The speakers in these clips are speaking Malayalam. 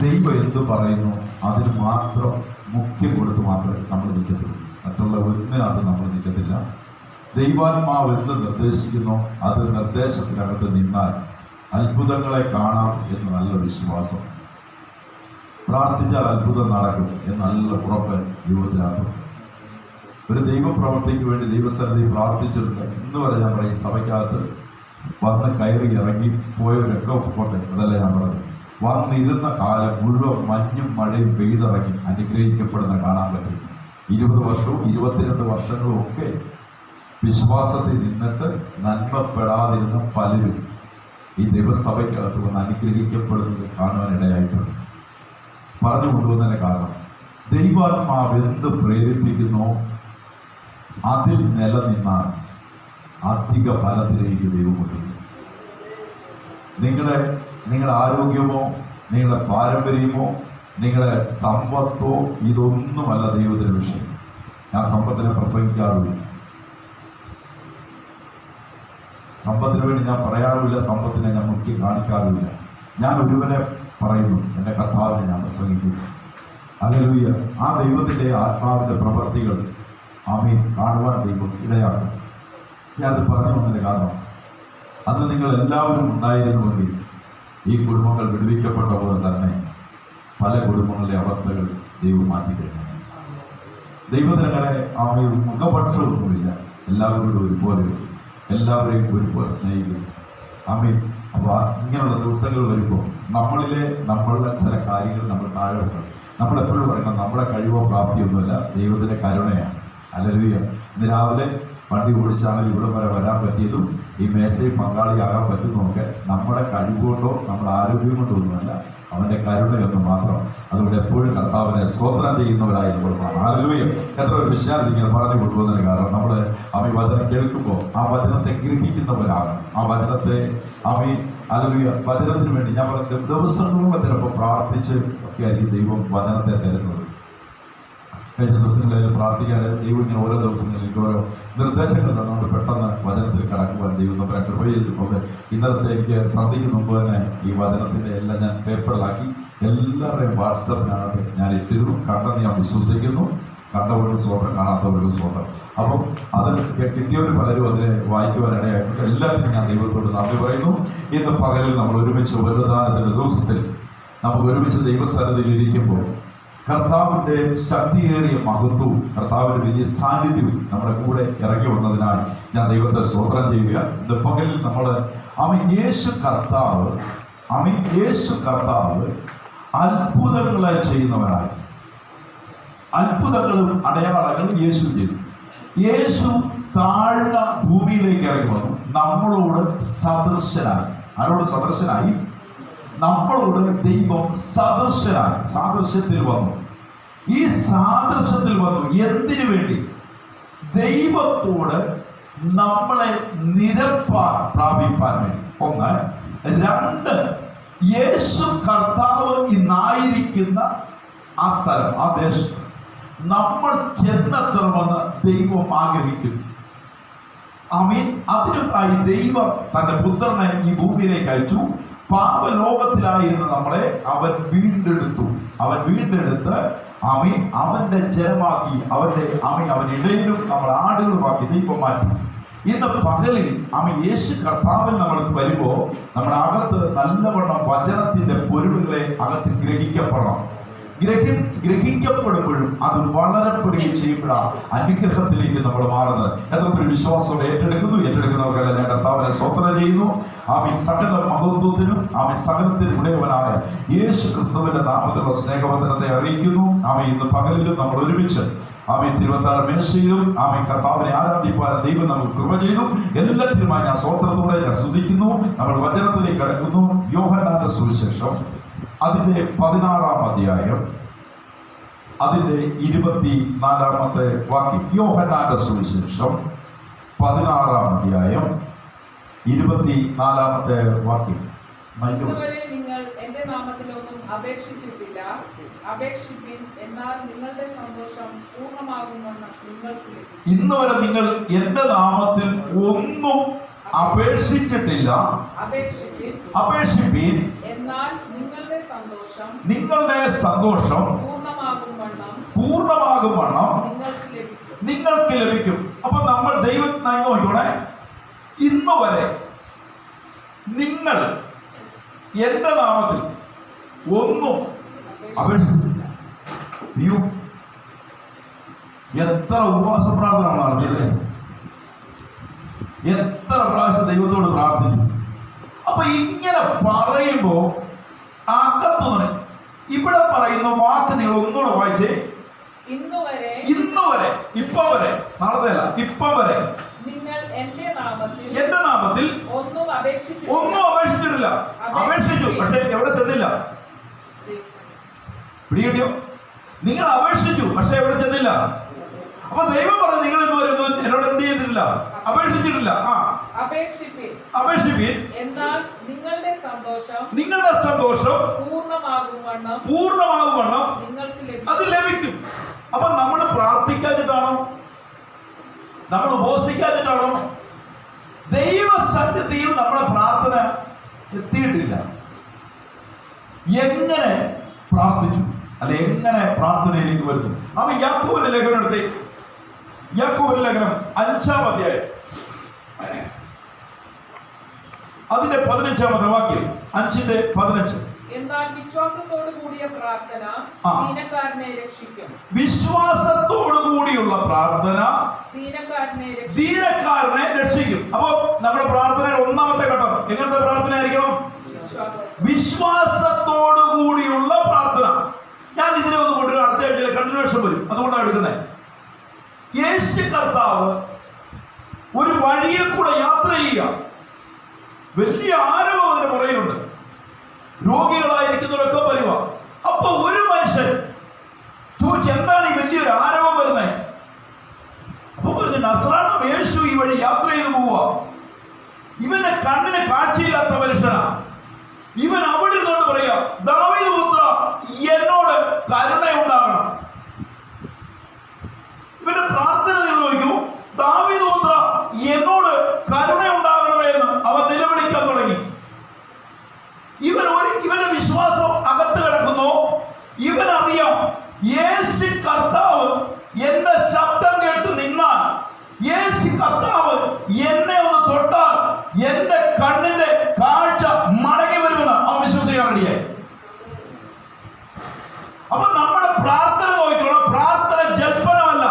ദൈവം എന്ത് പറയുന്നു അതിന് മാത്രം മുഖ്യം കൊടുത്ത് മാത്രമേ നമ്മൾ നിൽക്കത്തുള്ളൂ. മറ്റുള്ള ഒന്നിനകത്ത് നമ്മൾ നിൽക്കത്തില്ല. ദൈവാത്മാവ് എന്ത് നിർദ്ദേശിക്കുന്നു അത് നിർദ്ദേശത്തിനകത്ത് നിന്നാൽ അത്ഭുതങ്ങളെ കാണാം എന്ന് നല്ല വിശ്വാസം. പ്രാർത്ഥിച്ചാൽ അത്ഭുതം നടക്കും എന്ന് നല്ല ഉറപ്പ് ജീവിതത്തിനകത്തുണ്ട്. ഒരു ദൈവപ്രവർത്തിക്ക് വേണ്ടി ദൈവസ്ഥലത്തിൽ പ്രാർത്ഥിച്ചിട്ടുണ്ട് എന്ന് വരെ ഞാൻ പറയും. സഭയ്ക്കകത്ത് വന്ന് കയറി ഇറങ്ങി പോയവരൊക്കെ ഒപ്പോട്ടെ, അതല്ല ഞാൻ പറഞ്ഞത്. വന്നിരുന്ന കാലം മുഴുവൻ മഞ്ഞും മഴയും പെയ്തിറങ്ങി അനുഗ്രഹിക്കപ്പെടുന്ന കാണാൻ പറ്റും. 20 വർഷവും 22 വർഷങ്ങളും ഒക്കെ വിശ്വാസത്തിൽ നിന്നിട്ട് നന്മപ്പെടാതിരുന്ന പലരും ഈ ദൈവസഭയ്ക്കകത്ത് വന്ന് അനുഗ്രഹിക്കപ്പെടുന്നത് കാണുവാനിടയായിട്ടുണ്ട്. പറഞ്ഞു കൊണ്ടുവന്നതിന് കാരണം ദൈവാത്മാവ് എന്ത് പ്രേരിപ്പിക്കുന്നോ അതിൽ നിലനിന്നാൽ അധിക ഫലത്തിലേക്ക് ദൈവം കൊണ്ടുവരും. നിങ്ങളുടെ ആരോഗ്യമോ നിങ്ങളുടെ പാരമ്പര്യമോ നിങ്ങളുടെ സമ്പത്തോ ഇതൊന്നുമല്ല ദൈവത്തിന്റെ വിഷയം. ഞാൻ സമ്പത്തിനെ പ്രസംഗിക്കാറില്ല, സമ്പത്തിന് വേണ്ടി ഞാൻ പറയാറുമില്ല, സമ്പത്തിനെ ഞാൻ മുഖ്യം കാണിക്കാറുമില്ല. ഞാൻ ഒരുവനെ പറയുന്നു, എൻ്റെ കർത്താവിനെ ഞാൻ പ്രസംഗിക്കുന്നു. ഹല്ലേലൂയ. ആ ദൈവത്തിൻ്റെ ആത്മാവിൻ്റെ പ്രവൃത്തികൾ ആമേൻ കാണുവാൻ ദൈവം ഇടയാക്കും. ഞാനത് പറഞ്ഞു വന്നതിന് കാരണം അന്ന് നിങ്ങൾ എല്ലാവരും ഉണ്ടായിരുന്നുവെങ്കിൽ ഈ കുടുംബങ്ങൾ വിടുവിക്കപ്പെട്ട പോലെ തന്നെ പല കുടുംബങ്ങളിലെ അവസ്ഥകൾ ദൈവം മാറ്റിക്കഴിഞ്ഞു. ദൈവത്തിന് അങ്ങനെ ആമേൻ മുഖപക്ഷമൊന്നുമില്ല. എല്ലാവരോടും ഒരുപോലെ, എല്ലാവരെയും ഒരുപോലെ സ്നേഹിക്കുന്നു. ആമേൻ. അപ്പോൾ ഇങ്ങനെയുള്ള ദിവസങ്ങൾ വരുമ്പോൾ നമ്മളുടെ ചില കാര്യങ്ങൾ നമ്മൾ താഴെ വെക്കണം. നമ്മളെപ്പോഴും പറയണം, നമ്മുടെ കഴിവോ പ്രാപ്തിയൊന്നുമില്ല, ദൈവത്തിൻ്റെ കരുണയാണ്. ഹല്ലേലൂയ. ഇന്ന് രാവിലെ വണ്ടി ഓടിച്ചാണെങ്കിൽ ഇവിടെ വരെ വരാൻ പറ്റിയതും ഈ മേശയിൽ പങ്കാളിയാകാൻ പറ്റുന്നതൊക്കെ നമ്മുടെ കഴിവുകൊണ്ടോ നമ്മുടെ ആരോഗ്യം കൊണ്ടോ ഒന്നുമല്ല, അവൻ്റെ കരുണയൊന്നും മാത്രം. അതുകൊണ്ട് എപ്പോഴും കർത്താവിനെ സ്തോത്രം ചെയ്യുന്നവരായി നമ്മൾ കാണാം. ഹല്ലേലൂയ. എത്ര ഒരു വിശ്വാസം ഇങ്ങനെ പറഞ്ഞു കൊണ്ടുവന്നതിന് കാരണം നമ്മൾ ഈ വചനം കേൾക്കുമ്പോൾ ആ വചനത്തെ ഗ്രഹിക്കുന്നവരാകണം. ആ വചനത്തെ ഹല്ലേലൂയ വചനത്തിന് വേണ്ടി ഞാൻ പറഞ്ഞ ദിവസങ്ങളോളം ചിലപ്പോൾ പ്രാർത്ഥിച്ച് ഒക്കെ ആയിരിക്കും ദൈവം വചനത്തെ തരുന്നത്. കഴിഞ്ഞ ദിവസങ്ങളിൽ പ്രാർത്ഥിക്കാൻ ദൈവം ഇങ്ങനെ ഓരോ ദിവസങ്ങളിൽ ഓരോ നിർദ്ദേശങ്ങൾ തന്നുകൊണ്ട് പെട്ടെന്ന് വചനത്തിൽ കടക്കുവാൻ ദൈവം നമ്മളെ കൃപ ചെയ്തിട്ടുണ്ട്. ഇന്നലത്തെ എനിക്ക് സന്ധ്യയ്ക്ക് മുമ്പ് തന്നെ ഈ വചനത്തിൻ്റെ എല്ലാം ഞാൻ പേപ്പറിലാക്കി എല്ലാവരുടെയും വാട്സപ്പിനകത്ത് ഞാൻ ഇട്ടിരുന്നു. കണ്ടെന്ന് ഞാൻ വിശ്വസിക്കുന്നു. കണ്ടവർക്ക് സ്വന്തം, കാണാത്തവർക്ക് സ്വന്തം. അപ്പം അത് കിട്ടിയവർ പലരും അതിനെ വായിക്കുവാനിടയായിട്ടുണ്ട്. എല്ലാവർക്കും ഞാൻ ദൈവത്തോട് നന്ദി പറയുന്നു. ഇന്ന് പകലിൽ നമ്മൾ ഒരുമിച്ച് വലുതാനത്തിൻ്റെ ദിവസത്തിൽ നമുക്ക് ഒരുമിച്ച് ദൈവസ്ഥലത്തിൽ ഇരിക്കുമ്പോൾ കർത്താവിൻ്റെ ശക്തിയേറിയ മഹത്വവും കർത്താവിൻ്റെ വലിയ സാന്നിധ്യവും നമ്മുടെ കൂടെ ഇറങ്ങി വന്നതിനായി ഞാൻ ദൈവത്തെ സ്തോത്രം ചെയ്യുക. ഇന്ന് പകലിൽ നമ്മൾ യേശു കർത്താവ് അത്ഭുതങ്ങളെ ചെയ്യുന്നവനായി. അത്ഭുതങ്ങളും അടയാളങ്ങളും യേശു ചെയ്തു. യേശു താഴ്ന്ന ഭൂമിയിലേക്ക് ഇറങ്ങി വന്നു. നമ്മളോട് സദൃശനായി. ആരോട് സദൃശനായി? നമ്മളോട് ദൈവം സാദൃശ്യത്തിൽ വന്നു. ഈ സാദൃശ്യത്തിൽ വന്നു എന്തിനു വേണ്ടി? ദൈവത്തോട് നമ്മളെ പ്രാപിപ്പാൻ വേണ്ടി. 1. 2. യേശു കർത്താവ് ഇന്നായിരിക്കുന്ന ആ സ്ഥലം, ആ ദേശം നമ്മൾ ചെന്നെത്തണമെന്ന് ദൈവം ആഗ്രഹിക്കുന്നു. അതിനായി ദൈവം തന്റെ പുത്രനെ ഈ ഭൂമിയിലേക്ക് അയച്ചു. പാപലോകത്തിലായിരുന്ന നമ്മളെ അവൻ വീണ്ടെടുത്ത് അവന്റെ ജനമാക്കി, അവനിടയിലും നമ്മൾ ആടുകളുമാക്കി ദൈവം മാറ്റി. ഇന്ന് പകലിൽ യേശു കർത്താവിൽ നമ്മൾക്ക് വരുമ്പോൾ നമ്മുടെ അകത്ത് നല്ലവണ്ണം വചനത്തിന്റെ പൊരുളുകളെ അകത്ത് ഗ്രഹിക്കപ്പെടുമ്പോഴും അത് വളരപ്പെടുകയും ചെയ്യുമ്പോഴാണ് അനുഗ്രഹത്തിലേക്ക് നമ്മൾ മാറുന്നത്. എത്ര പേര് വിശ്വാസത്തോടെ ഏറ്റെടുക്കുന്നവർക്കല്ല ഞാൻ കർത്താവിനെ സ്തോത്രം ചെയ്യുന്നു. സകല മഹത്വത്തിനും സകലത്തിന് ഉടയവനായ യേശു ക്രിസ്തുവിന്റെ നാമത്തിലുള്ള സ്നേഹവന്ദനത്തെ അറിയിക്കുന്നു. ഇന്ന് പകലിലും നമ്മൾ ഒരുമിച്ച് തിരുവത്താഴ മേശയിലും കർത്താവിനെ ആരാധിപ്പാൻ ദൈവം നമുക്ക് കൃപ ചെയ്തു. എല്ലാറ്റിനുമായി ഞാൻ സ്തോത്രത്തോടെ ഞാൻ സ്തുതിക്കുന്നു. നമ്മൾ വചനത്തിലേക്ക് കടക്കുന്നു. യോഹന്നാന്റെ സുവിശേഷം അതിന്റെ 16-ാം അധ്യായം അതിന്റെ 24-ാമത്തെ വാക്യം. യോഹന്നാന്റെ സുവിശേഷം 16-ാം അധ്യായം 24-ാമത്തെ വാക്യം. നിങ്ങൾ എന്റെ നാമത്തിലൊന്നും അപേക്ഷിച്ചിട്ടില്ല. അപേക്ഷിപ്പിൻ, എന്നാൽ നിങ്ങളുടെ സന്തോഷം പൂർണ്ണമാകുമെന്ന് നിങ്ങൾക്ക് ലഭിക്കും. ഇന്ന് വരെ നിങ്ങൾ എന്റെ നാമത്തിൽ ഒന്നും അപേക്ഷിച്ചിട്ടില്ല. അപേക്ഷിപ്പിൻ, എന്നാൽ നിങ്ങളുടെ സന്തോഷം നിങ്ങളുടെ സന്തോഷം പൂർണ്ണമാകും വണ്ണം നിങ്ങൾക്ക് ലഭിക്കും. അപ്പൊ നമ്മൾ ദൈവത്തിനായി നോക്കണേ, ഇന്ന് വരെ നിങ്ങൾ എന്റെ നാമത്തിൽ ഒന്നും അപേക്ഷിച്ചിട്ടില്ല. എത്ര ഉപവാസ പ്രാർത്ഥന നടത്തിയത്, എത്ര പ്രാവശ്യം ദൈവത്തോട് പ്രാർത്ഥിച്ചു. അപ്പൊ ഇങ്ങനെ പറയുമ്പോ അകത്തുനിന്ന് ഇവിടെ പറയുന്ന വാക്ക് നിങ്ങൾ ഒന്നുകൂടെ വായിച്ചേ. ഇന്ന് വരെ, ഇപ്പൊ വരെ, നാളത്തെ അല്ല, ഇപ്പൊ വരെ നിങ്ങൾ എന്റെ നാമത്തിൽ ഒന്നും അപേക്ഷിച്ചിട്ടില്ല. അപേക്ഷിച്ചു, പക്ഷെ എവിടെ ചെന്നില്ല. പിടികിട്ടിയോ? നിങ്ങൾ അപേക്ഷിച്ചു, പക്ഷെ എവിടെ ചെന്നില്ല. അപ്പൊ ദൈവം പറഞ്ഞു നിങ്ങൾ ഇന്നുവരെ എന്നോട് എന്ത് ചെയ്തിട്ടില്ല, അപേക്ഷിച്ചിട്ടില്ല. അപേക്ഷിപ്പീൻ, എന്നാൽ നിങ്ങളുടെ സന്തോഷം പൂർണ്ണമാകും വണ്ണം അത് ലഭിക്കും. അപ്പൊ നമ്മൾ പ്രാർത്ഥിക്കാതിട്ടാണോ, നമ്മൾ ഉപവസിക്കാതിട്ടാണോ? ദൈവസന്നിധിയിൽ നമ്മുടെ പ്രാർത്ഥന എത്തിയിട്ടില്ല. എങ്ങനെ പ്രാർത്ഥിച്ചു, അല്ലെ എങ്ങനെ പ്രാർത്ഥനയിലേക്ക് വരുന്നു? അപ്പൊ യാക്കോബിന്റെ ലേഖനം എടുത്തേ. യാക്കോബിന്റെ ലേഖനം 5-ാം അധ്യായം അതിന്റെ 15-ാമത്തെ വാക്യം, 5:15. എന്നാൽ വിശ്വാസത്തോടു കൂടിയ പ്രാർത്ഥന ദീനക്കാരനെ രക്ഷിക്കും. വിശ്വാസത്തോടു കൂടിയുള്ള പ്രാർത്ഥന ദീനക്കാരനെ രക്ഷിക്കും. അപ്പൊ നമ്മുടെ പ്രാർത്ഥനയുടെ ഒന്നാമത്തെ ഘട്ടം എങ്ങനത്തെ പ്രാർത്ഥന ആയിരിക്കണം? വിശ്വാസത്തോടു കൂടിയുള്ള പ്രാർത്ഥന. ഞാൻ ഇതിനെ ഒന്ന് കൊണ്ട് അടുത്ത ആഴ്ചയിൽ കണ്ടിന്യൂഷൻ വരും, അതുകൊണ്ടാണ് എടുക്കുന്നത്. യേശു കർത്താവ് ഒരു വഴിയിൽ കൂടെ യാത്ര ചെയ്യുക, വലിയ ആരവം അതിന് പുറകിലുണ്ട്. രോഗികളായിരിക്കുന്നവരൊക്കെ വരുക. അപ്പൊ ഒരു മനുഷ്യൻ ചോദിച്ചു, എന്താണ് ഈ വലിയൊരു ആരവം വരുന്നത്? അപ്പൊ പറഞ്ഞു, നസ്രായനായ യേശു ഈ വഴി യാത്ര ചെയ്ത് പോവുക. ഇവന്റെ കണ്ണിന് കാഴ്ചയില്ലാത്ത മനുഷ്യനാ. ഇവൻ അവിടെ ഇരുന്നോണ്ട് പറയാ, ദാവീദ് പുത്രാ, എന്നോട് കരുണയുണ്ടാകണം. ഇവന്റെ പ്രാർത്ഥന നോക്കൂ, ദാവീദ് പുത്രാ, എന്നോട് കരുണയുണ്ടാകണമേ എന്ന് അവൻ നിലവിളിക്കാൻ തുടങ്ങി. ഇവന്റെ വിശ്വാസം അകത്ത് കിടക്കുന്നു. ഇവനറിയാം, യേശു കർത്താവ് എന്റെ ശബ്ദം കേട്ട് നിന്നാൽ, യേശു കർത്താവ് എന്നെ ഒന്ന് തൊട്ടാൽ എന്റെ കണ്ണിന്റെ കാഴ്ച മടങ്ങി വരുമെന്ന് അവൻ വിശ്വസിക്കാൻ റെഡിയായി. അപ്പൊ നമ്മുടെ പ്രാർത്ഥന നോക്കണം. പ്രാർത്ഥന ജൽപ്പനമല്ല.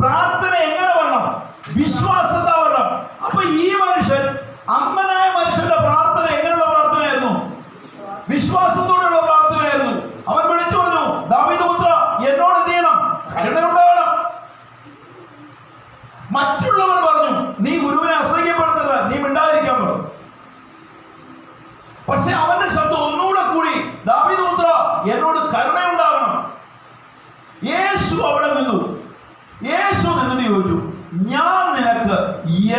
പ്രാർത്ഥന എങ്ങനെ വരണം? വിശ്വാസത്താ വരണം. അപ്പൊ ഈ മനുഷ്യൻ, അമ്മനായ മനുഷ്യന്റെ പ്രാർത്ഥന എങ്ങനെയുള്ള പ്രാർത്ഥനയായിരുന്നു? വിശ്വാസത്തോടെയുള്ള പ്രാർത്ഥനയായിരുന്നു. അവൻ വിളിച്ചു പറഞ്ഞു, ദാവീദ് പുത്ര, എന്നോട് എന്ത് ചെയ്യണം? കരുണയുണ്ടാകണം. മറ്റുള്ളവർ പറഞ്ഞു, നീ ഗുരുവിനെ അസഹ്യപ്പെടുത്തരുത്, നീ മിണ്ടാതിരിക്കാൻ പറഞ്ഞു. പക്ഷെ അവന്റെ ശബ്ദം ഒന്നുകൂടെ കൂടി, ദാവീദ് പുത്ര, എന്നോട് കരുണയുണ്ടാകണം. യേശു അവിടെ നിന്നു. യേശു നിന്നിട്ട് ചോദിച്ചു, ഞാൻ നിനക്ക്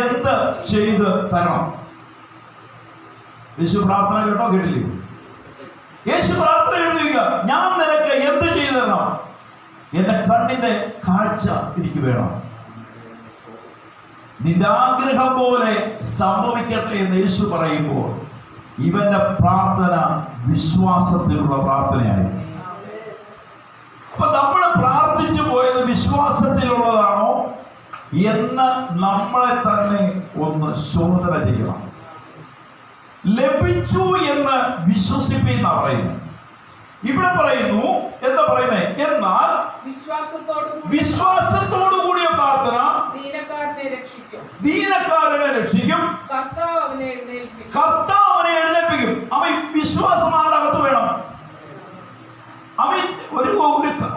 എന്ത് ചെയ്ത് തരണം? യേശു പ്രാർത്ഥന കേട്ടോ, കേട്ടില്ലേ? യേശു പ്രാർത്ഥന എഴുതുക, ഞാൻ നിനക്ക് എന്ത് ചെയ്തു തരണം? എന്റെ കണ്ണിന്റെ കാഴ്ച എനിക്ക് വേണം. നിന്റെ ആഗ്രഹം പോലെ സംഭവിക്കട്ടെ എന്ന് യേശു പറയുമ്പോൾ ഇവന്റെ പ്രാർത്ഥന വിശ്വാസത്തിലുള്ള പ്രാർത്ഥനയായി. അപ്പൊ നമ്മൾ പ്രാർത്ഥിച്ചു പോയത് വിശ്വാസത്തിലുള്ളതാണോ എന്ന് നമ്മളെ തന്നെ ഒന്ന് ശോധന ചെയ്യണം. ലഭിച്ചു എന്ന് വിശ്വസിപ്പിക്കുന്ന പറയുന്നു. ഇവിടെ പറയുന്നു, എന്താ പറയുന്നത്? എന്നാൽ വിശ്വാസത്തോടു കൂടിയ പ്രാർത്ഥന ദീനക്കാരനെ രക്ഷിക്കും, കർത്താവ് അവനെ എഴുന്നേൽപ്പിക്കും. അവൻ വിശ്വാസം ആരുടെ അകത്ത് വേണം? അവൻ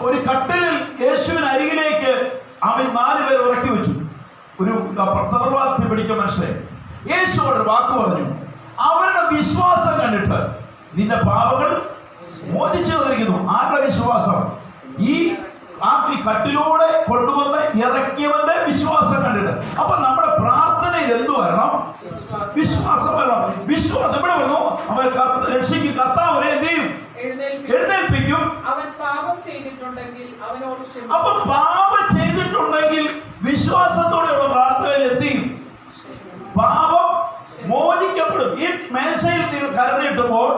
ഒരു കട്ടിലിൽ യേശുവിന് അരികിലേക്ക് അവൻ 4 പേർ ഇറക്കി വെച്ചു. ഒരു തളർവാദത്തിൽ പിടിച്ച മനുഷ്യരെ യേശുവോട് വാക്ക് പറഞ്ഞു. അവരുടെ വിശ്വാസം കണ്ടിട്ട് നിന്റെ പാപങ്ങൾ മോചിച്ചു തന്നിരിക്കുന്നു. ആരുടെ വിശ്വാസം? ഈ കട്ടിലൂടെ കൊണ്ടുവന്ന് ഇറക്കിയവന്റെ വിശ്വാസം കണ്ടിട്ട്. അപ്പൊ നമ്മുടെ പ്രാർത്ഥനയിൽ എന്ത് വരണം? വിശ്വാസം വരണം. വിശ്വാസം ഇവിടെ വന്നു. അവൻ രക്ഷിക്കും, കർത്താവിനെ എന്ത് ചെയ്യും? എഴുന്നേൽപ്പിക്കും. അപ്പൊ പാപം ചെയ്തിട്ടുണ്ടെങ്കിൽ വിശ്വാസത്തോടെയുള്ള പ്രാർത്ഥനയിൽ എന്ത് ചെയ്യും? പാപം മോചിക്കപ്പെടും. ഈ മേശയിൽ നിങ്ങൾ കരുതിയിട്ടുമ്പോൾ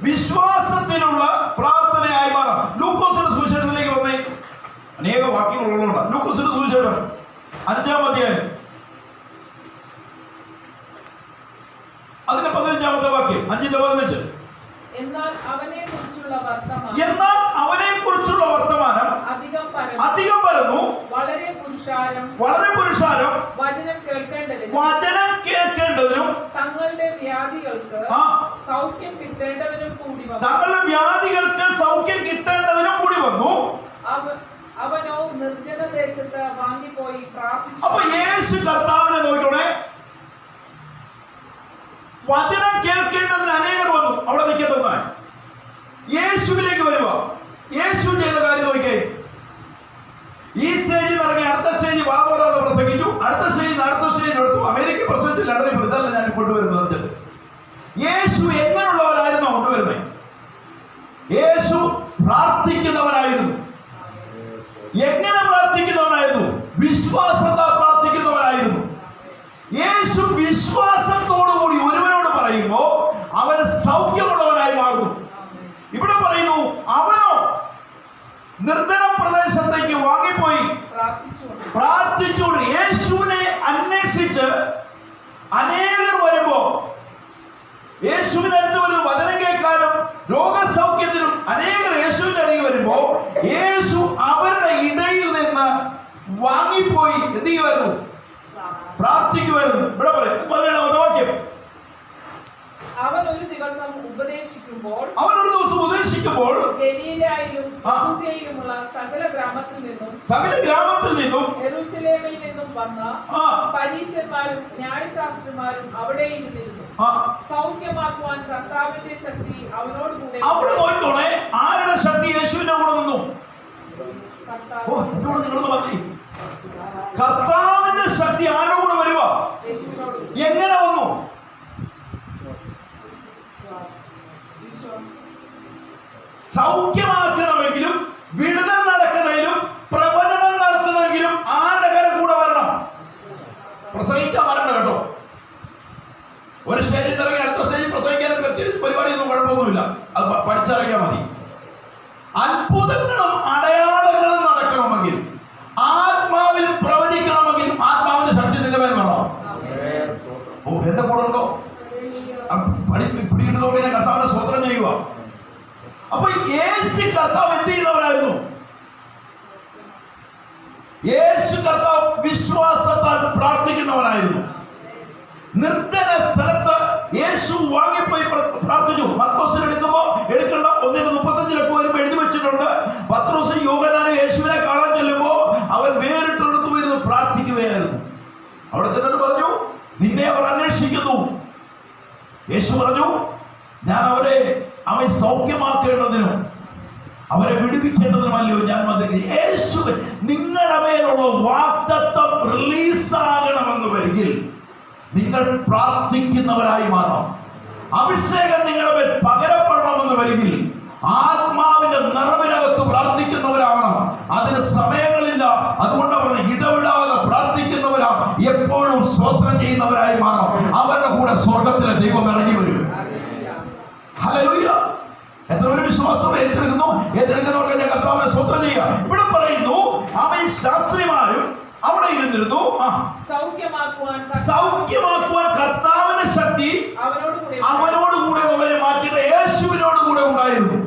വിശ്വാസത്തിലുള്ള പ്രാർത്ഥനയായി മാറാം. ലൂക്കോസിന്റെ സുവിശേഷത്തിലേക്ക് വന്നേ. അനേക വാക്യങ്ങളുള്ളതുകൊണ്ട് ലൂക്കോസിന്റെ സുവിശേഷം 5-ാം അധ്യായം അതിന്റെ 15-ാമത്തെ വാക്യം, 5:15. എന്നാൽ അവനെ കുറിച്ചുള്ള വർത്തമാനം അധികം പരന്നു, വളരെ പുരുഷാരം വചനം കേൾക്കേണ്ടതിനും തങ്ങളുടെ വ്യാധികൾക്ക് സൗഖ്യം കിട്ടേണ്ടതിനും കൂടി വന്നു. അവനോ നിർജ്ജന ദേശത്ത് വാങ്ങിപ്പോയി പ്രാർത്ഥിച്ചു. അപ്പൊ യേശു കർത്താവിനെ നോക്കണേ, വചനം കേൾക്കേണ്ടതിന് അനേകർ വന്നു. അവിടെ നിൽക്കേണ്ടതാണ് യേശുവിലേക്ക് വരിക. യേശു ചെയ്ത കാര്യം നോക്കിയേ. ഈ സ്റ്റേജിൽ ഇറങ്ങി അടുത്ത സ്റ്റേജ് വാദോരാതെ പ്രസംഗിച്ചു, അടുത്ത സ്റ്റേജിൽ എടുത്തു. അമേരിക്ക പ്രസിഡന്റ് ലണ്ടനിൽ ഇതല്ല ഞാൻ കൊണ്ടുവരുന്നത്. യേശു എങ്ങനെയുള്ളവരായിരുന്നു കൊണ്ടുവരുന്നത്? യേശു പ്രാർത്ഥിക്കുന്നവനായിരുന്നു. എങ്ങനെ പ്രാർത്ഥിക്കുന്നവനായിരുന്നു? വിശ്വാസത്താൽ പ്രാർത്ഥിക്കുന്നവനായിരുന്നു. യേശു വിശ്വാസത്തോടുകൂടി ഒരുവനോട് പറയുമ്പോൾ അവന് സൗഖ്യമുള്ളവനായി മാറുന്നു. ഇവിടെ പറയുന്നു, അവനോ നിർജ്ജന പ്രദേശത്തേക്ക് വാങ്ങിപ്പോയി പ്രാർത്ഥിച്ചുകൊണ്ട് യേശുവിനെ അന്വേഷിച്ച് അനേകർ വരുമ്പോ, യേശുവിനെ അടുത്ത് വരുന്ന വചനം കേൾക്കാനും രോഗസൗഖ്യത്തിനും അനേകർ യേശുവിന്റെ അരികെ വരുമ്പോ യേശു അവരുടെ ഇടയിൽ നിന്ന് വാങ്ങിപ്പോയി എന്ത് ചെയ്യുമായിരുന്നു? പ്രാർത്ഥിക്കുമായിരുന്നു. ഇവിടെ പറയും 17-ാമത്തെ വാക്യം. അവൻ ഒരു ദിവസം ഉപദേശിക്കുമ്പോൾ ഗലീലയിലും യഹൂദയിലുമുള്ള സകല ഗ്രാമത്തിൽ നിന്നും യെരൂശലേമിൽ നിന്നും വന്ന പരീശന്മാരും ന്യായശാസ്ത്രിമാരും അവിടെ ഇരുന്നിരുന്നു. സൗഖ്യമാക്കുവാൻ കർത്താവിന്റെ ശക്തി അവനോട് കൂടെ. അവിടെ നോക്കണേ, ആരുടെ ശക്തി? യേശുവിന്റെ കൂടെ നിന്നു. കർത്താവിന്റെ ശക്തി ആരുടെ കൂടെ വരുക? എങ്ങനെ വന്നു? സൗഖ്യമാക്കണമെങ്കിലും വിടുതൽ നടക്കണമെങ്കിലും പ്രവചനം നടത്തണമെങ്കിലും ആരുടെ കരം കൂടെ വരണം? പ്രസംഗിക്കാൻ വരണ്ട കേട്ടോ. ഒരു സ്റ്റേജിൽ ഇറങ്ങി അടുത്ത സ്റ്റേജിൽ പ്രസംഗിക്കാനും പറ്റിയ പരിപാടിയൊന്നും കുഴപ്പമൊന്നുമില്ല. അത് പഠിച്ചിറങ്ങിയാൽ മതി. അത്ഭുതങ്ങളും അടയാളങ്ങളും നടക്കണമെങ്കിൽ, ആത്മാവിൽ പ്രവചിക്കണമെങ്കിൽ ആത്മാവിന്റെ ശക്തി നിന്റെ മേൽ വേണം. ഓ, എന്റെ കൂടെ ഉണ്ടോ? പിടികിട്ടുന്നതോടെ ഞാൻ കർത്താവിനെ സ്തോത്രം ചെയ്യുക. അപ്പൊ യേശു കർത്താവ് എന്ത് ചെയ്യുന്നവരായിരുന്നു? യേശു കർത്താവ് വിശ്വാസത്താൽ പ്രാർത്ഥിക്കുന്നവനായിരുന്നു. നിർജ്ജന സ്ഥലത്ത് യേശു വാങ്ങിപ്പോയി പ്രാർത്ഥിച്ചു. മർക്കോസിൽ എടുക്കേണ്ട 1:35 വരുമ്പോ എഴുതി വെച്ചിട്ടുണ്ട്, പത്രോസ് യോഹന്നാനും യേശുവിനെ കാണാൻ ചെല്ലുമ്പോ അവൻ വേറിട്ടെടുത്ത് പോയിരുന്നു പ്രാർത്ഥിക്കുകയായിരുന്നു. അവിടെ ചെന്നിട്ട് പറഞ്ഞു, നിന്നെ അവർ അന്വേഷിക്കുന്നു. യേശു പറഞ്ഞു, ഞാൻ അവൻ സൗഖ്യമാക്കേണ്ടതിനും അവരെ വിടുവിക്കേണ്ടതിനുമല്ലോ ഞാൻ വന്നിരിക്കുന്നത്. യേശു നിങ്ങളുടെ മേലുള്ള വാഗ്ദത്തം റിലീസാകണമെന്ന് വരികിൽ നിങ്ങൾ പ്രാർത്ഥിക്കുന്നവരായി മാറണം. അഭിഷേകം നിങ്ങളുടെ മേൽ പകരപ്പെടണമെന്ന് വരികിൽ ആത്മാവിന്റെ നിറവിനകത്ത് പ്രാർത്ഥിക്കുന്നവരാകണം. അതിന് സമയങ്ങളില്ല. അതുകൊണ്ട് അവർ ഇടവിടാതെ പ്രാർത്ഥിക്കുന്നവരാ, എപ്പോഴും സ്തോത്രം ചെയ്യുന്നവരായി മാറണം. അവരുടെ കൂടെ സ്വർഗത്തിലെ ദൈവം ഇറങ്ങി വരും. ഹല്ലേലൂയ. എത്ര ഒരു വിശ്വാസം ഏറ്റെടുക്കുന്നവർക്ക് ഞാൻ കർത്താവിനെ സ്തോത്രം ചെയ്യുക. ഇവിടെ പറയുന്നു, അവൻ ശാസ്ത്രിമാരും അവിടെ ഇരുന്നിരുന്നു. സൗഖ്യമാക്കുവാൻ കർത്താവിന്റെ ശക്തി അവനോട് കൂടെ ഉള്ളവരെ മാറ്റിയിട്ട് യേശുവിനോട് കൂടെ ഉണ്ടായിരുന്നു.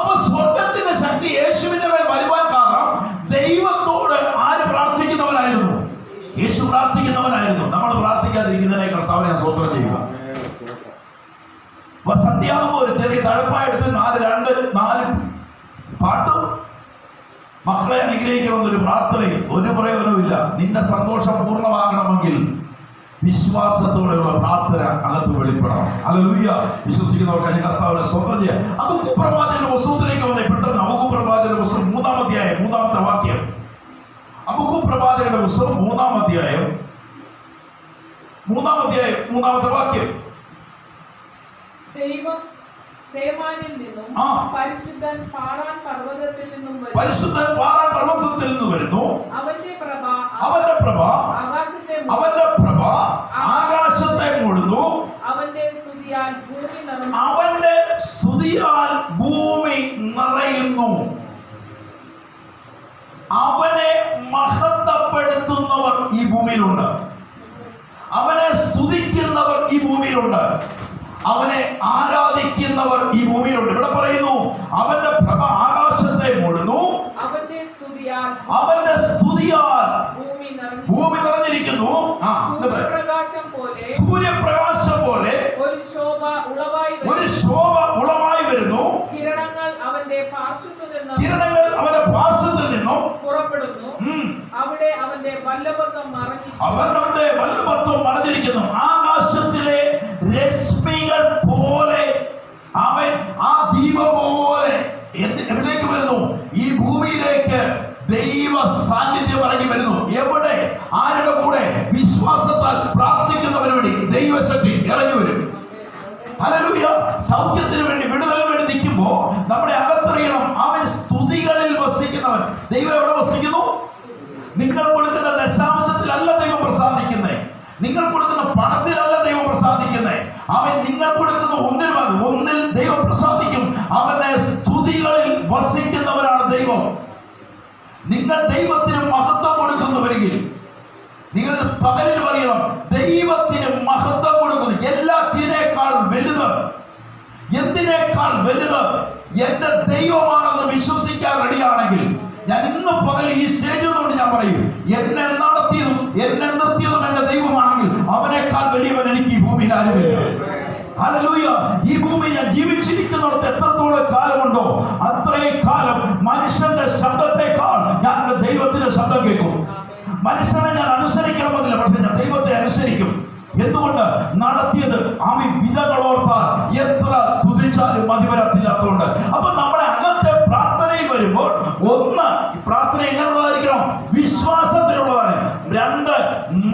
അപ്പൊ സ്വർഗത്തിന്റെ ശക്തി യേശുവിന്റെ മേൽ വരുവാൻ കാരണം ദൈവത്തോട് ആര് പ്രാർത്ഥിക്കുന്നവനായിരുന്നു? യേശു പ്രാർത്ഥിക്കുന്നവനായിരുന്നു. നമ്മൾ പ്രാർത്ഥിക്കാതിരിക്കുന്നതിനെ കർത്താവിനെ സ്തോത്രം ചെയ്യുക. സന്ധ്യാകുമ്പോ ഒരു ചെറിയ തഴപ്പായെടുത്ത് 4 പാട്ടും മക്കളെ അനുഗ്രഹിക്കണമെന്നൊരു പ്രാർത്ഥനയും ഒരു പ്രയോജനവുമില്ല. നിന്റെ സന്തോഷം പൂർണ്ണമാകണമെങ്കിൽ വിശ്വാസത്തോടെയുള്ള പ്രാർത്ഥന അകത്ത് വെളിപ്പെടണം. ഹല്ലേലൂയ. വിശ്വസിക്കുന്നവർക്ക് അതിന് കർത്താവിനെ സ്തോത്രം ചെയ്യാം. ഹബക്കൂക്ക് പ്രവാചകന്റെ പുസ്തകത്തിലേക്ക് വന്നേ പെട്ടെന്ന്. ഹബക്കൂക്ക് പ്രവാചകന്റെ പുസ്തകം 3-ാം അധ്യായം 3-ാമത്തെ വാക്യം. ഹബക്കൂക്ക് പ്രവാചകന്റെ പുസ്തകം 3-ാം അധ്യായം 3-ാമത്തെ വാക്യം. ദൈവം തേമാനിൽ നിന്നും പരിശുദ്ധൻ പാറാൻ പർവ്വതത്തിൽ നിന്നും വരുന്നു. അവന്റെ പ്രഭ ആകാശത്തെ മൂടുന്നു. അവന്റെ സ്തുതിയാൽ ഭൂമി നിറഞ്ഞു. അവന്റെ സ്തുതിയാൽ ഭൂമി നിറയുന്നു. അവനെ മഹത്വപ്പെടുത്തുന്നവർ ഈ ഭൂമിയിലുണ്ട്. അവനെ സ്തുതിക്കുന്നവർ ഈ ഭൂമിയിലുണ്ട്. അവനെ ആരാധിക്കുന്നവർ ഈ ഭൂമിയിലുണ്ട്. ഇവിടെ പറയുന്നു അവന്റെ പ്രഭ ആകാശത്തെ മൂടുന്നു. അവന്റെ സ്തുതിയാൽ ഭൂമി നിറഞ്ഞിരിക്കുന്നു. സൂര്യപ്രകാശം പോലെ ഒരു ശോഭ ഉളവായി വരുന്നു. കിരണങ്ങൾ അവന്റെ പാർശ്വത്തിൽ നിന്നും പുറപ്പെടുന്നു. അവിടെ അവന്റെ വല്ലഭത്വം മറഞ്ഞിരിക്കുന്നു. ആകാശത്തിലെ രശ്മികൾ പോലെ അവൻ ആ ദീപം പോലെ എവിടേക്ക് വരുന്നു? ഈ ഭൂമിയിലേക്ക് ദൈവ സാന്നിധ്യം ഇറങ്ങി വരുന്നു. എവിടെ? ആരുടെ കൂടെ? വിശ്വാസത്താൽ പ്രാർത്ഥിക്കുന്നവന് വേണ്ടി ദൈവശക്തി ഇറങ്ങി വരും. ഹല്ലേലൂയ. സൗഖ്യത്തിന് വേണ്ടി, വിടുതലിന് വേണ്ടി നിൽക്കുമ്പോ നമ്മുടെ അകത്തറിയണം, അവൻ സ്തുതികളിൽ വസിക്കുന്നവൻ. ദൈവം എവിടെ വസിക്കുന്നു? നിങ്ങൾ കൊടുക്കുന്ന ദശാംശത്തിലല്ല ദൈവം പ്രസാദിക്കുന്നത്. നിങ്ങൾ കൊടുക്കുന്ന പണത്തിലല്ല ദൈവം പ്രസാദിക്കുന്നത്. അവൻ നിങ്ങൾ കൊടുക്കുന്ന ഒന്നിൽ ദൈവം പ്രസാദിക്കും. അവന്റെ സ്തുതികളിൽ വസിക്കുന്നവരാണ് ദൈവം. നിങ്ങൾ ദൈവത്തിന് മഹത്വം കൊടുക്കുന്നുവെങ്കിൽ നിങ്ങൾ പകലിൽ പറയണം, ദൈവത്തിന് മഹത്വം കൊടുക്കുന്നു. എല്ലാറ്റിനേക്കാൾ വലുത്, എന്തിനേക്കാൾ വലുത് എന്റെ ദൈവമാണെന്ന് വിശ്വസിക്കാൻ റെഡിയാണെങ്കിൽ, ഞാൻ ഇന്ന് പകൽ ഈ സ്റ്റേജിൽ കൊണ്ട് ഞാൻ പറയും, എന്നെ നടത്തിയതും എന്നെ നിർത്തിയതും എന്റെ ദൈവമാണെങ്കിൽ അവനേക്കാൾ വലിയവൻ എനിക്ക് ഈ ഭൂമിയിൽ ആരുമില്ല. ഹല്ലേലൂയ. ഈ ഭൂമി ഞാൻ ജീവിച്ചിരിക്കുന്നിടത്ത് എത്രത്തോളം കാലമുണ്ടോ അത്രയും കാലം മനുഷ്യന്റെ ശബ്ദത്തെക്കാൾ ഞാൻ എന്റെ ദൈവത്തിന്റെ ശബ്ദം കേൾക്കും. മനുഷ്യനെ ഞാൻ അനുസരിക്കണമെന്നില്ല, പക്ഷെ ഞാൻ ദൈവത്തെ അനുസരിക്കും. എന്തുകൊണ്ട്? നടത്തിയത് ആമി വിധകളോർത്താൽ എത്ര സ്തുതിച്ചാലും മതി വരത്തില്ലാത്തതുകൊണ്ട്. അപ്പൊ നമ്മുടെ അകത്തെ പ്രാർത്ഥനയിൽ വരുമ്പോൾ, ഒന്ന്, പ്രാർത്ഥന എങ്ങനെയുള്ളതായിരിക്കണം? വിശ്വാസത്തിലുള്ളതാണ്. രണ്ട്,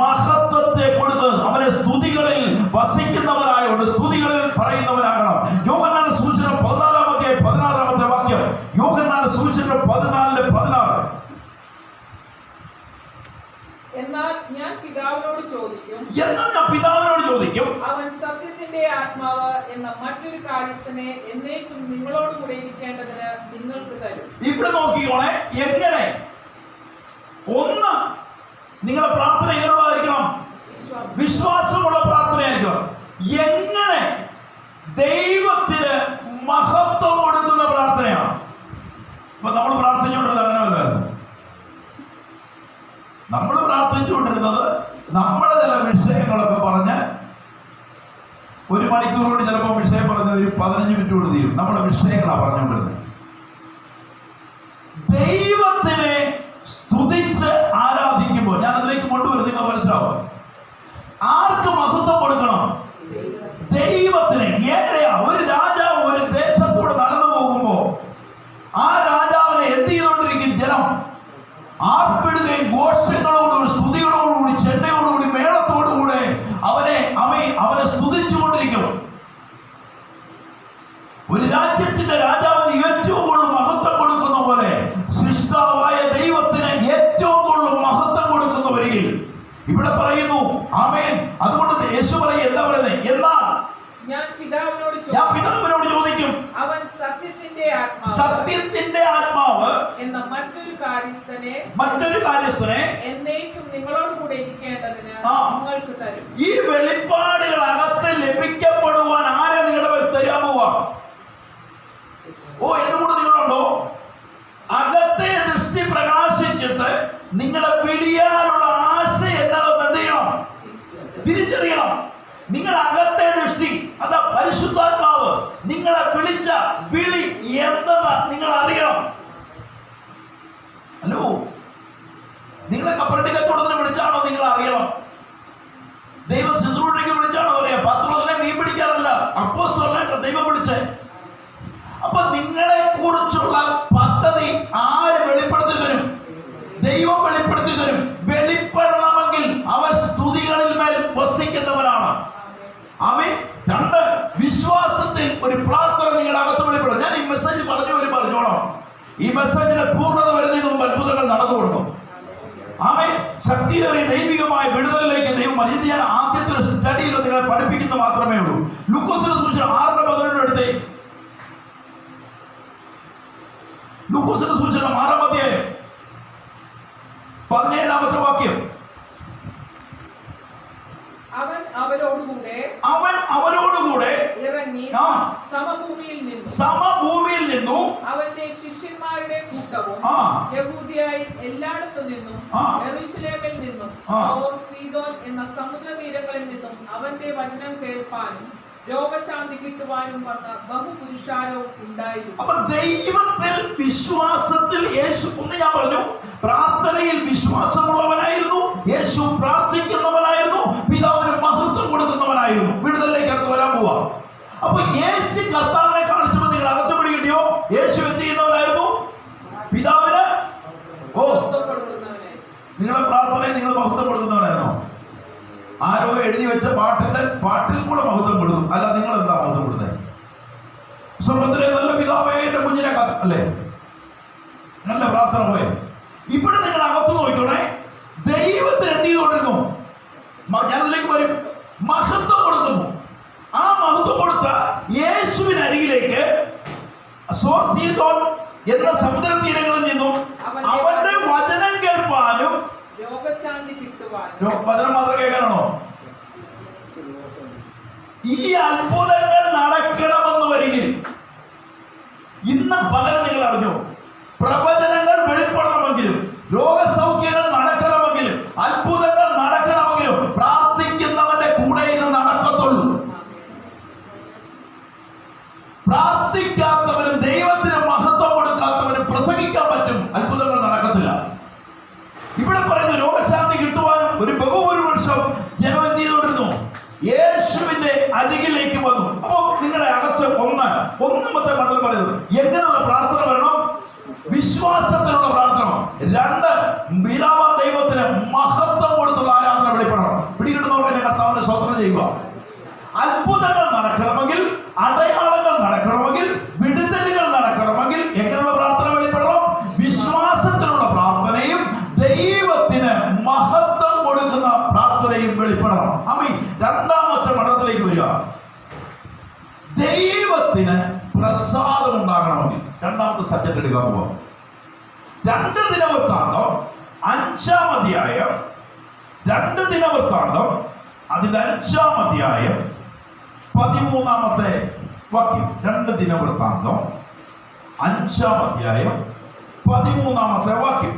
മഹത്വത്തെ കൊടുക്കുന്നത്. അവനെ സ്തുതികളിൽ വസിക്കുന്നവനായോണ്ട് സ്തുതികളിൽ പറയുന്നവനാകണം. യോഹന്നാന്റെ സുവിശേഷം 14-16 വാക്യം. യോഹന്നാന്റെ സുവിശേഷം 14:16. എന്നാൽ ഞാൻ പിതാവിനോട് ചോദിക്കും, അവൻ സത്യത്തിന്റെ ആത്മാവ് എന്ന മറ്റൊരു കാര്യസ്ഥനെ എന്നേക്കും നിങ്ങളോട് കൂടെ ഇരിക്കേണ്ടതിന് നിങ്ങൾക്ക് തരും. ഇവിടെ നോക്കിക്കോണേ, എങ്ങനെ? ഒന്ന്, നിങ്ങളുടെ പ്രാർത്ഥന എങ്ങനെയുള്ളതായിരിക്കണം? വിശ്വാസമുള്ള പ്രാർത്ഥനയായിരിക്കണം. എങ്ങനെ? ദൈവത്തിന് മഹത്വം കൊടുക്കുന്ന പ്രാർത്ഥനയാണ്. ഇപ്പൊ നമ്മൾ പ്രാർത്ഥിച്ചുകൊണ്ടിരുന്നത് അങ്ങനെയല്ലായിരുന്നു. നമ്മൾ പ്രാർത്ഥിച്ചുകൊണ്ടിരുന്നത് നമ്മളെ ചില വിഷയങ്ങളൊക്കെ പറഞ്ഞ് 1 മണിക്കൂർ കൊണ്ട് ചിലപ്പോൾ വിഷയം പറഞ്ഞത് ഒരു 15 മിനിറ്റ് കൊണ്ട് തീരും. നമ്മുടെ വിഷയങ്ങളാണ് പറഞ്ഞുകൊണ്ടിരുന്നത്. ദൈവത്തിനെ സ്തുതിച്ച് ആരാധിക്കുമ്പോൾ, ഞാൻ അതിലേക്ക് കൊണ്ടുവരും, നിങ്ങൾ മനസ്സിലാവും. ആർക്ക് മഹത്വം കൊടുക്കണം? ദൈവത്തിന്. ഒരു രാജാവ് ഒരു ദേശത്തൂടെ നടന്നു പോകുമ്പോ ആ രാജാവിനെ എന്ത് ചെയ്തുകൊണ്ടിരിക്കും? ജനം ആർപ്പിടുകയും ഘോഷങ്ങളോടുകൂടി, സ്തുതികളോടുകൂടി, ചെണ്ടയോടുകൂടി, മേളത്തോടുകൂടെ അവനെ സ്തുതിച്ചുകൊണ്ടിരിക്കും. ഒരു രാജ്യത്തിന്റെ രാജാവിന് ഏറ്റവും കൂടുതൽ മഹത്വം കൊടുക്കുന്ന പോലെ സൃഷ്ടാവായ ദൈവത്തിന് ഏറ്റവും കൂടുതൽ മഹത്വം കൊടുക്കുന്ന വരികയിൽ ഇവിടെ പറയുന്നു. ആമേൻ. അതുകൊണ്ട് യേശു പറയും, എന്താ പറയുന്നത്? എന്നാൽ ഞാൻ പിതാവിനോട് ചോദിക്കും, അവൻ സത്യത്തിന്റെ ആത്മാവ് എന്ന മറ്റൊരു കാര്യസ്ഥനെ എന്നേക്കും നിങ്ങളോട് കൂടെ ഇരിക്കേണ്ടതിന് നിങ്ങൾക്ക് തരും. ഈ വെളിപ്പാടുകൾ അകത്ത് ലഭിക്കപ്പെടുവാൻ ആരെ നിങ്ങളുടെ തരാൻ പോവാ? എന്റെ കൂടെ നിങ്ങളുണ്ടോ? അകത്തെ ദൃഷ്ടി പ്രകാശിച്ചിട്ട് നിങ്ങളെ വിളിയാനുള്ള ആശ എന്താണെന്ന് എന്ത് ചെയ്യണം? തിരിച്ചറിയണം. നിങ്ങൾ അകത്തെ ദൃഷ്ടി, അതാ പരിശുദ്ധാത്മാവ് നിങ്ങളെ വിളിച്ച വിളി എന്തെന്ന് നിങ്ങൾ അറിയണം. ഹലോ, നിങ്ങളെ കപ്പലണ്ടി കച്ചവടത്തിന് വിളിച്ചാണോ നിങ്ങൾ അറിയണം? ദൈവ ശുശ്രൂഷയ്ക്ക് വിളിച്ചാണോ അറിയാം? പത്രോസിനെ മീൻ പിടിക്കാറല്ല, അപ്പോസ്തലനെ ദൈവം വിളിച്ചേ. അപ്പൊ നിങ്ങളെ കുറിച്ചുള്ള പദ്ധതി ആര് വെളിപ്പെടുത്തി തരും? ദൈവം വെളിപ്പെടുത്തി തരും. വെളിപ്പെടണമെങ്കിൽ അവർ സ്തുതികളിൽ മേൽ വസിക്കുന്നവരാണ്. ആമേൻ. രണ്ട്, വിശ്വാസത്തിൽ ഒരു പ്രാർത്ഥന നിങ്ങളുടെ അകത്ത് വെളിപ്പെടും. ഞാൻ ഈ മെസ്സേജ് പറഞ്ഞോളാം. ഈ മെസ്സേജിന്റെ പൂർണ്ണത വരുന്നതിന് മുമ്പ് അത്ഭുതങ്ങൾ നടന്നു കൊടുക്കും. ആമേൻ. ശക്തിയേറിയ ദൈവികമായ പൂർണ്ണമായ വിടുതലിലേക്ക് ദൈവം മനുഷ്യയാണ് ആദ്യത്തെ സ്റ്റഡിയിൽ നിങ്ങളെ പഠിപ്പിക്കുന്നത് മാത്രമേ ഉള്ളൂ. ലൂക്കോസിനെ സൂചിച്ച 6:17 എടുത്തേ. ലൂക്കോസിനെ സൂചിച്ച 6-ാം അധ്യായം 17-ാമത്തെ വാക്യം. അവൻ അവരോടുകൂടെ ഇറങ്ങി സമഭൂമിയിൽ നിന്നു അവന്റെ ശിഷ്യന്മാരുടെ കൂട്ടവും യഹൂദിയായി എല്ലായിടത്തു നിന്നും യെരൂശലേമിൽ നിന്നും സീദോൻ എന്ന സമുദ്രതീരങ്ങളിൽ നിന്നും അവന്റെ വചനം കേൾപ്പാനും രോഗശാന്തി കിട്ടുവാനും വന്ന ബഹുപുരുഷാരവും ഉണ്ടായിരുന്നു. അപ്പൊ ദൈവത്തിൽ വിശ്വാസത്തിൽ യേശു, ഒന്ന് ഞാൻ പറഞ്ഞു, പ്രാർത്ഥനയിൽ വിശ്വാസമുള്ളവനായിരുന്നു യേശു. പ്രാർത്ഥിക്കുന്നവനായിരുന്നു, പിതാവിന് മഹത്വം കൊടുക്കുന്നവനായിരുന്നു. വിടുതലിലേക്ക് അടുത്ത് വരാൻ പോവാ. അപ്പൊ യേശു കർത്താവിനെ കാണിച്ചപ്പോൾ നിങ്ങൾ അകത്ത് പിടി കിട്ടിയോ? യേശു എന്ത് ചെയ്യുന്നവനായിരുന്നു? പിതാവിന് നിങ്ങളുടെ പ്രാർത്ഥനയിൽ നിങ്ങൾ മഹത്വം കൊടുക്കുന്നവനായിരുന്നോ? ആരോ എഴുതി വെച്ച പാട്ടിൽ കൂടെ മഹത്വം കൊടുക്കും. അല്ല, നിങ്ങൾ എന്താ മഹത്വം കൊടുത്തത്? സ്വർഗത്തിലെ നല്ല പിതാവേ എന്റെ കുഞ്ഞിനെ അല്ലേ നല്ല പ്രാർത്ഥന പോയെ. ഇവിടെ നിങ്ങൾ അകത്ത് നോക്കണേ, ദൈവത്തിന് എന്ത് ചെയ്തുകൊണ്ടിരുന്നു? ഞാനതിലേക്ക് വരും. മഹത്വം കൊടുക്കുന്നു. ആ മഹത്വം കൊടുത്ത യേശുവിനരികിലേക്ക് സീദോൻ എന്ന സമുദ്ര തീരങ്ങളിൽ നിന്നും അവന്റെ വചനം കേൾപ്പാനും രോഗശാന്തി കിട്ടുവാനും. വചനം മാത്രം കേൾക്കാനാണോ? ഈ അത്ഭുതങ്ങൾ നടക്കണമെന്ന് വരികിൽ ഇന്ന് പകരം നിങ്ങൾ അറിഞ്ഞു, പ്രവചനങ്ങൾ വെളിപ്പെടണമെങ്കിലും രോഗസൗഖ്യങ്ങൾ നടക്കണമെങ്കിലും അത്ഭുതങ്ങൾ നടക്കണമെങ്കിലും പ്രാർത്ഥിക്കുന്നവന്റെ കൂടെ ഇത് നടക്കത്തുള്ളൂ. പ്രാർത്ഥിക്കാത്തവരും ദൈവത്തിന് മഹത്വം കൊടുക്കാത്തവരും പ്രസംഗിക്കാൻ പറ്റും, അത്ഭുതങ്ങൾ നടക്കത്തില്ല. ഇവിടെ പറയുന്ന രോഗശാന്തി കിട്ടുവാനും ഒരു ബഹുഭൂരിപക്ഷം ജനം എന്ത് ചെയ്തുകൊണ്ടിരുന്നു? യേശുവിന്റെ അരികിലേക്ക് വന്നു. അപ്പോ നിങ്ങളുടെ അകത്ത് ഒന്നാമത്തെ മണ്ഡലം പറയുന്നത് എങ്ങനെയുള്ള പ്രാർത്ഥന വരണം? വിശ്വാസത്തിലുള്ള പ്രാർത്ഥന. 2, പിതാവായ ദൈവത്തിന് മഹത്വം കൊടുത്തുള്ള ആരാധന വെളിപ്പെടണം. പിടികിട്ടുന്നവർക്ക് കർത്താവിനെ സ്തോത്രം ചെയ്യുക. അത്ഭുതങ്ങൾ നടക്കണമെങ്കിൽ, അടയാളങ്ങൾ നടക്കണമെങ്കിൽ, വിടുതലുകൾ നടക്കണമെങ്കിൽ എങ്ങനെയുള്ള പ്രാർത്ഥന വെളിപ്പെടണം? വിശ്വാസത്തിലുള്ള പ്രാർത്ഥനയും ദൈവത്തിന് മഹത്വം കൊടുക്കുന്ന പ്രാർത്ഥനയും വെളിപ്പെടണം. ആമേൻ. രണ്ടാമത്തെ മണ്ഡലത്തിലേക്ക് വരിക. ദൈവത്തിന് പ്രസാദം ഉണ്ടാകണമെങ്കിൽ രണ്ടാമത്തെ സബ്ജക്ട് എടുക്കാൻ പോവാം. 2 ദിനവൃത്താന്തം 5-ാം അധ്യായം, 2 ദിനവൃത്താന്തം അതിന്റെ 5-ാം അധ്യായം 13-ാമത്തെ വാക്യം. 2 ദിനവൃത്താന്തം 5-ാം അധ്യായം 13-ാമത്തെ വാക്യം.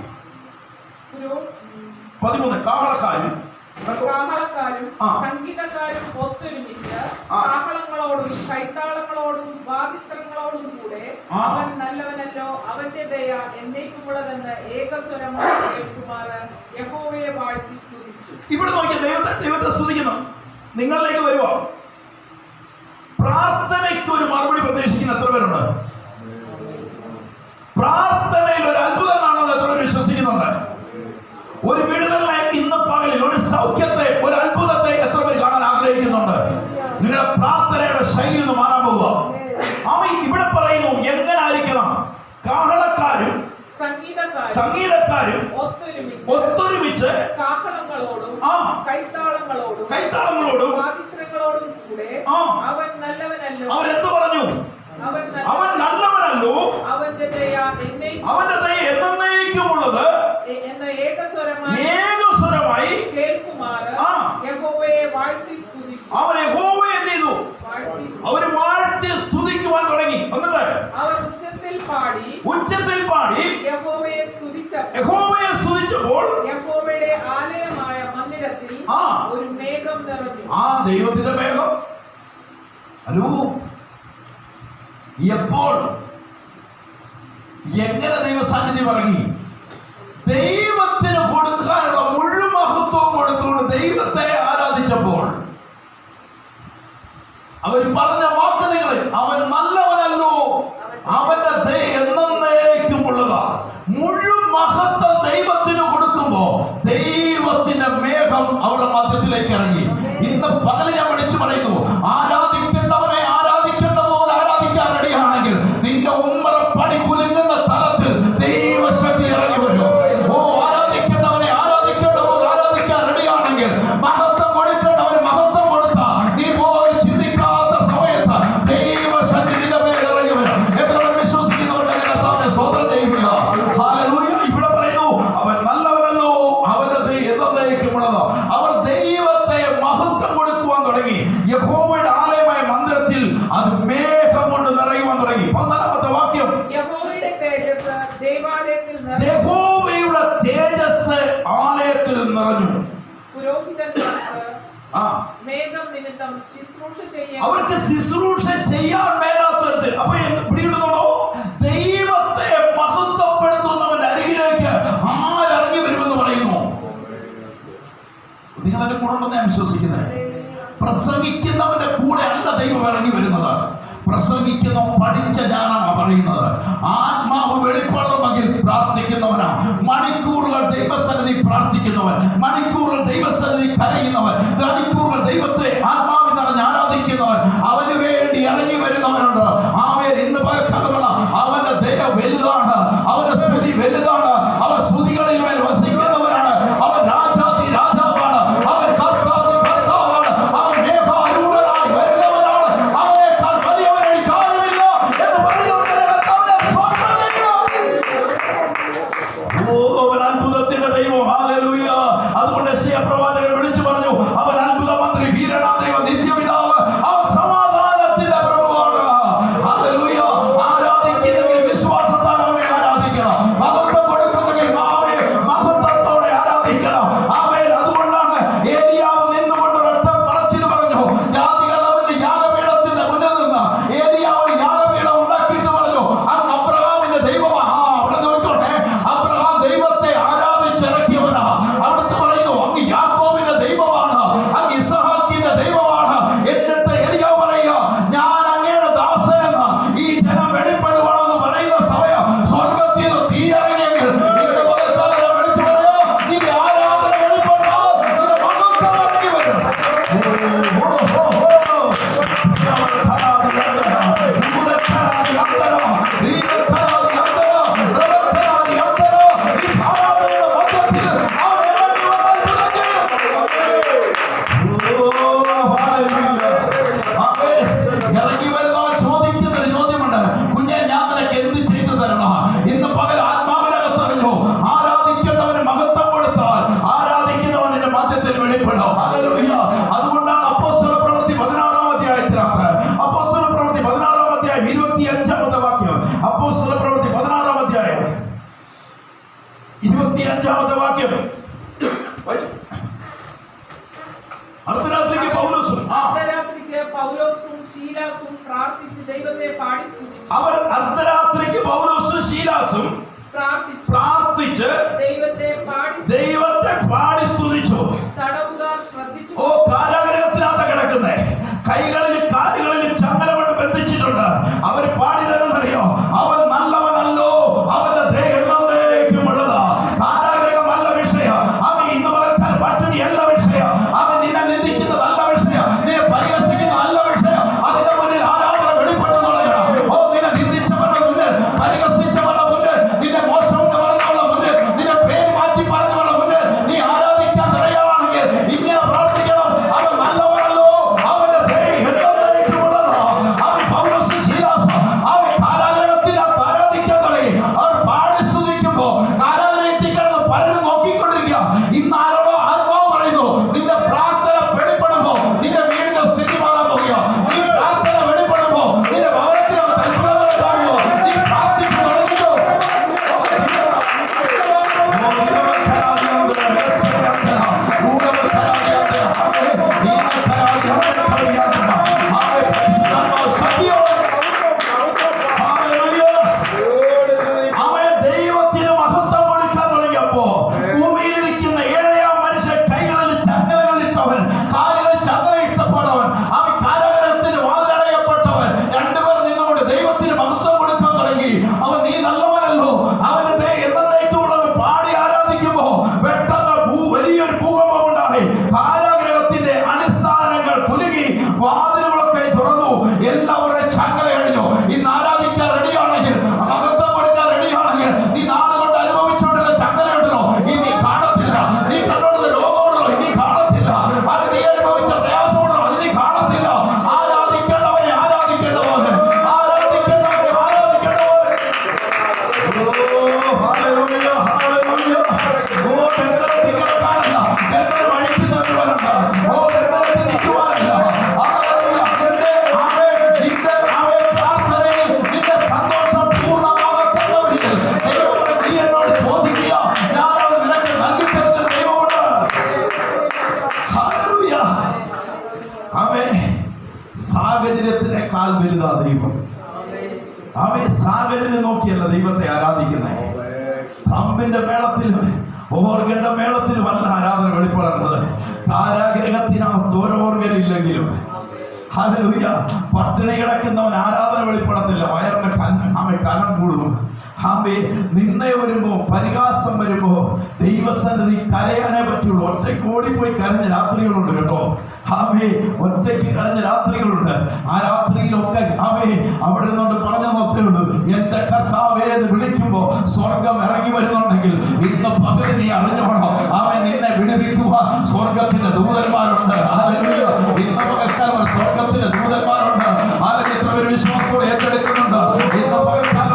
13 കാഹളക്കാരും സംഗീതക്കാരും ഒത്തൊരുമിച്ച് കാഹളങ്ങളോടും കൈത്താളങ്ങളോടും വാദിത്രങ്ങളോടും കൂടെ അവൻ നല്ലവനല്ലോ, അവന്റെ ദയ എന്നേക്കുമുള്ളതെന്ന് ഏകസ്വരമായി കേൾക്കുമാറ് യഹോവയെ വാഴ്ത്തി സ്തുതിച്ചു. ഇവിടെ നോക്കിയ ദൈവത്തെ സ്തുതിക്കുന്നു. നിങ്ങളിലേക്ക് വരുവാ. പ്രാർത്ഥനയ്ക്ക് ഒരു മറുപടി പ്രതീക്ഷിക്കുന്ന എത്ര പേരുണ്ട്? പ്രാർത്ഥനയിൽ ഒരു അത്ഭുതം കാണുന്നത് എത്ര പേര് വിശ്വസിക്കുന്നുണ്ട്? ഒരു വിടുതലിനെ ഇന്ന് പകലിൽ, ഒരു സൗഖ്യത്തെ, ഒരു അത്ഭുതത്തെ എത്ര പേര് കാണാൻ ആഗ്രഹിക്കുന്നുണ്ട്? നിങ്ങളുടെ പ്രാർത്ഥനയുടെ ശൈലി ഒന്ന് മാറാൻ പോവുക. അവൻ ഇവിടെ പറയുന്നു എങ്ങനായിരിക്കണം? കാഹളക്കാരും സംഗീതക്കാരും ഒത്തൊരുമിച്ച് കാഹളങ്ങളോടും കൈത്താളങ്ങളോടും വാദിത്രങ്ങളോടും കൂടെ അവൻ നല്ലവനല്ലോ. അവരെന്ത് പറഞ്ഞു? അവൻ നല്ലവനല്ലോ, അവന്റെ ദയ എന്നേക്കുമുള്ളത് എന്ന് ഏകസ്വരമായി കേൾക്കുമാറ് യഹോവയെ വാഴ്ത്തി സ്തുതിച്ചു. അവർ യഹോവയെ എന്ത് ചെയ്തു? അവര് വാഴ്ത്തി സ്തുതിക്കുവാൻ തുടങ്ങി. എന്നിട്ട് അവർ ഉച്ചത്തിൽ പാടി യഹോവയെ സ്തുതിച്ചപ്പോൾ യഹോവയുടെ ആലയമായ മന്ദിരത്തിൽ ഒരു മേഘം നിറഞ്ഞു. ദൈവത്തിന്റെ മേഘം. ഹലോ, എപ്പോൾ എങ്ങനെ ദൈവ സാന്നിധ്യം ഇറങ്ങി? ദൈവത്തിന് കൊടുക്കാനുള്ള മുഴുവൻ മഹത്വവും കൊടുത്തുകൊണ്ട് ദൈവത്തെ ആരാധിച്ചപ്പോൾ അവർ പറഞ്ഞ വാക്ക് നിങ്ങൾ, അവൻ നല്ലവനല്ലോ, അവന്റെ ദയ എന്നേക്കുമുള്ളതാ. മുഴുവൻ മഹത്വം ദൈവത്തിന് കൊടുക്കുമ്പോ ദൈവത്തിന്റെ മേഘം അവരുടെ മധ്യത്തിലേക്ക് ഇറങ്ങി. ഇന്ന് പകല് ഞാൻ വിളിച്ചു പറയുന്നു, ആരാധിക്കേണ്ടവനെ ആരാധിക്കേണ്ട പോലെ ആരാധിക്കാൻ റെഡിയാണെങ്കിൽ നിന്റെ ഉമ്മറ പണി കുലുങ്ങുന്ന സ്ഥലത്തിൽ ദൈവശക്തി ഇറങ്ങി വരും. ആരാധിക്കേണ്ടവനെ ആരാധിക്കേണ്ട പോലെ ആരാധിക്കാൻ റെഡിയാണെങ്കിൽ സമയത്ത് അവർ ശുശ്രൂഷ ചെയ്യാൻ അവർക്ക് ശുശ്രൂഷ ചെയ്യാൻ മേലാത്തവർക്ക്. അപ്പൊ പിടിയിടുന്നോ, ദൈവത്തെ മഹത്വപ്പെടുത്തുന്നവന്റെ അരികിലേക്ക് ആരിറങ്ങി വരുമെന്ന് പറയുന്നു. നിങ്ങൾ എന്റെ കൂടെ ഉണ്ടെന്ന് ഞാൻ വിശ്വസിക്കുന്നത്. പ്രസംഗിക്കുന്നവന്റെ കൂടെ അല്ല ദൈവം ഇറങ്ങി വരുന്നത്. പ്രസംഗിക്കുന്ന പഠിച്ച ഞാനാണ് പറയുന്നത്. ആത്മാവ് വെളിപ്പെടണമെങ്കിൽ പ്രാർത്ഥിക്കുന്നവനാ. മണിക്കൂറുകൾ ദൈവസന്നിധി പ്രാർത്ഥിക്കുന്നവൻ, മണിക്കൂറുകൾ ദൈവസന്നിധി കരയുന്നവൻ, മണിക്കൂറുകൾ ദൈവത്തെ ആത്മാവിൽ നിറഞ്ഞ് ആരാധിക്കുന്നവൻ, അവന് വേണ്ടി ഇറങ്ങി വരുന്നവനുണ്ട്. അവൻ ഇന്ന് പകർന്ന അവന്റെ ദയ വലുതാണ്, അവന്റെ സ്തുതി വലുതാണ്. അവൻ സ്തുതികളിൽ മേൽ വസിക്കുന്നവനാണ്. അവൻ രാജാതി രാജാവാണ്. അവൻ കർത്താതി കർത്താവാണ്. അവൻ മേഘാരൂഢനായി വരുന്നവനാണ്. അവനേക്കാൾ വലിയവൻ എനിക്ക് ആരുമില്ല എന്ന് പറയുന്നുണ്ട്. അവൻ അത്ഭുതത്തിന്റെ ദൈവം. ഹല്ലേലൂയ. അതുകൊണ്ട് യെശയ്യാ പ്രവാചകൻ വിളിച്ചു പറഞ്ഞു, അവൻ അത്ഭുത മന്ത്രി, വീരനാ ദൈവം, നിത്യപിതാവ്, അവൻ സമാധാനത്തിന്റെ പ്രഭുവാണ്. ഹല്ലേലൂയ. ആരാധിക്കുന്നെങ്കിൽ വിശ്വാസത്താൽ അവനെ ആരാധിക്കണം. മഹത്വം കൊടുക്കുന്നെങ്കിൽ അവനെ മഹത്വത്തോടെ ആരാധിക്കണം. അവൻ അതുകൊണ്ടാണ് ഏലിയാവ് നിന്നുകൊണ്ട് ഒരൊറ്റ പറച്ചിൽ പറഞ്ഞു. ജാതികൾ അവന്റെ യാഗപീഠത്തിന്റെ മുന്നിൽ നിന്ന് ഏലിയാവ് ഒരു യാഗപീഠം ഉണ്ടാക്കിയിട്ട് പറഞ്ഞു, അങ്ങ് അബ്രഹാമിന്റെ ദൈവമാണ്. അവിടെ നോക്കോട്ടെ, അബ്രഹാം ദൈവത്തെ ആരാധിച്ചിറക്കിയവനാ. അവിടുത്തെ പറയുന്നു, അങ്ങ് യാക്കോബിന്റെ ദൈവമാണ്, അങ്ങ് ഇസ്ഹാക്കിന്റെ ദൈവമാണ്. എന്നിട്ട് എലിയാവ് പറയുക, ഞാൻ അങ്ങയുടെ ദാസനെന്ന് ഈ ജനം വെളിപ്പെടുവാണെന്ന് പറയുന്ന സമയം സ്വർഗത്തിൽ നിന്ന് തീ ഇറങ്ങിയെങ്കിൽ നിന്റെ പകൽക്കാലം ഞാൻ വിളിച്ചു പറയാ, നിന്റെ ആരാധന വെളിപ്പെട്ടാൽ നിന്റെ മഹത്വം ഇറങ്ങി വരും. ഇറങ്ങി വരുന്നവൻ ചോദിക്കുന്നൊരു ചോദ്യമുണ്ട്, കുഞ്ഞെ ഞാൻ നിനക്ക് എന്ത് ചെയ്തു തരണം? ഇന്ന് പകൽ ആത്മാവിനകത്തറിഞ്ഞു, ആരാധിക്കുന്നവന് മഹത്വം കൊടുത്താൽ ആരാധിക്കുന്നവന്റെ മധ്യത്തിൽ വെളിപ്പെടും. ഹല്ലേലൂയ. അതുകൊണ്ടാണ് അപ്പോസ്തല പ്രവൃത്തി 16-ാം അധ്യായത്തിനകത്ത്, അപ്പോസ്തല പ്രവൃത്തി 16-ാം അധ്യായം 25-ാമത്തെ വാക്യം, അപ്പോസ്തല പ്രവൃത്തി 16-ാം അധ്യായം 25-ാമത്തെ വാക്യം. അർദ്ധരാത്രിക്ക് പൗലോസും ശീലാസും പ്രാർത്ഥിച്ച് ദൈവത്തെ പാടി സ്തുതിച്ചു. അവർ അർദ്ധരാത്രിക്ക് പൗലോസും ശീലാസും പ്രാർത്ഥിച്ച് ദൈവത്തെ പാടി സ്തുതിച്ചു. തടവുകാർ ശ്രദ്ധിച്ചു. ഓ, കാരാഗ്രഹത്തിനകത്ത് കിടക്കുന്നേ, കൈകളിലും കാലുകളിലും ചങ്ങല കൊണ്ട് ബന്ധിച്ചിട്ടുണ്ട്. അവർ പാടി തരുന്നറിയോ, അവൻ നല്ലവനല്ലോ, അവന്റെ ദേഹം എന്നേക്കുമുള്ളതാ. കാരാഗ്രഹമല്ല വിഷയം, അവൻ ഇന്ന് പകർത്താൻ പട്ടിണിയല്ല വിഷയം, അവൻ നിന്നെ നിന്ദിക്കുന്നതല്ല വിഷയം, നിന്നെ പരിഹസിക്കുന്നതല്ല വിഷയം. അതിന്റെ മുന്നിൽ ആരാധന വെളിപ്പെട്ടു തുടങ്ങണം. ഓ, നിന്നെ നിന്ദിച്ചവരുടെ മുന്നിൽ, പരിഹസിച്ചവരുടെ മുന്നിൽ, നിന്നെ മോശം എന്ന് പറഞ്ഞവരുടെ മുന്നിൽ, നിന്നെ പേര് മാറ്റി പറഞ്ഞവരുടെ മുന്നിൽ നീ ആരാധിക്കാൻ തയ്യാറാണെങ്കിൽ ഇങ്ങനെ പ്രാർത്ഥിക്കണം, അവൻ നല്ലവനല്ലോ, അവന്റെ ദേഹം എന്നേക്കുമുള്ളതാ. അവൻ പൗലോസ് ശീലാസ് ആ അവൻ സാഹചര്യം നോക്കിയല്ല ദൈവത്തെ ആരാധിക്കുന്നത്. ട്രംപിന്റെ മേളത്തിലും ഓർഗന്റെ മേളത്തിലും അല്ല ആരാധന വെളിപ്പെടുന്നത്. കാരാഗ്രഹത്തിനകത്ത് ഒരു ഓർഗൻ ഇല്ലെങ്കിലും ഹല്ലേലൂയ, പട്ടിണി കിടക്കുന്നവൻ ആരാധന വെളിപ്പെടത്തില്ല. വയറിന് കനം കൂടും. നിന്ന വരുമ്പോ പരിഹാസം വരുമ്പോ ദൈവസന്നിധി കരയാനേ പറ്റുള്ളൂ. ഒറ്റയ്ക്ക് ഓടിപ്പോയി കരഞ്ഞ രാത്രികളുണ്ട് കേട്ടോ. ഒറ്റയ്ക്ക് കരഞ്ഞ രാത്രികളുണ്ട്. ആ രാത്രിയിലൊക്കെ അവിടെ നിന്നോണ്ട് പറഞ്ഞു നോക്കുള്ളൂ, എന്റെ കർത്താവേ എന്ന് വിളിക്കുമ്പോ സ്വർഗം ഇറങ്ങി വരുന്നുണ്ടെങ്കിൽ ഇന്ന് പകൽ നീ അറിഞ്ഞോണോ, നിന്നെ വിടുവിക്കുക സ്വർഗത്തിന്റെ ദൂതന്മാരുണ്ട്. ഇന്ന് പകൽക്കാലം സ്വർഗത്തിന്റെ ദൂതന്മാരുണ്ട്. എത്ര പേര് വിശ്വാസത്തോടെ ഏറ്റെടുക്കുന്നുണ്ട്? ഇന്ന് പകൽക്കാലം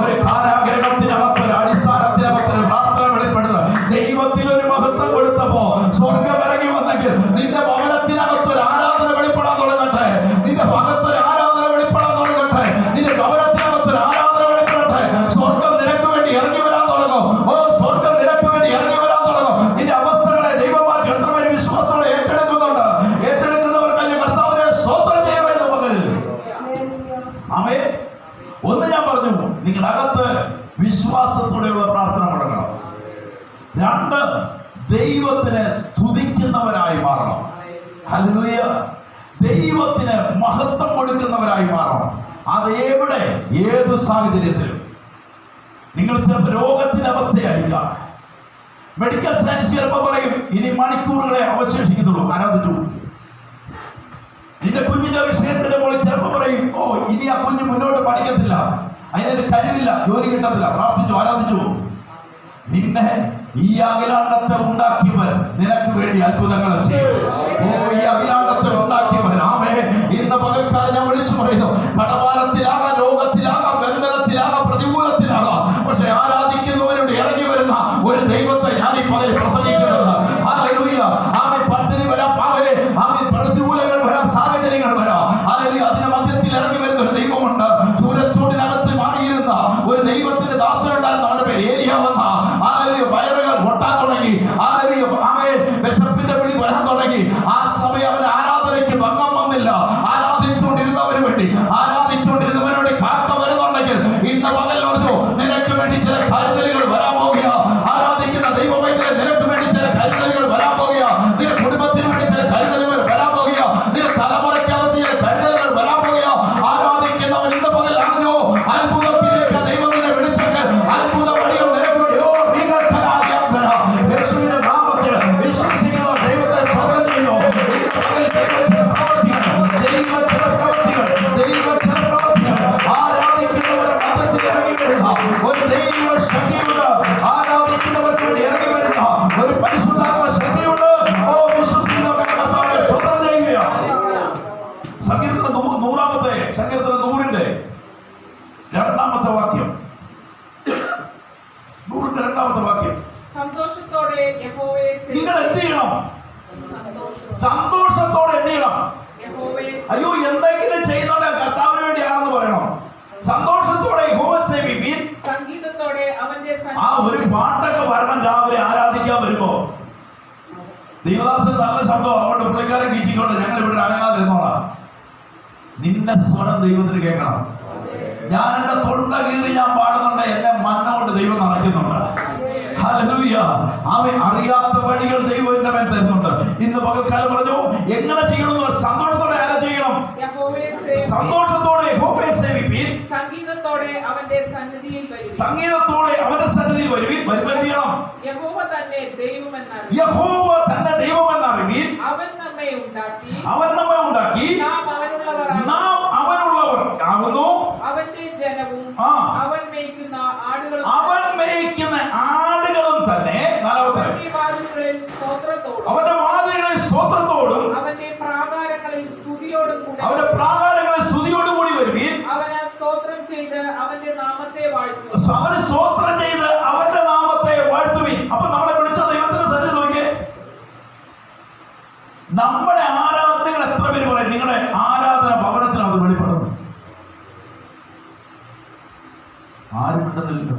ഒരു കാരാഗ്രഹത്തിനകത്ത് ഒരു അടിസ്ഥാനത്തിനകത്ത് ഒരു പ്രാർത്ഥന വെളിപ്പെടുന്നത്. ദൈവത്തിനൊരു മഹത്വം കൊടുത്തപ്പോ സ്വർഗം ഇറങ്ങി വന്നെങ്കിൽ നിന്റെ ഭവനത്തിനകത്ത് ഒരു ആരാധന വെളിപ്പെടാൻ തുടങ്ങട്ടെ. നിന്റെ ഭവനത്തൊരു ആരാധന വെളിപ്പെടാൻ തുടങ്ങട്ടെ. നിന്റെ ഭവനത്തിനകത്ത് ഒരു ആരാധന വെളിപ്പെടട്ടെ. സ്വർഗം നിനക്ക് വേണ്ടി ഇറങ്ങി വരാൻ തുടങ്ങും. സ്വർഗം നിനക്ക് വേണ്ടി ഇറങ്ങി വരാൻ തുടങ്ങും. നിന്റെ അവസ്ഥകളെ ദൈവമാക്കി എത്ര പേര് വിശ്വാസത്തോടെ ഏറ്റെടുക്കുന്നുണ്ട്? ഏറ്റെടുക്കുന്നവർക്കായി കർത്താവിനെ സ്തോത്രം ചെയ്യുമെന്ന് പകലിൽ. ആമേൻ. ഒന്ന് ഞാൻ പറഞ്ഞു, നിങ്ങളുടെ അകത്ത് വിശ്വാസത്തോടെയുള്ള പ്രാർത്ഥന മുടങ്ങണം. രണ്ട്, ദൈവത്തിനെ സ്തുതിക്കുന്നവരായി മാറണം. ഹല്ലേലൂയ. ദൈവത്തിന് മഹത്വം കൊടുക്കുന്നവരായി മാറണം. അത് എവിടെ, ഏത് സാഹചര്യത്തിലും. നിങ്ങൾ ചിലപ്പോൾ രോഗത്തിന്റെ അവസ്ഥയായിരിക്കാം. മെഡിക്കൽ സയൻസ് ചിലപ്പോൾ പറയും ഇനി മണിക്കൂറുകളെ അവശേഷിക്കുന്നുള്ളൂ, ആരാധിച്ചു. നിന്റെ കുഞ്ഞിന്റെ വിഷയത്തിന്റെ മുകളിൽ ചിലപ്പോൾ പറയും ഇനി ആ കുഞ്ഞ് മുന്നോട്ട് പഠിക്കത്തില്ല, അതിനൊരു കഴിവില്ല, ജോലി കിട്ടത്തില്ല, പ്രാർത്ഥിച്ചു, ആരാധിച്ചു. നിന്നെ ഈ അഖിലാണ്ടത്തെ ഉണ്ടാക്കിയവൻ നിനക്ക് വേണ്ടി അത്ഭുതങ്ങൾ ചെയ്യും. ഈ അഖിലാണ്ടത്തെ ഉണ്ടാക്കിയവൻ ഇന്ന് പകൽക്കാലം ഞാൻ വിളിച്ചു പറയുന്നു, കടഭാരത്തിലാകാം, രോഗത്തിലാകാം, ബന്ധനത്തിലാകാം, പ്രതികൂലത്തിലാകാം, പക്ഷെ ആരാധിക്കുന്നവരോട് ഇറങ്ങി വരുന്ന ഒരു ദൈവത്തെ ഞാൻ ഈ പകൽ പ്രസംഗിക്കുന്നത്. ഹല്ലേലൂയ. പട്ടിണി വരാം, പ്രതികൂലങ്ങൾ വരാം, സാഹചര്യങ്ങൾ വരാം. അതിന് മധ്യത്തിൽ ഇറങ്ങി വരുന്ന ഒരു ദൈവമുണ്ട്. ചൂരച്ചൂടിനകത്ത് മാറിയിരുന്ന ഒരു ദൈവത്തിന്റെ ദാസനുണ്ടായിരുന്ന അവന്റെ പേര് ഏലിയാവെന്ന. വയറുകൾ പൊട്ടാൻ തുടങ്ങി. വിശപ്പിന്റെ വിളി വരാൻ തുടങ്ങി. ആ സമയം അവന് ആരാധനയ്ക്ക് ഭംഗം വന്നില്ല. ആരാധിച്ചുകൊണ്ടിരുന്നവന് വേണ്ടി, ആരാധിച്ചുകൊണ്ടിരുന്നവനോട് കാക്ക വരുന്നുണ്ടെങ്കിൽ ഇന്ന് പകൽ പറഞ്ഞു, നിനക്ക് വേണ്ടി ചില കരുതലുകൾ വരാൻ പോകുക. ആരാധിക്കുന്ന ദൈവമൈത്രിയെ നിനക്ക് വേണ്ടി ചില കരുതലുകൾ വരാൻ പോകുക. നിന്റെ കുടുംബത്തിന് വേണ്ടി ചില കരുതലുകൾ വരാൻ പോകുക. നിന്റെ തലമുറയ്ക്കകത്ത് ചില കരുതലുകൾ വരാൻ പോകുക. ആരാധിക്കുന്നവൻ ഇന്ന് പകൽ അറിഞ്ഞു, അത്ഭുതത്തിലേക്ക് ദൈവം നിന്നെ വിളിച്ചെങ്കിൽ അത്ഭുത വഴികൾ നിനക്ക് വേണ്ടി യേശുവിന്റെ നാമത്തിൽ വിശ്വസിക്കുന്നവർ ദൈവത്തെ സ്തോത്രം ചെയ്യുന്നു. ആരാധിക്കുന്നവരുടെ മതത്തിൽ ഇറങ്ങി വരുന്ന ഒരു ദൈവ ശക്തിയുണ്ട്. ആരാധിക്കുന്നവർക്ക് വേണ്ടി ഇറങ്ങി വരുന്ന ഒരു പരിശുദ്ധാത്മ ശക്തിയുണ്ട്. വിശ്വസിക്കുന്നവരുടെ കർത്താവിനെ സ്തോത്രം ചെയ്യുകയാണ്. സങ്കീർത്തനം 100 സങ്കീർത്തനം 100 രണ്ടാമത്തെ വാക്യം. 100 രണ്ടാമത്തെ വാക്യം. സന്തോഷത്തോടെ യഹോവയെ നിങ്ങൾ എന്ത് ചെയ്യണം? സന്തോഷത്തോടെ എന്ത് ചെയ്യണം? അയ്യോ, എന്തെങ്കിലും ചെയ്യുന്നോണ്ട് കർത്താവിന് വേണ്ടിയാണെന്ന് പറയണം. സന്തോഷത്തോടെ യഹോവയെ സേവിപ്പീൻ. സംഗീതത്തോടെ അവന്റെ ഒരു പാട്ടൊക്കെ വരണം. രാവിലെ ആരാധിക്കാൻ വരുമ്പോ ദൈവദാസൻ നല്ല ശബ്ദം, അവരുടെ പുള്ളിക്കാരെ കീച്ചിക്കൊണ്ട് ഞങ്ങൾ ഇവിടെ അനങ്ങാതിരുന്നോളാം. നിന്റെ സ്വരം ദൈവത്തിന് കേൾക്കണം. ഞാൻ എന്റെ തൊണ്ട കീറി ഞാൻ പാടുന്നുണ്ട്, എന്നെ മന്ന കൊണ്ട് ദൈവം നിറയ്ക്കുന്നുണ്ട്. ഹല്ലേലൂയ. അവൻ അറിയാത്ത വഴികൾ ദൈവം എന്റെ മേൽ തരുന്നുണ്ട്. ഇന്ന് പകൽക്കാലം പറഞ്ഞു എങ്ങനെ ചെയ്യണമെന്ന്. സന്തോഷത്തോടെ ആരാ ചെയ്യണം? സന്തോഷത്തോടെ യഹോവയെ സേവിപ്പീൻ. സംഗീതത്തോടെ അവന്റെ സന്നിധിയിൽ വരുവിൻ. സംഗീതത്തോടെ അവന്റെ സന്നിധിയിൽ വരുവിൻ. വരുമ്പോൾ എന്ത് ചെയ്യണം? യഹോവ തന്നെ ദൈവമെന്നറിയുവിൻ. യഹോവ തന്നെ ദൈവമെന്നറിയുവിൻ. അവൻ നമ്മെ ഉണ്ടാക്കി. നാം അവനുള്ളവർ ആകുന്നു. അവന്റെ ജനവും അവൻ മേയ്ക്കുന്ന ആടുകളും തന്നെ. അവന്റെ വാതിലുകളിൽ സ്തോത്രത്തോടും അവന്റെ പ്രാകാരങ്ങളിൽ സ്തുതിയോടും കൂടി വരുവീൻ. അവന് സ്തോത്രം ചെയ്ത് അവന്റെ നാമത്തെ വാഴ്ത്തുവിൻ. അപ്പൊ നമ്മളെ വിളിച്ച ദൈവത്തിന്റെ സന്നിധി നോക്കിയേ. നമ്മുടെ ആരാധനകൾ എത്ര പേര് പറയും നിങ്ങളുടെ ആരാധന ഭവനത്തിനകത്ത് വെളിപ്പെടുന്നു? ആരും കിട്ടുന്നില്ലല്ലോ.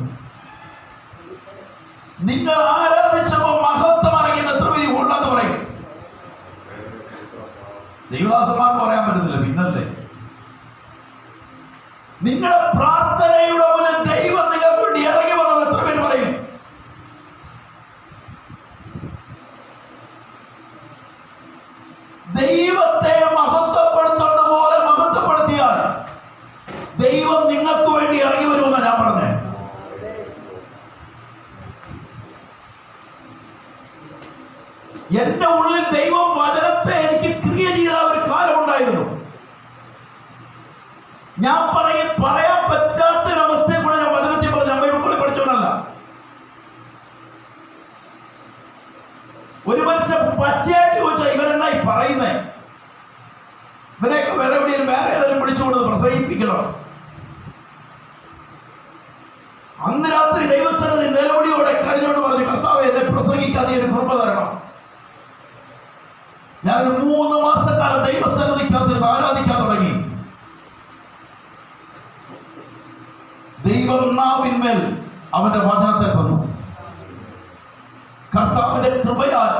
നിങ്ങൾ ആരാധിച്ചപ്പോ മഹത്വം ഇറങ്ങിയെന്ന് എത്ര പേര് ഉള്ളതെന്ന് പറയും? ദൈവദാസന്മാർക്ക് പറയാൻ പറ്റുന്നില്ല, പിന്നല്ലേ നിങ്ങളുടെ പ്രാർത്ഥനയുടെ മുന്നിൽ ദൈവം നിങ്ങൾക്ക് വേണ്ടി ഇറങ്ങി വന്നത് എത്ര പേര് പറയും? ദൈവത്തെ മഹത്വപ്പെടുത്തുന്ന പോലെ മഹത്വപ്പെടുത്തിയാൽ ദൈവം നിങ്ങൾക്ക് വേണ്ടി ഇറങ്ങി വരുമെന്നാണ് ഞാൻ പറഞ്ഞത്. എന്റെ ഉള്ളിൽ ദൈവം വചനത്തെ എനിക്ക് ക്രിയ ചെയ്ത ഒരു കാലമുണ്ടായിരുന്നു. ഞാൻ പറയാൻ പറ്റാത്തൊരവസ്ഥയെ കൂടെ ഞാൻ വചനത്തിൽ പറഞ്ഞു. അമ്മയുടെ കൂടെ പഠിച്ചവനല്ല. ഒരു മനുഷ്യൻ പച്ചയായിട്ട് ചോദിച്ചാൽ ഇവരെന്നായി പറയുന്നേ, ഇവരെയൊക്കെ വേറെ എവിടെയും വേറെ ഏതെങ്കിലും വിളിച്ചുകൊണ്ട് പ്രസംഗിപ്പിക്കണം. അന്ന് രാത്രി ദൈവസന്നിധി നിലവിളിയോടെ കരഞ്ഞോണ്ട് പറഞ്ഞു, കർത്താവേ എന്നെ പ്രസംഗിക്കാതെ ഒരു കൃപ തരണം. ഞാനൊരു 3 മാസക്കാലം ദൈവസന്നിധിക്കകത്ത് ആരാധിക്കാൻ തുടങ്ങി. ദൈവം നാവിന്മേൽ അവന്റെ വചനത്തെ തന്നു. കർത്താവിന്റെ കൃപയാൽ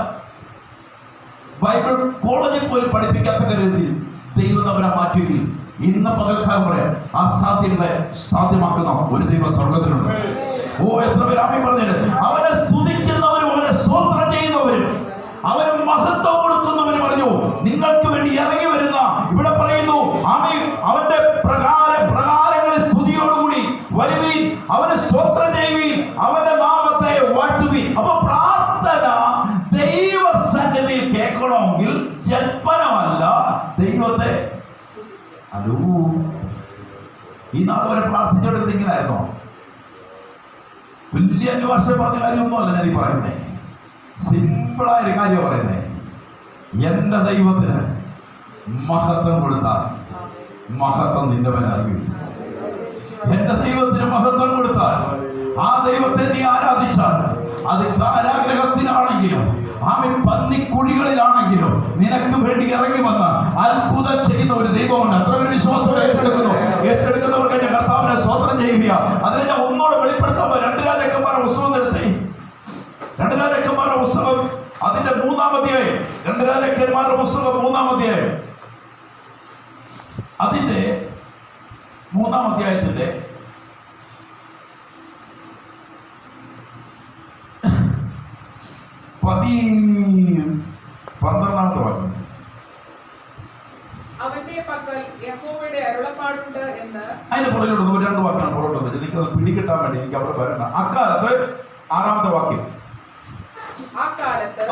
ബൈബിൾ കോളേജിൽ പോലും പഠിപ്പിക്കാത്ത രീതിയിൽ ദൈവം അവനെ മാറ്റുകയും ഇന്ന് പകൽക്കാലം പറയാം അസാധ്യങ്ങളെ സാധ്യമാക്കുന്ന ഒരു ദൈവം സ്വർഗത്തിലുണ്ട്. ഓ, എത്ര പേര് ആമേൻ പറഞ്ഞിട്ട്? അവനെ സ്തുതിക്കുന്നവരും അവനെ സ്തോത്രം ചെയ്യുന്നവരും അവന് മഹത്വം കൊടുക്കുന്നവന് പറഞ്ഞു നിങ്ങൾക്ക് വേണ്ടി ഇറങ്ങി വരുന്ന ഇവിടെ പറയുന്നു ആമേൻ അവന്റെ പ്രകാരങ്ങളിൽ സ്തുതിയോടുകൂടി വരുവീൻ, അവന് സ്തോത്രം ചെയ്യുവീൻ, അവന്റെ നാമത്തെ വാഴ്ത്തുവീൻ. അപ്പൊ പ്രാർത്ഥന ദൈവസന്നിധിയിൽ കേൾക്കണമെങ്കിൽ ജന്മനമല്ല, ദൈവത്തെ ഹലോ ഈ നാൾ വരെ പ്രാർത്ഥിച്ചോണ്ട് ഇങ്ങനായിരുന്നോ? വലിയ അന്വേഷണം പറഞ്ഞ കാര്യമൊന്നും അല്ല ഞാൻ ഈ പറയുന്നേ. സിമ്പിളായൊരു കാര്യം പറയുന്നേ, എന്റെ ദൈവത്തിന് മഹത്വം കൊടുത്താൽ മഹത്വം നിന്റെ മേൽ അറിയും. എന്റെ ദൈവത്തിന് മഹത്വം കൊടുത്താൽ ആ ദൈവത്തെ നീ ആരാധിച്ചാൽ അത് കാരാഗ്രഹത്തിലാണെങ്കിലും ആമേൻ പന്നിക്കുഴികളിലാണെങ്കിലും നിനക്ക് വേണ്ടി ഇറങ്ങി വന്ന് അത്ഭുതം ചെയ്യുന്ന ഒരു ദൈവമുണ്ട്. അത്ര ഒരു വിശ്വാസത്തോടെ ഏറ്റെടുക്കുന്നവർക്ക് ഞാൻ കർത്താവിനെ സ്തോത്രം ചെയ്യുക. അതിനെ ഞാൻ ഒന്നോടെ വെളിപ്പെടുത്താൻ 2 രാജാക്കന്മാരുടെ പുസ്തകം എടുത്തേ. 2 രാജാക്കന്മാരുടെ പുസ്തകം അതിന്റെ 3-ാം അധ്യായം. 2 രാജാക്കന്മാരുടെ പുസ്തകം 3-ാം അധ്യായം. അതിന്റെ 3-ാം അധ്യായത്തിന്റെ 12-ാമത്തെ വാക്യം. അവന്റെ പക്കൽ യഹോവയുടെ അരുളപ്പാടുണ്ട് എന്ന്. അതിന് പുറകിലോട്ട് 2 വാക്യമാണ് പുറകോട്ട് നിങ്ങൾക്ക് പിടികിട്ടാൻ വേണ്ടി എനിക്ക് അവിടെ വരണ്ട. അക്കാലത്ത് 6-ാമത്തെ വാക്യം. അക്കാലത്ത്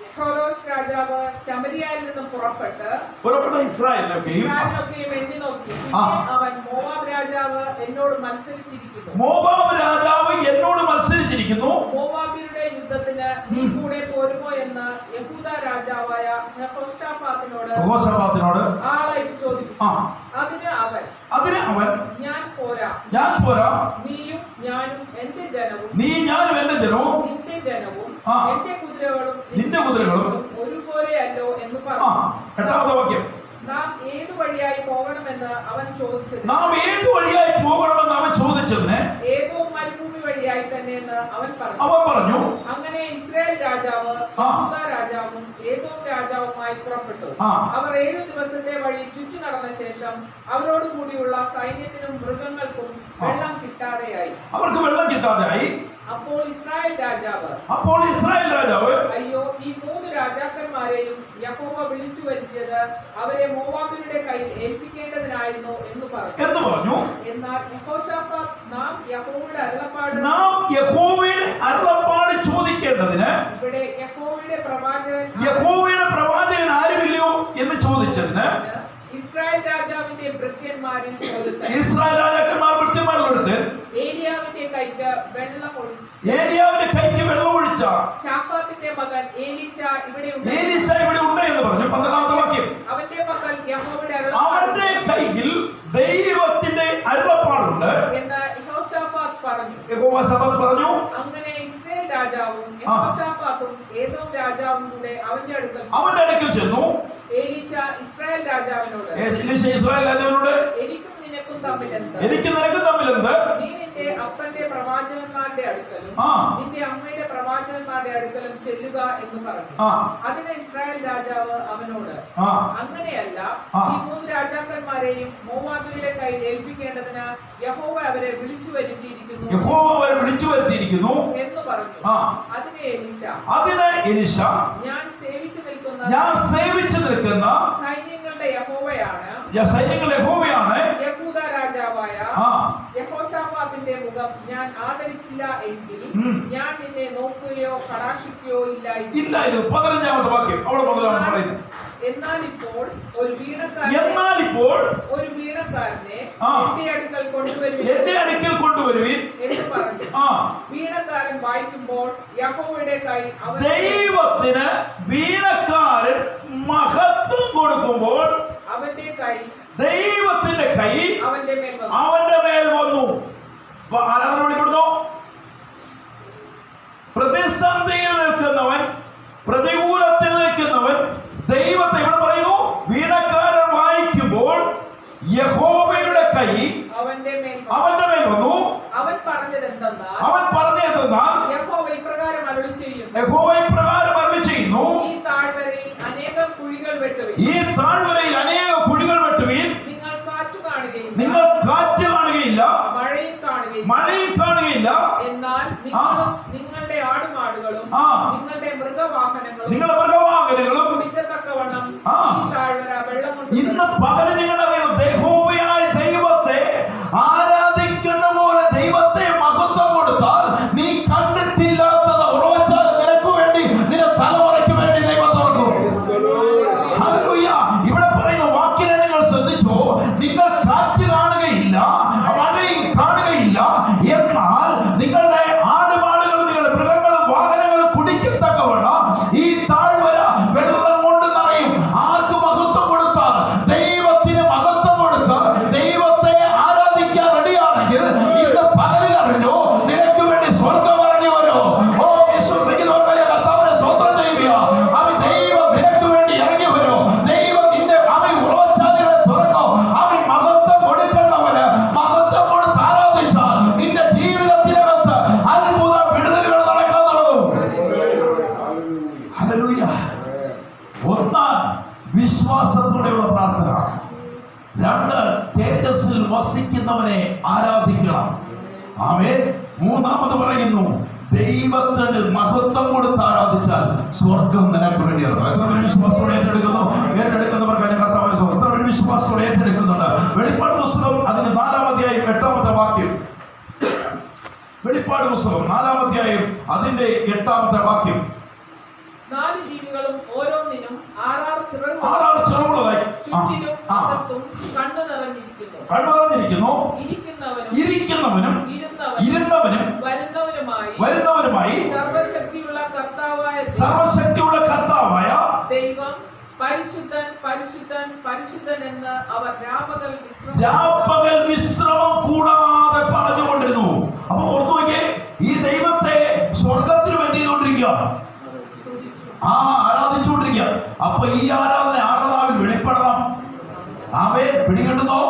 യഹോരോശ് രാജാവ് ശമരിയയിൽ നിന്ന് പുറപ്പെട്ട് ഇസ്രായേലിനൊക്കെയും എണ്ണി നോക്കി. അവൻ മോവാബ് രാജാവ് എന്നോട് മത്സരിച്ചിരിക്കുന്നു. മോവാബിയരുടെ യുദ്ധത്തിന് നീ കൂടെ പോരുമോ എന്ന് യഹൂദ രാജാവായ യഹോശാഫാത്തിനോട് ആളയച്ച് ചോദിച്ചു. അതിന് അവൻ ഞാൻ പോരാ, നീയും ഞാനും എന്റെ ജനവും നിന്റെ ജനവും നിന്റെ കുതിരകളും ഒരുപോലെയല്ലോ എന്ന് പറഞ്ഞു. 8-ാമത്തെ വാക്യം. നാം ഏതു വഴിയായി പോകണമെന്ന് അവൻ ചോദിച്ചതിന് ഏതോ മരുഭൂമി വഴിയായി തന്നെ എന്ന് അവൻ പറഞ്ഞു. അങ്ങനെ ഇസ്രായേൽ രാജാവ് യഹൂദ രാജാവും ഏദോം രാജാവുമായി പുറപ്പെട്ടു. അവർ 7 ദിവസത്തെ വഴി ചുറ്റി നടന്ന ശേഷം അവരോട് കൂടിയുള്ള സൈന്യത്തിനും മൃഗങ്ങൾക്കും വെള്ളം കിട്ടാതെയായി. അപ്പോൾ ഇസ്രായേൽ രാജാവ് അയ്യോ, ഈ 3 രാജാക്കന്മാരെയും യഹോവ വിളിച്ചു വരുത്തിയത് അവരെ മോവാബിയരുടെ കയ്യിൽ ഏൽപ്പിക്കേണ്ടതിനായിരുന്നു എന്ന് പറഞ്ഞു. എന്നാൽ യഹോശാഫാത്ത് നാം യഹോവയുടെ അരുളപ്പാട് ചോദിക്കേണ്ടതിന് ഇവിടെ യഹോവയുടെ പ്രവാചകൻ ആരുമില്ലയോ എന്ന് ചോദിച്ചതിന് ഇസ്രായേൽ രാജാവിന്റെ ഭൃത്യന്മാരിൽ ഒരുത്തൻ ഏലിയാവിന്റെ കൈക്ക് വെള്ളം ഒഴിച്ച ശാഫാത്തിന്റെ മകൻ എലീശ ഇവിടെ ഉണ്ട് എന്ന് പറഞ്ഞു. 12-ാമത്തെ വാക്യം. അവന്റെ പക്കൽ യഹോവയുടെ കയ്യിൽ ദൈവത്തിന്റെ അരുളപ്പാടുണ്ട് എന്ന് യഹോശാഫാത്ത് പറഞ്ഞു. അങ്ങനെ ഇസ്രായേൽ രാജാവും യഹോശാഫാത്തും ഏദോം രാജാവും കൂടെ അവന്റെ അടുക്കൽ ചെന്നു. എലീശ ഇസ്രായേൽ രാജാവിനോട് എനിക്കും നിനക്കും തമ്മിൽ എന്ത്? നീ നിന്റെ നിന്റെ അപ്പന്റെ പ്രവാചകന്മാരുടെ അടുക്കലും നിന്റെ അമ്മയുടെ പ്രവാചകന്മാരുടെ അടുക്കലും ചെല്ലുക എന്ന് പറഞ്ഞു. അതിന് ഇസ്രായേൽ രാജാവ് അവനോട്, അങ്ങനെയല്ല, ഈ 3 രാജാക്കന്മാരെയും മോവാബിയുടെ കയ്യിൽ ഏൽപ്പിക്കേണ്ടതിന് യഹോവ അവരെ വിളിച്ചു വരുത്തിയിരിക്കുന്നു എന്ന് പറഞ്ഞു. അതിന് എലീശ, ഞാൻ സേവിച്ചു നിൽക്കുന്ന സൈന്യങ്ങളുടെ യഹോവയാണ് യഹൂദ രാജാവായ യഹോശാഫാത്തിന്റെ മുഖം ഞാൻ ആദരിച്ചില്ല എങ്കിൽ ഞാൻ നിന്നെ നോക്കുകയോ കടാക്ഷിക്കുകയോ ഇല്ലായിരുന്നു. 15-ാമത്തെ വാക്യം അവിടെ മുതലാണ് പറയുന്നത്. എന്നാൽ ഇപ്പോൾ ഒരു വീണക്കാരനെ എന്റെ അടുക്കൽ കൊണ്ടുവരുവിൻ എന്ന് പറഞ്ഞു. വീണക്കാരൻ വായിക്കുമ്പോൾ യഹോവയുടെ കൈ ദൈവത്തിന് വീണക്കാരൻ മഹത്വം കൊടുക്കുമ്പോൾ ദൈവത്തിന്റെ കൈ അവന്റെ മേൽ വന്നു. ആരാധന വെളിപ്പെടുന്നു. പ്രതിസന്ധിയിൽ നിൽക്കുന്നവൻ, പ്രതികൂലത്തിൽ നിൽക്കുന്നവൻ ദൈവത്തെ ഇവിടെ പറയുന്നു. വീണക്കാരൻ വായിക്കുമ്പോൾ യഹോവയുടെ കൈ അവന്റെ മേൽ വന്നു. അവൻ പറഞ്ഞതെന്നാൽ യഹോവ ഇപ്രകാരം അരുളി ചെയ്യുന്നു, ഈ താഴ്വരയിൽ അനേകം കുഴികൾ വെട്ടുവീൻ. നിങ്ങൾ കാറ്റ് കാണുകയില്ല, മഴയും കാണുകയില്ല. എന്നാൽ നിങ്ങളുടെ ആടുമാടുകളും നിങ്ങളുടെ മൃഗവാഹനങ്ങളും കുടിക്കത്തക്കവണ്ണം ഈ താഴ്വര വെള്ളം കൊണ്ട്. ഇന്ന് പകല് നിങ്ങൾ അറിയണം, യഹോവയായ ദൈവത്തെ ആരാധിക്കുന്ന പോലെ ദൈവത്തെ മഹത്വം കൊടുത്താൽ നീ കണ്ടിട്ടില്ലാത്തത് ഉറവച്ചാൽ നിനക്ക് വേണ്ടി, നിന്റെ തലമുറയ്ക്ക് വേണ്ടി ദൈവം തുറക്കും. ഹല്ലേലൂയ. ഇവിടെ പറയുന്ന വാക്കിനെ നിങ്ങൾ ശ്രദ്ധിച്ചോ. നിങ്ങൾ കാറ്റ് കാണുകയില്ല, മഴയും കാണുകയില്ല, എന്നാൽ നിങ്ങളുടെ ആടുമാടുകളും നിങ്ങളുടെ മൃഗങ്ങളും വാഹനങ്ങളും കുടിക്കത്തക്കവണ്ണം ഈ താഴ്വര വെള്ളം കൊണ്ട് നിറയും. ആർക്ക് മഹത്വം കൊടുത്താൽ, ദൈവത്തിന് മഹത്വം കൊടുത്താൽ, ദൈവത്തെ ആരാധിക്കാൻ റെഡിയാണെങ്കിൽ ഇന്ന് പകലിൽ അറിഞ്ഞോ നിനക്ക് വേണ്ടി സ്വർഗം ഇറങ്ങി വരോ. ഓ, വിശ്വസിക്കുന്നവർക്കായ കർത്താവിനെ സ്തോത്രം ചെയ്യുക. അവൻ ദൈവം നിനക്ക് വേണ്ടി ഇറങ്ങി വരോ. ദൈവം നിന്റെ അവൻ ഉറവച്ചാലുകളെ തുറക്കും. അവൻ മഹത്വം കൊടുക്കേണ്ടവന് മഹത്വം കൊടുത്ത് ആരാധിച്ചാൽ നിന്റെ ജീവിതത്തിനകത്ത് അത്ഭുത വിടുതലുകൾ നടക്കാൻ തുടങ്ങും. ഹല്ലേലൂയ. ഒന്ന്, വിശ്വാസത്തോടെയുള്ള പ്രാർത്ഥന. 2, തേജസ്സിൽ വസിക്കുന്നവനെ ആരാധിക്കണം. ആമേൻ. 3-ാമത് പറയുന്നു, ദൈവത്തിന് മഹത്വം കൊടുത്ത് ആരാധിച്ചാൽ സ്വർഗം നിനക്ക് വേണ്ടിയാണ്. എത്ര പേര് വിശ്വാസത്തോടെ ഏറ്റെടുക്കുന്നവർക്ക് അതിന് കർത്താവിന്റെ സ്വർഗം. എത്ര പേര് വിശ്വാസത്തോടെ ഏറ്റെടുക്കുന്നുണ്ട്? വെളിപ്പാട് പുസ്തകം അതിന് 4-ാം അധ്യായം 8-ാമത്തെ വാക്യം. വെളിപ്പാട് പുസ്തകം 4-ാം അധ്യായം അതിന്റെ 8-ാമത്തെ വാക്യം. 4 ജീവികളും ഓരോന്നിനും 6 ചിറകുള്ളതായി ചുറ്റിലും അകത്തും കണ്ണു നിറഞ്ഞിരിക്കുന്നു. ഇരിക്കുന്നവനും ഇരുന്നവനും വരുന്നവനുമായി സർവശക്തിയുള്ള കർത്താവായ ദൈവം പരിശുദ്ധൻ പരിശുദ്ധൻ പരിശുദ്ധൻ എന്ന് അവർ രാപകൽ വിശ്രമം കൂടാതെ പറഞ്ഞുകൊണ്ടിരുന്നു. അപ്പൊ ഓർത്തു നോക്കിയേ, ഈ ദൈവത്തെ സ്വർഗത്തിലും എന്ത് ചെയ്തുകൊണ്ടിരിക്കുക? ആരാധിച്ചുകൊണ്ടിരിക്കുക. അപ്പൊ ഈ ആരാധന ആരുടെ നാവിൽ വെളിപ്പെടണം? ആമേൻ. പിടികിട്ടുന്നോ?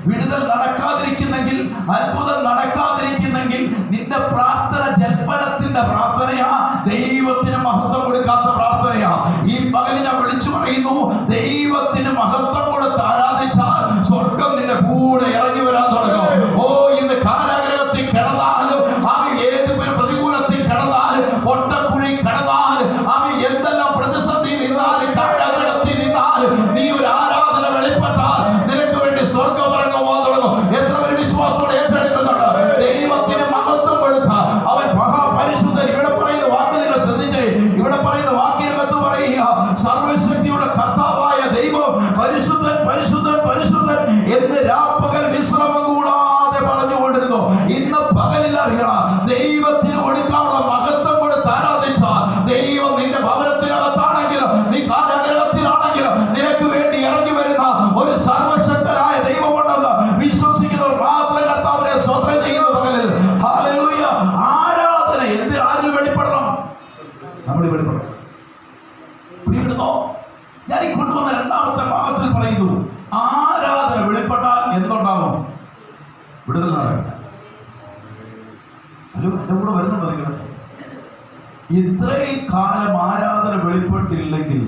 വിടുതൽ നടക്കാതിരിക്കുന്നെങ്കിൽ, അത്ഭുതം നടക്കാതിരിക്കുന്നെങ്കിൽ നിന്റെ പ്രാർത്ഥന ജൽപ്പനത്തിന്റെ പ്രാർത്ഥനയാ, ദൈവത്തിന് മഹത്വം കൊടുക്കാത്ത പ്രാർത്ഥനയാ. ഈ പകല് ഞാൻ വിളിച്ചു പറയുന്നു, ദൈവത്തിന് മഹത്വം കൊടുത്ത് ആരാധിച്ചാൽ സ്വർഗം നിന്റെ കൂടെ ഇറങ്ങി വരാൻ തുടങ്ങും. ഓ, ഇന്ന് കാരാഗ്രഹത്തിൽ കിടന്നാലും, അവൻ ഏത് പ്രതികൂലത്തിൽ കിടന്നാലും, ഒട്ടക്കുഴി കിടന്നാലും, അവൻ എന്തെല്ലാം പ്രതിസന്ധി നിന്നാലും, കാരാഗ്രഹത്തിൽ നിന്നാലും, നീ ഒരു ആരാധന വെളിപ്പെട്ടാൽ നിനക്ക് വേണ്ടി സ്വർഗം ഇറങ്ങുവാൻ തുടങ്ങും. എത്ര പേര് വിശ്വാസത്തോടെ ഏറ്റെടുക്കുന്നുണ്ട്? ദൈവത്തിന് മഹത്വം കൊടുത്ത അവൻ മഹാപരിശുദ്ധൻ. ഇവിടെ പറയുന്ന വാക്ക് നിങ്ങൾ ശ്രദ്ധിച്ചേ. ഇവിടെ പറയുന്ന വാക്കിനകത്ത് പറയുക, സർവശക്തിയുള്ള കർത്താവായ ദൈവം പരിശുദ്ധൻ പരിശുദ്ധൻ പരിശുദ്ധൻ എന്ന് രാപ്പകൽ വിശ്രമം കൂടാതെ പറഞ്ഞുകൊണ്ടിരുന്നു. ഇന്ന് പകലിൽ അറിയണം, ദൈവത്തിന് കൊടുക്കാനുള്ള മഹത്വം കൊടുത്ത് ആരാധിച്ചാൽ ദൈവം നിന്റെ ഭവനത്തിനകത്താണെങ്കിലും, നീ കാരാഗ്രഹത്തിലാണെങ്കിലും നിനക്ക് വേണ്ടി ഇറങ്ങി വരുന്ന ഒരു സർവശക്തനായ ദൈവമുണ്ടെന്ന് വിശ്വസിക്കുന്നവർ മാത്രം കർത്താവിനെ സ്തോത്രം ചെയ്യുന്ന പകലിൽ. ഹല്ലേലൂയ. ആരാധന ആരിൽ വെളിപ്പെടണം? നമ്മൾ വെളിപ്പെടണം. പിടികിടുന്നോ? ഞാൻ ഈ കൊണ്ടുവന്ന 2-ാമത്തെ ഭാഗത്തിൽ പറയുന്നു, ആരാധന വെളിപ്പെട്ടാൽ എന്തുണ്ടാകും? വിടുതൽ നടക്കും. ഹലോ, എൻ്റെ കൂടെ വരുന്നുണ്ടോ നിങ്ങൾ? ഇത്രയും കാലം ആരാധന വെളിപ്പെട്ടില്ലെങ്കിൽ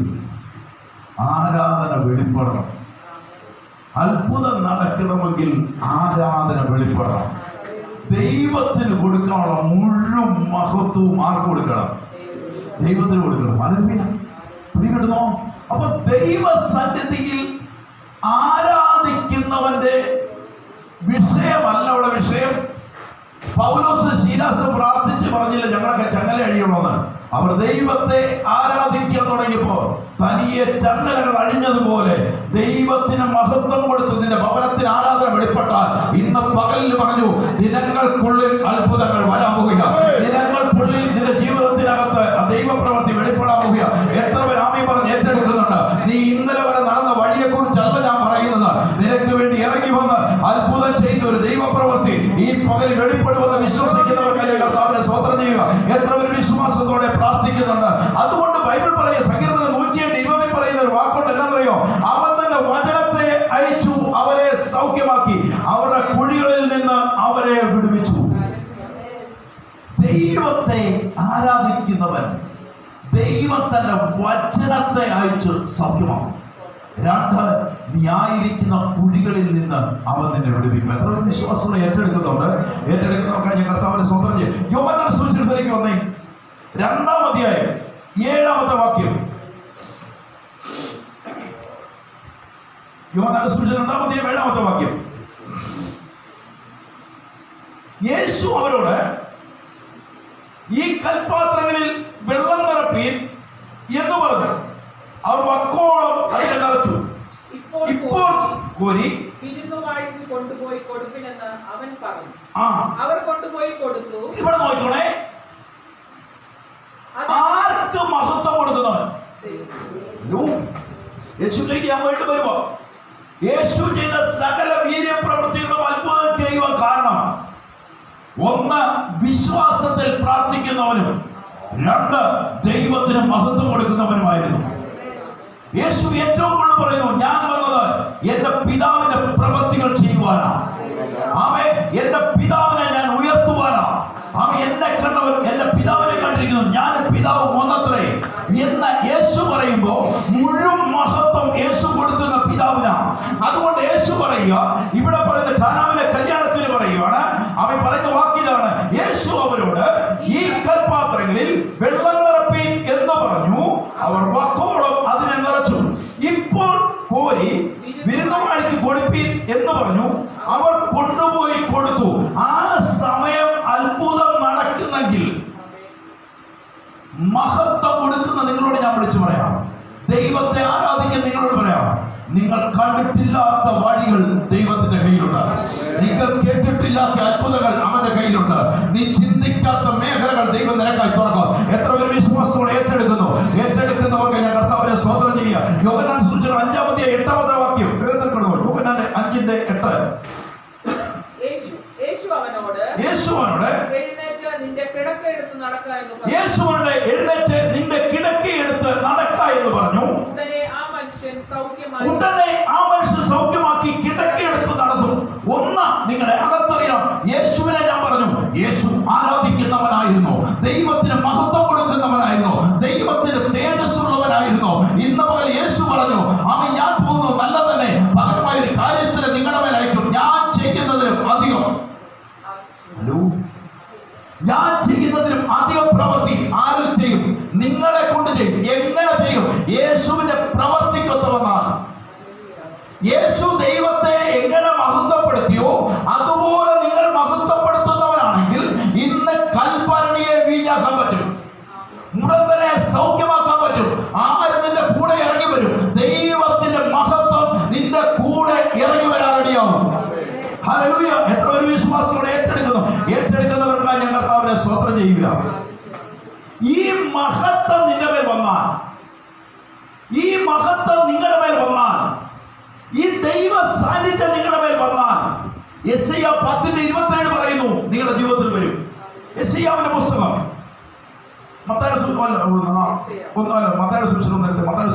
ആരാധന വെളിപ്പെടണം. അത്ഭുതം നടക്കണമെങ്കിൽ ആരാധന വെളിപ്പെടണം. ദൈവത്തിന് കൊടുക്കാനുള്ള മുഴുവൻ മഹത്വവും ആർക്ക് കൊടുക്കണം? ദൈവത്തിന് കൊടുക്കണം. ഹല്ലേലൂയ. പിടികിട്ടുന്നോ? അപ്പൊ ദൈവ സന്നിധിയിൽ ആരാധിക്കുന്നവന്റെ വിഷയമല്ല അവിടെ വിഷയം. പൗലോസ് ശീലാസ് പ്രാർത്ഥിച്ച് പറഞ്ഞില്ല ഞങ്ങളൊക്കെ ചങ്ങല അഴിയണമെന്ന്. അവർ ദൈവത്തെ ആരാധിക്കാൻ തുടങ്ങിയപ്പോ തനിയെ ചങ്ങലകൾ അഴിഞ്ഞതുപോലെ ദൈവത്തിന് മഹത്വം കൊടുത്തു. നിന്റെ ഭവനത്തിന് ആരാധന വെളിപ്പെട്ടാൽ ഇന്ന് പകലിൽ പറഞ്ഞു ദിനങ്ങൾക്കുള്ളിൽ അത്ഭുതങ്ങൾ വരാൻ പോകുക. ദിനങ്ങൾക്കുള്ളിൽ നിന്റെ ജീവിതത്തിനകത്ത് ആ ദൈവപ്രവൃത്തി വെളിപ്പെടാൻ പോകുക. എത്ര പേർ ആമേൻ പറഞ്ഞ് ഏറ്റെടുക്കുന്നുണ്ട്? നീ ഇന്നലെ വരെ നടന്ന വഴിയെ കുറിച്ചല്ല ഞാൻ പറയുന്നത്. നിനക്ക് വേണ്ടി ഇറങ്ങി വന്ന് അത്ഭുതം ചെയ്ത ഒരു ദൈവപ്രവൃത്തി ഈ പകലിൽ വെളിപ്പെടുമെന്ന് വിശ്വസിക്കുന്നവർക്കായി കർത്താവിനെ സ്തോത്രം ചെയ്യുക. എത്ര പേർ വിശ്വാസത്തോടെ പ്രാർത്ഥിക്കുന്നുണ്ട്? അതുകൊണ്ട് ബൈബിൾ പറയുക, സങ്കീർത്തനം 107:20 പറയുന്ന ഒരു വാക്കുണ്ട്. എന്താണെന്നറിയോ? അവൻ തന്നെ വചനത്തെ അയച്ചു, അവരെ സൗഖ്യമാക്കി, അവരുടെ കുഴികളിൽ നിന്ന് അവരെ വിടുവിച്ചു. ദൈവത്തെ ആരാധിക്കുന്നവൻ ദൈവം തന്നെ വചനത്തെ അയച്ചു സൗഖ്യമാക്കും. 2, നീ ആയിരിക്കുന്ന കുഴികളിൽ നിന്ന് അവൻ നിന്നെ വിടുവിക്കും. എത്ര വിശ്വാസം ഏറ്റെടുക്കുന്നുണ്ട്? ഏറ്റെടുക്കുന്നവർക്കായി ഞാൻ കർത്താവിനെ സ്വന്തം ചെയ്യും. യോഹന്നാൻ സുവിശേഷത്തിലേക്ക് വന്നേ, 2-ാം അധ്യായം 7-ാമത്തെ വാക്യം. യോഹന്നാൻ സുവിശേഷം 2-ാം അധ്യായം 7-ാമത്തെ വാക്യം. യേശു അവരോട് ഈ കൽപാത്രങ്ങളിൽ വെള്ളം നിറപ്പീൻ എന്ന് പറഞ്ഞു. അവർ വക്കോളം അതിനെ നിറച്ചു. ഇപ്പോൾ കോരി വിരുന്നുവാഴിക്ക് കൊണ്ടുപോയി കൊടുപ്പിനെന്ന് അവൻ പറഞ്ഞു. അവർ കൊണ്ടുപോയി കൊടുത്തു. ഇവിടെ നോക്കണേ, ആർക്ക് മഹത്വം കൊടുക്കുന്നവൻ? യേശുവിലേക്ക് ഞാൻ വീണ്ടും വരുമ്പോ യേശു ചെയ്ത സകല വീര്യപ്രവൃത്തികളും അത്ഭുതം ചെയ്യുവാൻ കാരണം 1, വിശ്വാസത്തിൽ പ്രാർത്ഥിക്കുന്നവനും 2, ദൈവത്തിന് മഹത്വം കൊടുക്കുന്നവനുമായിരുന്നു. യേശു ഏറ്റവും കൂടുതൽ പറയുന്നു, ഞാൻ വന്നത് എന്റെ പിതാവിന്റെ പ്രവൃത്തികൾ ചെയ്യുവാനാണ്. ആമേൻ. എന്റെ പിതാവിനെ ഞാൻ ഉയർത്തുവാനാണ്. ആമേൻ. എന്നെ കണ്ടവൻ എന്റെ പിതാവിനെ കണ്ടിരിക്കുന്നു, ഞാൻ പിതാവ് ഒന്നത്രേ എന്ന് യേശു പറയുമ്പോ മുഴുവൻ മഹത്വം യേശു കൊടുക്കുന്ന പിതാവിനാണ്. അതുകൊണ്ട് യേശു പറയുക, ഇവിടെ പറയുന്ന കാനാവിലെ കല്യാണത്തിന് പറയുവാണ്, അവൻ പറയുന്ന വാക്കിലാണ്, യേശു അവരോട് ഈ കൽപാത്രങ്ങളിൽ വെള്ളം നിറപ്പീൻ എന്ന് പറഞ്ഞു. അവർ വക്കോളം അതിനെ നിറച്ചു. ഇപ്പോൾ കോരി വിരുന്നുവാഴിക്ക് കൊടുപ്പീൻ എന്ന് പറഞ്ഞു. അവർ കൊണ്ടുപോയി കൊടുത്തു. ആ സമയം അത്ഭുതം നടക്കുന്നെങ്കിൽ മഹത്വം കൊടുക്കുന്ന നിങ്ങളോട് ഞാൻ വിളിച്ചു പറയാം, ദൈവത്തെ ആരാധിക്കാൻ നിങ്ങളോട് പറയാം, നിങ്ങൾ കണ്ടിട്ടില്ലാത്ത വഴികൾ ദൈവത്തിന്റെ കയ്യിലുണ്ട്. നിങ്ങൾ കേട്ടിട്ടില്ലാത്ത അത്ഭുതങ്ങൾ അവന്റെ കയ്യിലുണ്ട്. നീ ചിന്തിക്കാത്ത മേഖലകൾ ദൈവം നിനക്കായി തുറക്കും. എത്ര പേർ വിശ്വാസത്തോടെ ഏറ്റെടുക്കുന്നു? ഏറ്റെടുക്കുന്നവർക്ക് ഞാൻ കർത്താവിനെ സ്തോത്രം ചെയ്യുക. യോഹന്നാൻ സുവിശേഷം 5-ാം അധ്യായം 8-ാമത്തെ വാക്യം. യോഹന്നാൻ 5:8. യേശു അവനോട് എഴുന്നേറ്റ് നിന്റെ കിടക്ക എടുത്ത് നടക്ക എന്ന് പറഞ്ഞു. യേശുവിനോട് എഴുന്നേറ്റ് നിന്റെ കിടക്ക എടുത്ത് നടക്ക എന്ന് പറഞ്ഞു. ഉടനെ ആ മനുഷ്യൻ സൗഖ്യമാക്കി കിടക്കയെടുത്ത് നടന്നു. 1, നിങ്ങളുടെ അകത്തറിയാം, യേശുവിനെ ഞാൻ പറഞ്ഞു, യേശു ആരാധിക്കുന്നവനായിരുന്നു, ദൈവത്തിന് മഹത്വം കൊടുക്കുന്നവനായിരുന്നു, ദൈവത്തിന് തേജസ്സുള്ളവനായിരുന്നു. ഇന്ന് പകൽ യേശു പറഞ്ഞു, അവൻ ഞാൻ പോകുന്നത് നല്ല തന്നെ, പകരമായ ഒരു കാര്യസ്ഥനെ നിങ്ങളുടെ മേൽ അയക്കും. ഞാൻ ചെയ്യുന്നതിലും അധികം, ഞാൻ ചെയ്യുന്നതിലും അധികം പ്രവൃത്തി ആരിൽ ചെയ്യും? നിങ്ങളെ കൊണ്ട് ചെയ്യും. എങ്ങനെ ചെയ്യും? യേശുവിന്റെ പ്രവർത്തിക്കൊത്തവന്നാണ്. യേശു ദൈവത്തെ എങ്ങനെ മഹത്വപ്പെടുത്തിയോ അതുപോലെ നിങ്ങൾ മഹത്വപ്പെടുത്തുന്നവരാണെങ്കിൽ ഇന്ന് കൽപ്പരണിയെ വീഞ്ഞാക്കാൻ പറ്റും, മുടന്തനെ സൗഖ്യമാക്കാൻ പറ്റും. ആര് നിന്റെ കൂടെ ഇറങ്ങി വരും? ദൈവത്തിന്റെ മഹത്വം നിന്റെ കൂടെ ഇറങ്ങി വരാൻ റെഡിയാവും. ഹല്ലേലൂയ. എത്ര ഒരു വിശ്വാസത്തോടെ ഏറ്റെടുക്കുന്നു? ഏറ്റെടുക്കുന്നവർക്കായി ഞാൻ കർത്താവിനെ സ്തോത്രം ചെയ്യുക. ഈ മഹത്വം നിന്റെ മേൽ വന്നാൽ, ഈ മഹത്വം നിങ്ങളുടെ മേൽ വന്നാൽ, ഈ ദൈവ സാന്നിധ്യം നിങ്ങളുടെ മേൽ വന്നാൽ, യെശയ്യാ 10:27 പറയുന്നു നിങ്ങളുടെ ജീവിതത്തിൽ വരും. യെശയ്യാവിന്റെ പുസ്തകം മത്തായിയുടെ സുവിശേഷം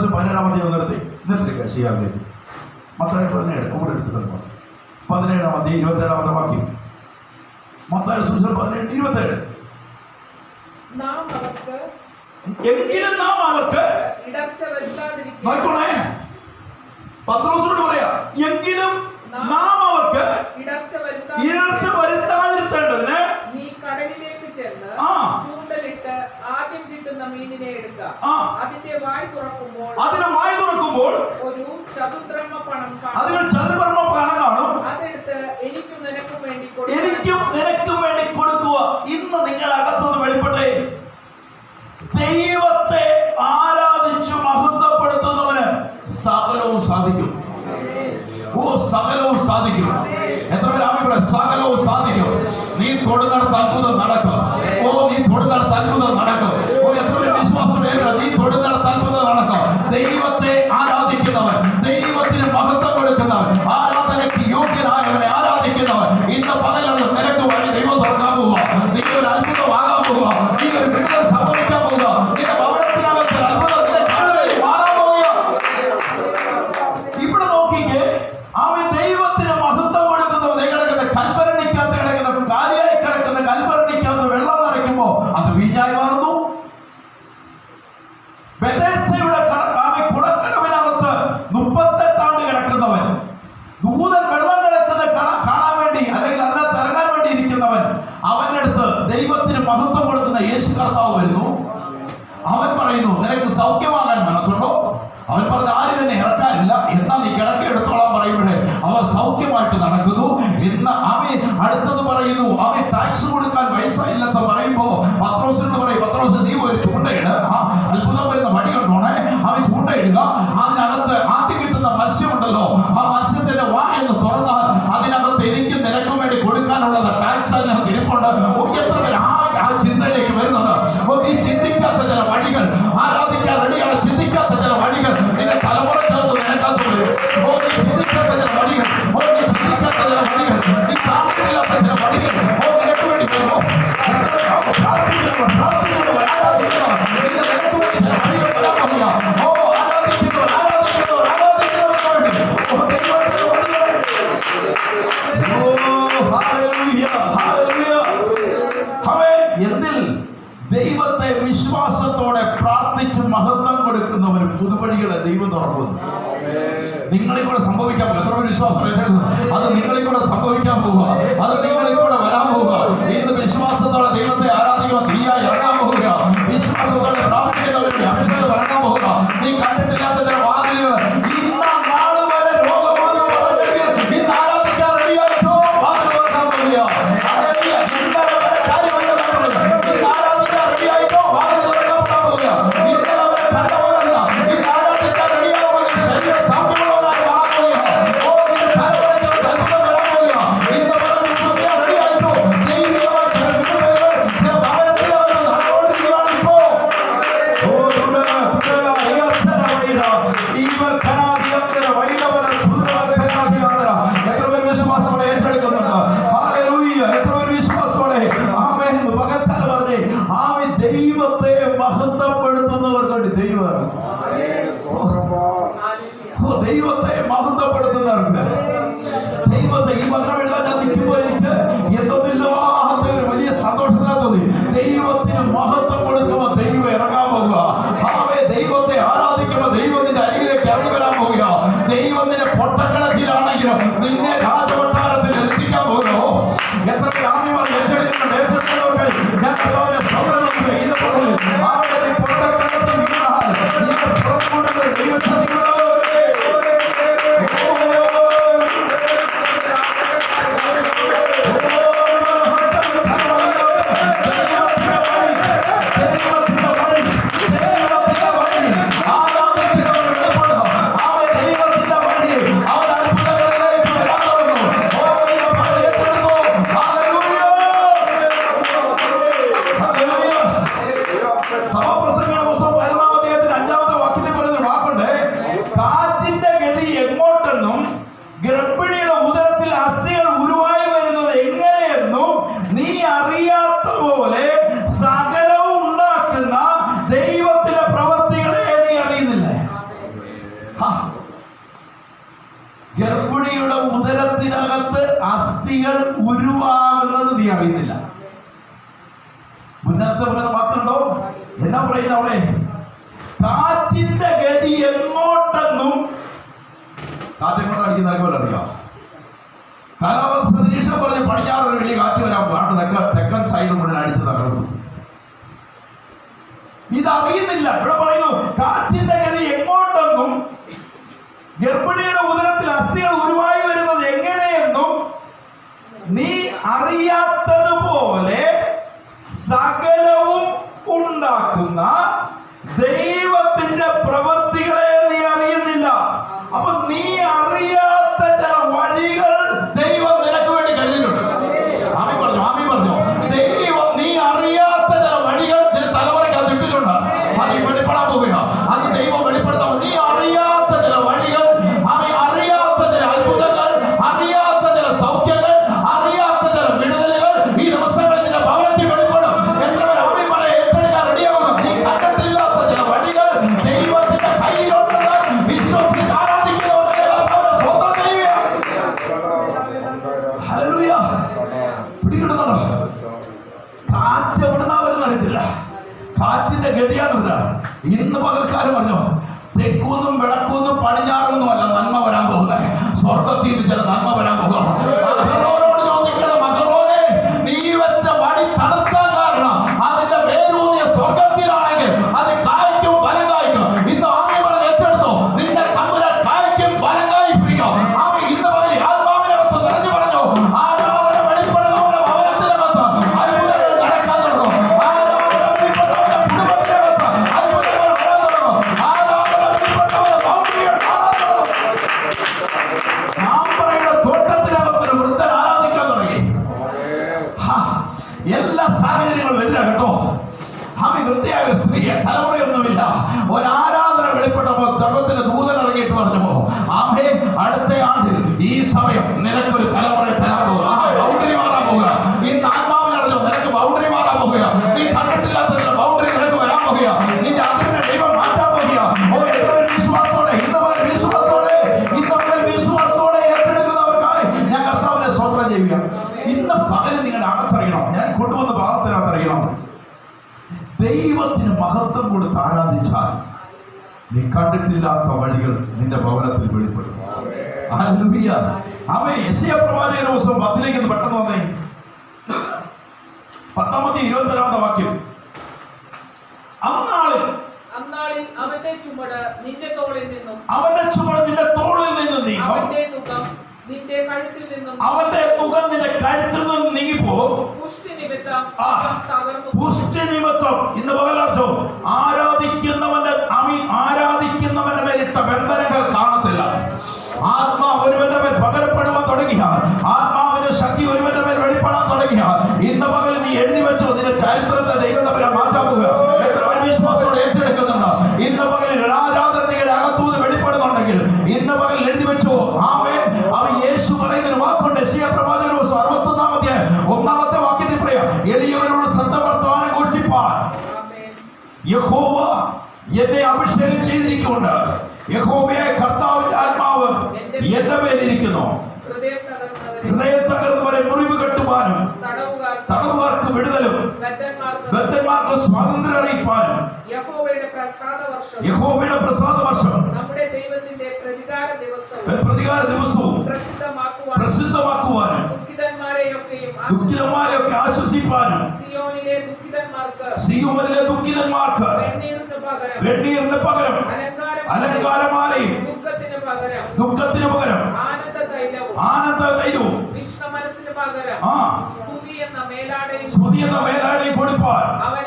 17-ാം അധ്യായം നിർത്തി യെശയ്യാവിലേക്ക്. മത്തായി 17 കൂടെ എടുത്തിട്ടുണ്ട്. 17-ാം അധ്യായം 27-ാമത്തെ വാക്യം. മത്തായിയുടെ സുവിശേഷം 17:27. നാം അവർക്ക് എങ്കിലും നാം അവർക്ക് ഇടർച്ച വരുത്താതിരിക്കുക. നോക്കണേ, പത്രോസിനോട് പറയാ, എങ്കിലും നാം അവർക്ക് ഇടർച്ച വരുത്താതിരുത്തേണ്ടതിന് നീ കടലിലേക്ക് ചെന്ന് ചൂണ്ടലിട്ട് ആദ്യം കിട്ടുന്ന മീനിനെ എടുക്കുക. അതിന്റെ വായ് തുറക്കുമ്പോൾ ഒരു ചതുർബ്രഹ്മ പണം കാണും. അതെടുത്ത് എനിക്കും നിനക്കും വേണ്ടി കൊടുക്കുക. ഇന്ന് നിങ്ങളുടെ അകത്തോട് വെളിപ്പെട്ടെ, ദൈവത്തെ ആരാധിച്ചു മഹത്വപ്പെടുത്തുന്നവന് സകലവും സാധിക്കും. സകലവും സാധിക്കും. എത്ര പേര് ആമേൻ പറയും? സകലവും സാധിക്കും. നീ തൊടുന്നിടത്ത് അത്ഭുതം നടക്കും. നീ തൊടുന്നിടത്ത് അത്ഭുതം നടക്കും. എത്ര പേര് വിശ്വാസം? നീ തൊടുന്നിടത്ത് അത്ഭുതം നടക്കും. ദൈവത്തെ ആരാധിക്കുന്നവൻ, ദൈവത്തിന് മഹത്വം കൊടുക്കുന്നവൻ, ആരാധനയ്ക്ക് യോഗ്യനായവനെ ആരാധിക്കുന്നവൻ ഇന്ന് പകലാണ് നിനക്ക് വഴി ദൈവം തുറക്കാൻ പോവുക. നീ ഒരു അത്ഭുതമാകാൻ പോവുക. നീ ഒരു വിടുതൽ സംഭവിക്കാൻ പോവുക. നിന്റെ ഭവനത്തിനകത്ത് അത്ഭുതം നിന്നെ കാണുകയും മാറാൻ പോവുക. ഇവിടെ നോക്കിക്കേ, അവൻ ദൈവത്തിന് മഹത്വം കൊടുക്കുന്നവർ കിടക്കുന്ന കൽഭരണിക്കകത്ത് കിടക്കുന്ന കാലിയായി കിടക്കുന്ന കൽഭരണിക്കകത്ത് വെള്ളം നിറയ്ക്കുമ്പോ അത് വീഞ്ഞായി മാറുന്നു. ബെഥെസ്ദയുടെ കുളക്കടവിനകത്ത് 38 ആണ്ട് കിടക്കുന്നവൻ, ദൂതൻ വെള്ളം കിടക്കുന്ന കാണാൻ വേണ്ടി അല്ലെങ്കിൽ അതിനകത്ത് ഇറങ്ങാൻ വേണ്ടി ഇരിക്കുന്നവൻ, അവന്റെ അടുത്ത് ദൈവത്തിന് മഹത്വം കൊടുക്കുന്ന യേശു കർത്താവ് വരുന്നു. അവൻ പറയുന്നു, നിനക്ക് സൗഖ്യമാകാൻ മനസ്സുണ്ടോ? അവൻ പറഞ്ഞ ആരും എന്നെ ഇറക്കാനില്ല, എന്നാ നീ കിടക്കെടുത്തോളാൻ പറയുമ്പോഴേ അവർ സൗഖ്യമായിട്ട് നടക്കുന്നു. ഇന്ന് അവൻ അടുത്തത് പറയുന്നു, അവൻ ടാക്സ് കൊടുക്കാൻ പൈസ ഇല്ലെന്ന് പറയുമ്പോ പത്രോസിനോട് പറയും, പത്രോസ് നീ ഒരു ചൂണ്ടയിട്, അത്ഭുതം വരുന്ന വഴിയുണ്ടോണേ. അവൻ ചൂണ്ടയിടുക. അതിനകത്ത് ആദ്യം കിട്ടുന്ന മത്സ്യമുണ്ടല്ലോ, ആ മത്സ്യത്തിന്റെ വായെന്ന് തുറന്നാൽ അതിനകത്ത് എനിക്കും നിനക്കും വേണ്ടി കൊടുക്കാനുള്ളത് ടാക്സ് അതിനകത്ത് ഇരിപ്പുണ്ട്. എത്ര പേര് ആ ചിന്തയിലേക്ക് വരുന്നുണ്ട്? നീ ചിന്തിക്കാത്ത ചില വഴികൾ, ആരാധിക്കാൻ റെഡിയാണ് ചിന്തിക്കാത്ത ചില വഴികൾ നിന്റെ തലമുറക്കകത്ത് നിനക്കകത്ത് വരും. നീ ചിന്തിക്കാത്ത ചില വഴികൾ, നീ ചിന്തിക്കാത്ത ചില വഴികൾ, നീ പ്രാർത്ഥിക്കാത്ത ചില വഴികൾ നിനക്ക് വേണ്ടി വരുമോ? പ്രാർത്ഥിക്കുന്നവർ ആരാധിക്കുന്നവർ നിനക്ക് വേണ്ടി ചില വഴികൾ വരാൻ പറ്റില്ല. ആരാധിക്കുന്നവർ വേണ്ടി ദൈവത്തിന് വഴികൾ. എന്തിൽ? ദൈവത്തെ വിശ്വാസത്തോടെ പ്രാർത്ഥിച്ച് മഹത്വം കൊടുക്കുന്നവർ പുതുവഴികളെ ദൈവം തുറക്കുന്നു. നിങ്ങളിൽ കൂടെ സംഭവിക്കാൻ പോകുക. എത്ര പേര് വിശ്വാസം? അത് നിങ്ങളിൽ കൂടെ സംഭവിക്കാൻ പോവുക. അത് നിങ്ങളിൽ കൂടെ വരാൻ പോവുക. ഇന്ന് വിശ്വാസത്തോടെ ദൈവത്തെ ആരാധിക്കുവാൻ തീയായി ഇറങ്ങാൻ പോവുക. വിശ്വാസത്തോടെ പ്രാർത്ഥിക്കുന്നവരുടെ അഭിഷേകം ഇറങ്ങാൻ പോവുക. നീ കണ്ടിട്ടില്ലാത്ത ചില വാതിലുകൾ ഇന്ന നാൾ വരെ രോഗമാണ് പറഞ്ഞെങ്കിൽ ഇന്ന് ആരാധിക്കാൻ റെഡിയായിട്ടോ വാതിൽ തുറക്കാൻ പോവുക. ശരീരം നീ അറിയുന്നില്ല. മുന്നത്തെ പറയുന്ന വാക്കുണ്ടോ? എന്നാ പറയുന്ന അവിടെ? കാറ്റിന്റെ ഗതി എങ്ങോട്ടെന്നും, കാറ്റെങ്ങോട്ട് അടിക്കുന്ന പോലെ അറിയാം. കാലാവസ്ഥ നിരീക്ഷണം പറഞ്ഞ് പടിഞ്ഞാറ് ഒരു വലിയ കാറ്റ് വരാൻ പാണ്ട് തെക്കൻ സൈഡ് മുഴുവൻ അടിച്ച് തകർന്നു. ഇതറിയുന്നില്ല. ഇവിടെ പറയുന്നു കാറ്റിന്റെ ഗതി എങ്ങോട്ടെന്നും ഗർഭിണിയുടെ ഉദരത്തിൽ അസ്ഥികൾ ഉരുവായി വരുന്നത് എങ്ങനെയെന്നും നീ അറിയാത്തതുപോലെ സകലവും ഉണ്ടാക്കുന്ന ദൈവത്തിന്റെ പ്രവൃത്തികളെ നീ അറിയുന്നില്ല. അപ്പൊ നീ അറിയാത്ത ചില വഴികൾ ദൈവം നിനക്ക് വേണ്ടി കരുതിയിട്ടുണ്ട്. ആമീൻ പറഞ്ഞു, ആമീൻ പറഞ്ഞു. ദൈവം നീ അറിയാത്ത ചില വഴികൾ നിന്റെ തലമുറയ്ക്ക് ഇട്ടിട്ടുണ്ട്. അത് വെളിപ്പെടാൻ പോവുക. അത് ദൈവം വെളിപ്പെടുത്താൻ. നീ അറിയാത്ത ചില വഴികൾ, അറിയാത്ത ചില അത്ഭുതങ്ങൾ, അറിയാത്ത ചില സൗഖ്യങ്ങൾ, അറിയാത്ത ചില വിടുതലുകൾ ഈ ദിവസങ്ങളിൽ നിന്റെ ഭവനത്തിൽ വെളിപ്പെടും. എന്നവർ ആമീൻ പറയാൻ ഏറ്റെടുക്കാൻ റെഡിയാകുന്നു. നീ കണ്ടിട്ടില്ലാത്ത ചില വഴികൾ ദൈവത്തിന്റെ കയ്യിലുണ്ടെന്ന് വിശ്വസിച്ച് ആരാധിക്കുന്നവരുടെ സ്വന്തം ദൈവം. ഹല്ലേലൂയ. പിടികിട്ടുന്നുണ്ടോ? കാറ്റ് എവിടുന്നാ വരുന്ന അറിയത്തില്ല. കാറ്റിന്റെ ഗതിയാണിത്. ഇന്ന് പകൽക്കാലം പറഞ്ഞു തെക്കൂന്നും വിളക്കൂന്നും പടിഞ്ഞാറൊന്നും അല്ല നന്മ വരാൻ പോകുന്നത്. സ്വർഗത്തിൽ നിന്ന് ചില നന്മ വരാൻ പോകുക. മഹറോനോട് ചോദിക്കണം, മഹറോനെ നീ വെച്ച വഴി തടസ്സാൻ കാരണം അതിന്റെ വേരൂന്നിയ സ്വർഗത്തിലാണെങ്കിൽ അത് കായ്ക്കും ഫലം കായ്ക്കും. ഇന്ന് ആമീൻ പറഞ്ഞ് ഏറ്റെടുത്തോ. നിന്റെ തമ്പുരാൻ കായ്ക്കും ഫലം കായ്പിക്കും. ആമീൻ. ഇന്ന് പകൽ ആത്മാവിനകത്ത് നിറഞ്ഞു പറഞ്ഞു ആരാധന വെളിപ്പെടുന്നവരുടെ ഭവനത്തിനകത്ത് അത്ഭുതങ്ങൾ നടക്കാൻ തുടങ്ങും. ആരാധന വെളിപ്പെട്ടവരുടെ കുടുംബത്തിനകത്ത് അത്ഭുതങ്ങൾ വരാൻ തുടങ്ങും. ആരാധന വെളിപ്പെട്ടവരുടെ ബൗണ്ടറികൾ കാണാൻ തുടങ്ങും. സാമ്പറയുടെ തോട്ടത്തിനകത്ത് ഒരു വൃദ്ധൻ ആരാധിക്കാൻ തുടങ്ങി. എല്ലാ സാഹചര്യങ്ങളും എതിരാ കേട്ടോ. ആമി വൃത്തിയായ ഒരു സ്ത്രീയെ, തലമുറയൊന്നുമില്ല, ഒരാരാധന വെളിപ്പെട്ടപ്പോൾ സ്വർഗത്തിന്റെ ദൂതൻ ഇറങ്ങിയിട്ട് പറഞ്ഞപ്പോ ആമേ അടുത്ത ആണ്ടിൽ ഈ സമയം നിനക്കൊരു തലമുറ തരാൻ പോകുക. ബൗണ്ടറി മാറാൻ പോകുക. ഇന്ന് ആത്മാവിനറിഞ്ഞോ നിനക്ക് ബൗണ്ടറി മാറാൻ പോകുക. നീ കണ്ടിട്ടില്ലാത്ത ബൗണ്ടറി നിനക്ക് വരാൻ പോകുക. നിന്റെ അതിനെ ദൈവം മാറ്റാൻ പോകുക. ഓ എത്ര വിശ്വാസത്തോടെ ഇന്ന് മുതൽ വിശ്വാസത്തോടെ ഏറ്റെടുക്കുന്നവർക്കായി ഞാൻ കർത്താവിനെ സ്തോത്രം ചെയ്യുക. ഇന്ന് പകല് നിങ്ങളുടെ അകത്തറിയണം. ഞാൻ കൊണ്ടുവന്ന ഭാഗത്തിനകത്തറിയണം. ദൈവത്തിന് മഹത്വം കൊടുത്ത് ആരാധിച്ചാൽ നീ കണ്ടിട്ടില്ലാത്ത വഴികൾ നിന്റെ ഭവനത്തിൽ വെളിപ്പെടും. ഹല്ലേലൂയ. ആമേൻ. യെശയ്യാ പ്രവാചകന്റെ പുസ്തകം 10 പെട്ടെന്ന് വന്നേ. 10-21 വാക്യം. അന്നാളിൽ അവന്റെ ചുമട് നിന്റെ തോളിൽ നിന്നും നീ അവന്റെ നുകം നിന്റെ കഴുത്തിൽ നിന്നും നീങ്ങിപ്പോ. പുഷ്ടി നിമിത്തം ഇന്ന് പകലർത്ഥം ആരാധിക്കുന്നവന്റെ മേലിട്ട ബന്ധനങ്ങൾ കാണത്തില്ല. ആത്മാവ് ഒരുവന്റെ മേൽ പകരപ്പെടുവാൻ തുടങ്ങിയ, ആത്മാവിന്റെ ശക്തി ഒരുവന്റെ മേൽ വെളിപ്പെടാൻ തുടങ്ങിയ ഇന്ന് പകൽ നീ എഴുതി വെച്ചോ. നിന്റെ ചരിത്രത്തെ ദൈവം തമ്മിൽ മാറ്റാൻ പോകുക. എത്ര വിശ്വാസത്തോടെ ഏറ്റെടുക്കുന്നുണ്ട്. ഇന്ന് പകലിൽ ഒരു ആരാധന നിങ്ങളുടെ അകത്തൂന്ന് വെളിപ്പെടുന്നുണ്ടെങ്കിൽ ഇന്ന് പകൽ എഴുതി വെച്ചോ. ആമേൻ. അവൻ യേശു പറയുന്ന ഒരു വാക്കുണ്ട്. യെശയ്യാ പ്രവാചകന്റെ 61 വാക്യത്തിൽ പറയാം, എളിയവരോട് ശ്രദ്ധ വർത്തമാനം ഘോഷിപ്പാൻ യഹോവ എന്നെ അഭിഷേകം ചെയ്തിരിക്കുന്നുണ്ട്. യഹോവയായ കർത്താവിന്റെ ആത്മാവ് എന്റെ മേലിരിക്കുന്നു. ഹൃദയം തകർന്നവരെ മുറിവ് കെട്ടുവാനും തടവുകാർക്ക് വിടുതലും ബദ്ധന്മാർക്ക് സ്വാതന്ത്ര്യം അറിയിപ്പാനും യഹോവയുടെ പ്രസാദ വർഷം നമ്മുടെ ദൈവത്തിന്റെ പ്രതികാര ദിവസവും പ്രസിദ്ധമാക്കുവാനും ദുഃഖിതന്മാരെയൊക്കെ ആശ്വസിപ്പാനും സിയോനിലെ ദുഃഖിതന്മാർക്ക് വെണ്ണീറിന് പകരം അലങ്കാരമാലയും ദുഃഖത്തിന് പകരം ആനന്ദ തൈലവും സ്തുതി എന്ന മേലാടയും കൊടുപ്പാൻ അവൻ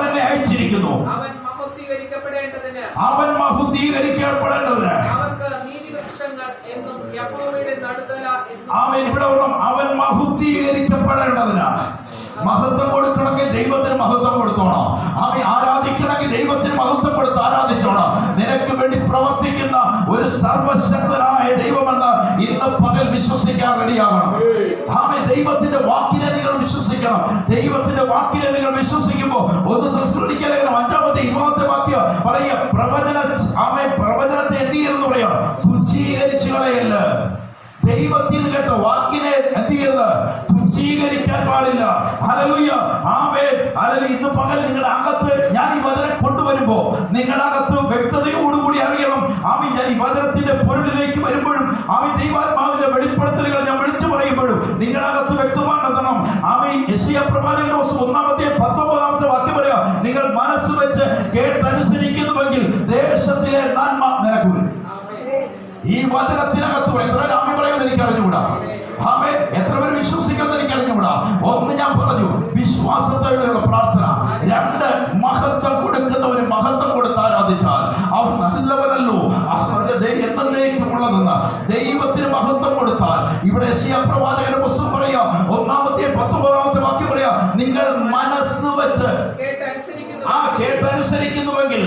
എന്നെ അയച്ചിരിക്കുന്നു. അവൻ മഹുദ്ധീകരിക്കപ്പെടേണ്ടതിന് അവൻ ഇവിടെ അവൻ മഹുദ്ധീകരിക്കപ്പെടേണ്ടതിന്. മഹത്വം കൊടുക്കണമെങ്കിൽ ദൈവത്തിന് മഹത്വം കൊടുത്തോണം. അവൻ ആരാധിക്കണമെങ്കിൽ ദൈവത്തിന് മഹത്വം കൊടുത്ത് ആരാധിച്ചോണം. നിനക്ക് വേണ്ടി പ്രവർത്തിക്കുന്ന ഒരു സർവശക്തനായ ദൈവമെന്ന് ഇന്ന് പകൽ വിശ്വസിക്കാൻ റെഡിയാകണം. ആമേ. ദൈവത്തിന്റെ വാക്കിനെ നിങ്ങൾ വിശ്വസിക്കണം. ദൈവത്തിന്റെ വാക്കിനെ നിങ്ങൾ വിശ്വസിക്കുമ്പോൾ 1 തെസ്സലോനിക്യ ലേഖനം 5-20 വാക്യം പറയുക, പ്രവചനത്തെ എന്ത് ചെയ്യുന്നു പറയാ, തുച്ഛീകരിച്ചു കളയല്ല. ദൈവത്തിൽ കേട്ട വാക്കിനെ എന്ത് ചെയ്യരുത്, തുച്ഛീകരിക്കാൻ പാടില്ല. ഹല്ലേലൂയ, ആമേൻ. ഹല്ലേലൂയ. ഇന്ന് പകൽ നിങ്ങളുടെ അകത്ത് ഞാൻ ഈ വചനം കൊണ്ടുവരുമ്പോ നിങ്ങളുടെ അകത്ത് വ്യക്തതയോടുകൂടി അറിയണം. ആമേൻ. ഞാൻ ഈ വചനത്തിന്റെ പൊരുളിലേക്ക് വരുമ്പോഴും ആമേൻ ദൈവാത്മാവിന്റെ വെളിപ്പെടുത്തലുകൾ ഞാൻ വിളിച്ചു പറയുമ്പോഴും നിങ്ങളുടെ അകത്ത് വ്യക്തമാണെത്തണം. ആമേൻ. യെശയ്യാ പ്രവാചകന്റെ പുസ്തകം 1-19 വാക്യം പറയാ, നിങ്ങൾ മനസ്സ് വെച്ച് കേട്ടനുസരിക്കുന്നുവെങ്കിൽ ദേശത്തിലെ നന്മ നിനക്ക് വരും. ഈ വചനത്തിനകത്ത് എത്ര ആമേൻ പറയുമെന്ന് എനിക്ക് അറിഞ്ഞുകൂടാ. ആമേൻ. എത്ര പേര് വിശ്വസിക്കുമെന്ന് എനിക്ക് അറിഞ്ഞുകൂടാ. ഒന്ന്, ഞാൻ പറഞ്ഞു വിശ്വാസത്തോടെയുള്ള പ്രാർത്ഥന. 2, മഹത്വം കൊടുക്കുന്നവന് മഹത്വം കൊടുത്ത് ആരാധിച്ചാൽ അവൻ നല്ലവനല്ലോ, അവരുടെ എന്നേക്കുമുള്ളതെന്ന് ദൈവത്തിന് മഹത്വം കൊടുത്താൽ. ഇവിടെ യെശയ്യാ പ്രവാചകന്റെ പുസ്തകം പറയാ 1-19 വാക്യം പറയാ, നിങ്ങൾ മനസ്സ് വെച്ച് കേട്ടനുസരിക്കുന്നുവെങ്കിൽ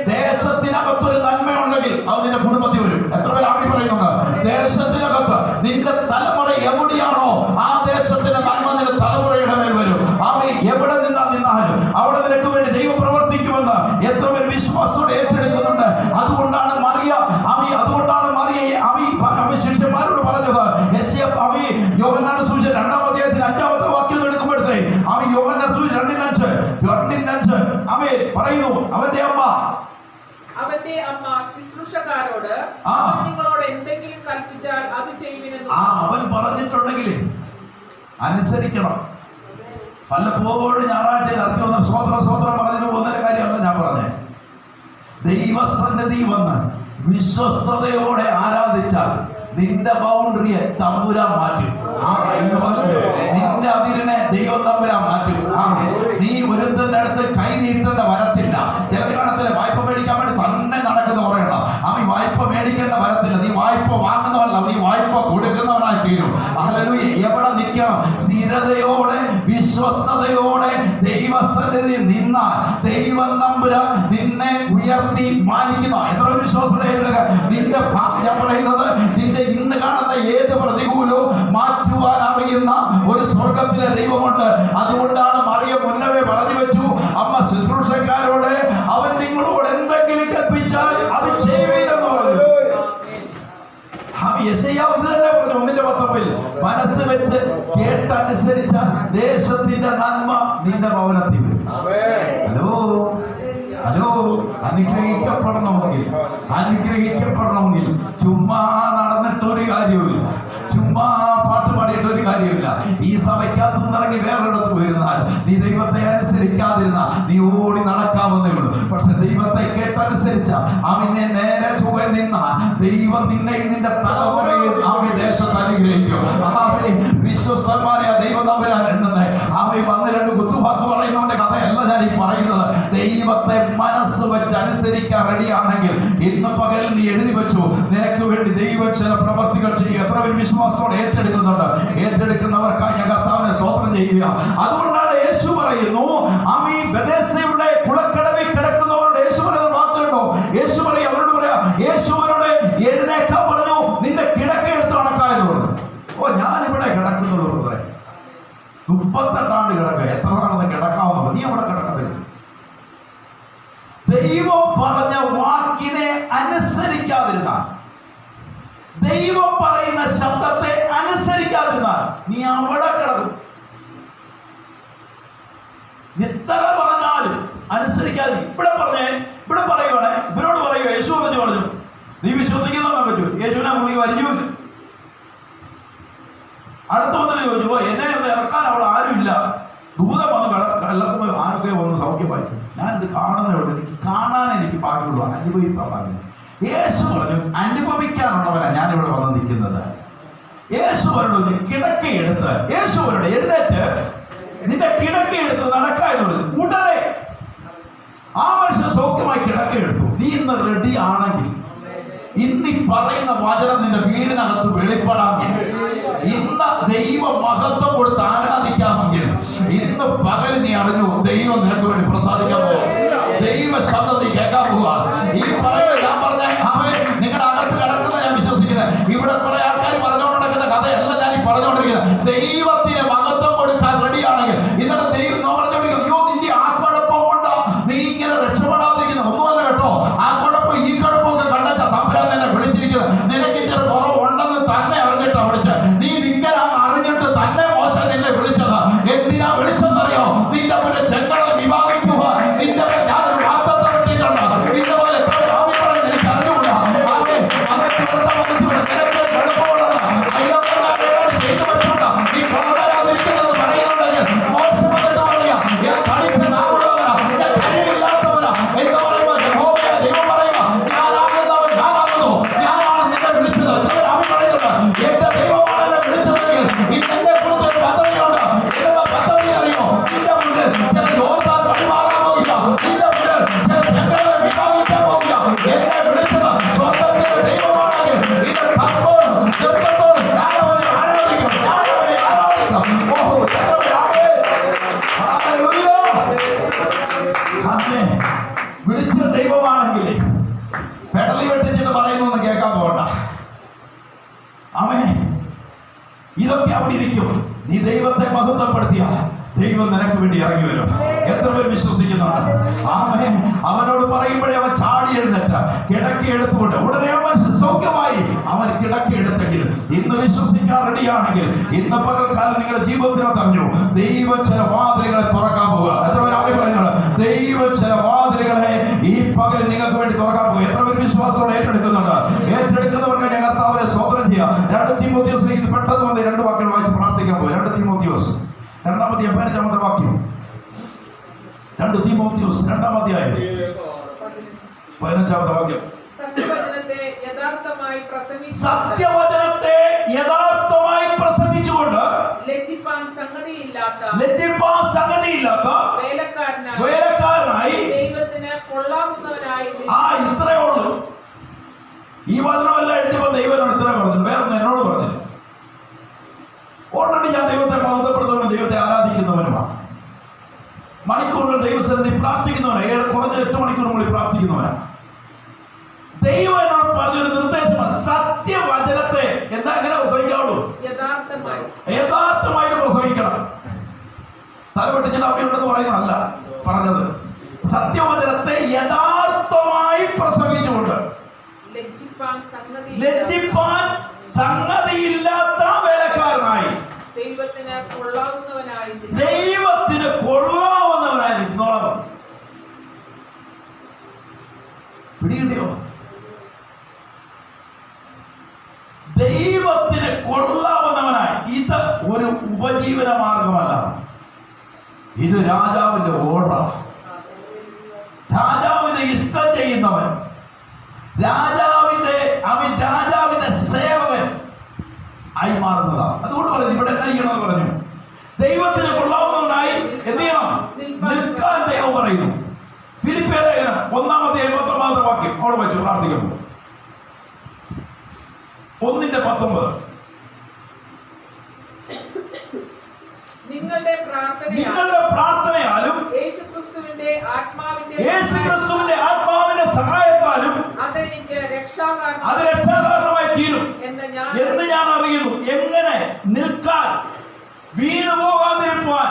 ദേശത്തിനകത്തൊരു നന്മയുണ്ടെങ്കിൽ അത് നിന്റെ കുടുംബത്തിൽ വരും. എത്ര പേര് ആമേൻ പറയുന്നുണ്ട്? ദേശത്തിനകത്ത് നിന്റെ തലമുറ എവിടെയാണോ ആ ദേശത്തിന്റെ നന്മ നിന്റെ തലമുറയുടെ മേൽ വരും. ആമേൻ. എവിടെ നിന്നാലും അവിടെ നിനക്ക് വേണ്ടി ദൈവം പ്രവർത്തിക്കുമെന്ന് എത്ര പേര് വിശ്വാസത്തോടെ ഏറ്റെടുക്കുന്നുണ്ട്? അതുകൊണ്ടാണ് മറിയ ശിഷ്യന്മാരോട് പറഞ്ഞത്. യോഹന്നാന്റെ സുവിശേഷം 2-ാം അധ്യായത്തിൽ 5-ാമത്തെ വാക്യം എടുക്കുമ്പോഴത്തെ യോഹന്നാന്റെ സുവിശേഷം 2:5 ആമേൻ പറയുന്നു, അവന്റെ അമ്മ ശുശ്രൂഷക്കാരോട് നിങ്ങളോട് എന്തെങ്കിലും കൽപ്പിച്ചാൽ അത് ചെയ്യുവിനെന്ന് അവൻ പറഞ്ഞിട്ടുണ്ടെങ്കിൽ അനുസരിക്കണം. പലപ്പോഴും ഞായറാഴ്ച ഇറക്കി വന്ന സ്വോത്രം പറഞ്ഞിട്ട് പോകുന്ന കാര്യമല്ല ഞാൻ പറഞ്ഞേ. ദൈവസന്നിധി വന്ന് വിശ്വസ്തയോടെ ആരാധിച്ചാൽ നിന്റെ ബൗണ്ടറിയെ തമ്പുരാൻ മാറ്റും. നിന്റെ അതിരിനെ ദൈവം തമ്പുരാൻ മാറ്റും. നീ ഒരുത്തന്റെ അടുത്ത് കൈ നീട്ടേണ്ട വരത്തില്ല. ചിലർ കാണത്തില്ല, വായ്പ മേടിക്കാൻ വേണ്ടി തന്നെ നടക്കുന്ന പറയണ്ട. വായ്പ മേടിക്കേണ്ട വരത്തില്ല. നീ വായ്പ വാങ്ങുന്നവല്ല, നീ വായ്പ കൊടുക്കുന്നവനായി തീരും. ഹല്ലേലൂയ. എവിടെ നിൽക്കണം? സ്ഥിരതയോടെ വിശ്വസ്തയോടെ ദൈവസന്നിധി നിന്നാൽ ദൈവം തമ്പുരാൻ നിന്നെ ഉയർത്തി മാനിക്കുന്ന. എത്ര വിശ്വാസതയിലുള്ള നിന്റെ ഞാൻ പറയുന്നത്, നിന്റെ ഇന്ന് കാണുന്ന ഏത് പ്രതികൂലവും മാറ്റുവാൻ അറിയുന്ന ഒരു സ്വർഗത്തിലെ ദൈവമുണ്ട്. അതുകൊണ്ടാണ് മറിയം മുന്നമേ പറഞ്ഞു വെച്ചു, അമ്മ ശുശ്രൂഷക്കാരോട് അവൻ നിങ്ങളോട് എന്തെങ്കിലും കൽപ്പിച്ചാൽ അത് ചെയ്യുവീരെന്ന് പറഞ്ഞു. യെശയ്യാ ഇത് തന്നെ പറഞ്ഞു 1:19, മനസ്സ് വെച്ച് കേട്ടനുസരിച്ചാൽ ദേശത്തിന്റെ നന്മ നിന്റെ ഭവനത്തിൽ വരും. ഹലോ, അനുഗ്രഹിക്കപ്പെടണമെങ്കിൽ ചുമ്മാ നടന്നിട്ടൊരു കാര്യവുമില്ല, ചുമ്മാ പാട്ട് പാടിയിട്ടൊരു കാര്യമില്ല. ഈ സഭയ്ക്കകത്ത് ഇറങ്ങി വേറൊരിടത്ത് പോയിരുന്നാൽ നീ ദൈവത്തെ അനുസരിക്കാതിരുന്ന നീ ഓടി നടക്കാവുന്നേ ഉള്ളൂ. പക്ഷെ ദൈവത്തെ കേട്ടനുസരിച്ച അവനെ നേരെ ചുവ നിന്ന ദൈവം നിന്നെയും നിന്റെ തലമുറയും ആമി ദേശത്ത് അനുഗ്രഹിക്കും. വിശ്വസ്തന്മാരെ ദൈവം തമ്പുരാൻ എണ്ണുന്നേ. ആമി 2 കുത്തുവാക്ക് പറയുന്നവന്റെ കഥയല്ല ഞാൻ ഈ പറയുന്നത്. ദൈവത്തെ മനസ്സ് വെച്ച് അനുസരിക്കാൻ റെഡിയാണെങ്കിൽ ഇന്ന് പകൽ നീ എഴുതി വെച്ചു, നിനക്ക് വേണ്ടി ദൈവം ചില പ്രവർത്തികൾ ചെയ്യുക. എത്ര പേര് വിശ്വാസത്തോടെ ഏറ്റെടുക്കുന്നുണ്ട്? ഏറ്റെടുക്കുന്നവർക്കായി ഞാൻ കർത്താവിനെ സ്തോത്രം ചെയ്യുക. അതുകൊണ്ടാണ് യേശു പറയുന്നു, ആമീൻ, ബെഥെസ്ദയുടെ കുളക്കടവിൽ കിടക്കുന്നവരോട് യേശു പറയുന്ന വാക്കുകളുണ്ടോ? യേശു പറയും, അവരോട് പറയാ, യേശുവിനോട് എഴുന്നേക്കാൻ പറഞ്ഞു, നിന്റെ കിടക്ക എടുത്ത് നടക്കാമെന്ന് പറഞ്ഞു. ഞാനിവിടെ കിടക്കുന്നുള്ളൂ. 38 കിടക്ക, എത്ര നാളെന്ന് കിടക്കാവുന്നു? നീ അവിടെ കിടക്കത്തില്ല. ദൈവം പറഞ്ഞ വാക്കിനെ അനുസരിക്കാതിരുന്നാൽ, ദൈവം പറയുന്ന ശബ്ദത്തെ അനുസരിക്കാതിരുന്നാൽ നീ അവിടെ കിടക്കും. എത്ര പറഞ്ഞാലും അനുസരിക്കാതെ ഇവിടെ പറയുവാണേ, ഇവരോട് പറയുക, യേശു എന്ന് പറഞ്ഞു, നീ വിശ്വസിക്കുന്ന പറ്റൂ. യേശുവിനെ പുള്ളി വരിഞ്ഞൂല്ല. അടുത്ത വന്നിട്ട് ചോദിച്ചു, എന്നെ ഒന്ന് ഇറക്കാൻ അവിടെ ആരുമില്ല. ദൂതം വന്ന് എല്ലാത്തും ആരൊക്കെ വന്ന് സൗഖ്യമായി. ഞാനിത് കാണുന്നവിടെ എനിക്ക് കാണാൻ എനിക്ക് പാടുള്ളൂ, അനുഭവിക്കാൻ പാടില്ല. യേശു പറഞ്ഞു, അനുഭവിക്കാനുള്ളവനാ ഞാനിവിടെ വന്ന് നിൽക്കുന്നത്. യേശു പറഞ്ഞു, കിടക്കയെടുത്ത്, യേശു പറഞ്ഞു, എഴുന്നേറ്റ് നിന്റെ കിടക്കയെടുത്ത് നടക്കാന്ന് പറഞ്ഞു. ഉടനെ ആ മനുഷ്യൻ സൗഖ്യമായി കിടക്കയെടുത്തു. നീ ഇന്ന് റെഡി ആണെങ്കിൽ, ഇന്ന് പറയുന്ന വചനം നിന്റെ വീടിനകത്ത് വെളിപ്പെടാമെങ്കിൽ, ഇന്ന് ദൈവ മഹത്വം കൊടുത്ത് ആരാധിക്കാമെങ്കിൽ, ഇന്ന് പകൽ നീ അറിഞ്ഞു ദൈവം നിനക്ക് വേണ്ടി പ്രസാദിക്കാൻ പോകുക. ദൈവ ശബ്ദം നീ കേൾക്കാൻ പോവുക. ഈ പറയുന്നത് ഞാൻ പറഞ്ഞ നിങ്ങളുടെ അകത്ത് കിടക്കുന്ന ഞാൻ വിശ്വസിക്കുന്നത്. ഇവിടെ കുറെ ആൾക്കാർ പറഞ്ഞുകൊണ്ട് നടക്കുന്ന കഥയല്ല ഞാൻ ഈ പറഞ്ഞുകൊണ്ടിരിക്കുന്നത്. ദൈവത്തിന് മഹത്വം കൊടുക്കാൻ റെഡിയാണെങ്കിൽ ഇന്നത്തെ ദൈവം പറഞ്ഞുകൊണ്ടിരിക്കും, അയ്യോ നിന്റെ ആ കുഴപ്പം കൊണ്ടോ നീ ഇങ്ങനെ രക്ഷപ്പെടാതിരിക്കുന്നത് ഒന്നുമല്ല കേട്ടോ. ആ കുഴപ്പം ഈ കുഴപ്പമൊക്കെ കണ്ടെച്ച തമ്പുരാൻ തന്നെ വിളിച്ചിരിക്കുന്നത്. നിനക്ക് ഇച്ചിരി കുറവുണ്ടെന്ന് തന്നെ അറിഞ്ഞിട്ട് വിളിച്ച്, നീ വിൽക്കലാന്ന് അറിഞ്ഞിട്ട് തന്നെ മോശം വിളിച്ച ദൈവമാണെങ്കിൽ ഫെഡറലി വെട്ടിച്ചിട്ട് പറയുന്നൊന്നും കേൾക്കാൻ പോകണ്ട. ആമേ, ഇതൊക്കെ അവിടെ ഇരിക്കും. നീ ദൈവത്തെ മഹത്വപ്പെടുത്തിയ ദൈവം നിനക്ക് വേണ്ടി ഇറങ്ങി വരും. എത്ര പേര് വിശ്വസിക്കുന്നുണ്ട്? ആമേ. അവനോട് പറയുമ്പോഴേ അവൻ ചാടി എഴുന്നേറ്റ് കിടക്കി എടുത്തുകൊണ്ട് ഉടനെ അവൻ സൗഖ്യമായി. അവൻ കിടക്കി എടുത്തെങ്കിൽ ഇന്ന് വിശ്വസിക്കാൻ റെഡിയാണെങ്കിൽ ഇന്ന് പകൽക്കാലം നിങ്ങളുടെ ജീവിതത്തിനകത്ത് അറിഞ്ഞു ദൈവം ചില വാതിലുകളെ തുറക്കാൻ പോവുക. എത്ര പേര് ആമേ പറയുന്നത്? ദൈവം ചില വാതിലുകളെ ഈ പകൽ നിങ്ങൾക്ക് വേണ്ടി തുറക്കാൻ പോകുക. എത്ര പേര് വിശ്വാസത്തോടെ ഏറ്റെടുക്കുന്നുണ്ട്? ഏറ്റെടുക്കുന്നവർക്ക് ഞാൻ കർത്താവിനെ സ്തോത്രം ചെയ്യാം. 2 തീമോഥെയോസിൽ ഇത് പെട്ടെന്ന് വന്ന് 2 വാക്യങ്ങൾ വായിച്ച് പ്രാർത്ഥിക്കാൻ പോകും. 2 തീമോഥെയോസ് 2-ാം അധ്യായം 15-ാമത്തെ വാക്യം. 2 തീമോഥെയോസ് 2-ാം അധ്യായം 15-ാമത്തെ വാക്യം. സത്യവചനത്തെ യഥാർത്ഥമായി പ്രസംഗിച്ചുകൊണ്ട് ലജ്ജിപ്പാൻ സംഗതിയില്ലാത്ത വേലക്കാരനായി ദൈവത്തിന് കൊള്ളാവുന്നവനായി. ഇത്രയേ ഉള്ളൂ. ഈ വചനമല്ല എഴുതിയപ്പോൾ ദൈവനോട് ഇത്ര പറഞ്ഞു, വേറൊന്നും എന്നോട് പറഞ്ഞില്ല. ഓൾറെഡി ഞാൻ ദൈവത്തെ മഹത്വപ്പെടുത്തുന്നവനും ദൈവത്തെ ആരാധിക്കുന്നവനുമാണ്. മണിക്കൂറുകൾ ദൈവസന്നിധി പ്രാർത്ഥിക്കുന്നവനാണ്. കുറഞ്ഞ 8 മണിക്കൂർ മുകളിൽ പ്രാർത്ഥിക്കുന്നവനാണ്. ദൈവം എന്നോട് പറഞ്ഞൊരു നിർദ്ദേശമാണ്, സത്യവചനത്തെ എന്താ എങ്ങനെ പ്രസംഗിക്കാവുള്ളൂ? യഥാർത്ഥമായിട്ട് പ്രസംഗിക്കണം. തലപെട്ടിച്ചിട്ട് അവിടെ ഉണ്ടെന്ന് പറയുന്നതല്ല പറഞ്ഞത്. സത്യവചനത്തെ യഥാർത്ഥമായി പ്രസംഗിച്ചുകൊണ്ട് ലജ്ജിപ്പാൻ സംഗതിയില്ലാത്ത വേലക്കാരനായി ദൈവത്തിന് കൊള്ളാവുന്നവനായി നിന്നോളം. പിടികിട്ടിയോ? ദൈവത്തിന് കൊള്ളാവുന്നവനായി. ഇത് ഒരു ഉപജീവന മാർഗമല്ല, ഇത് രാജാവിന്റെ ഓർഡറാണ്. രാജാവിന്റെ ഇഷ്ടം ചെയ്യുന്നവൻ, രാജാവിന്റെ സേവകൻ ആയി മാറുന്നതാണ്. അതുകൊണ്ട് പറയുന്നത് ഇവിടെ എന്താ ചെയ്യണമെന്ന് പറഞ്ഞു? ദൈവത്തിന് കൊള്ളാവുന്നവനായി എന്ത് ചെയ്യണം? നിൽക്കാൻ ദൈവം പറയുന്നു. ഫിലിപ്പിയർ ലേഖനം 1-ാം അധ്യായം 19-ാമത്തെ വാക്യം അവിടെ വെച്ച് പ്രാർത്ഥിക്കുന്നു. 1:19. നിങ്ങളുടെ പ്രാർത്ഥനയാലും യേശുക്രിസ്തുവിന്റെ ആത്മാവിന്റെ സഹായത്താലും അത് രക്ഷാകാരണമായി തീരും എന്ന് ഞാൻ അറിയുന്നു. എങ്ങനെ നിൽക്കാൻ? വീണു പോകാതിരിപ്പാൻ.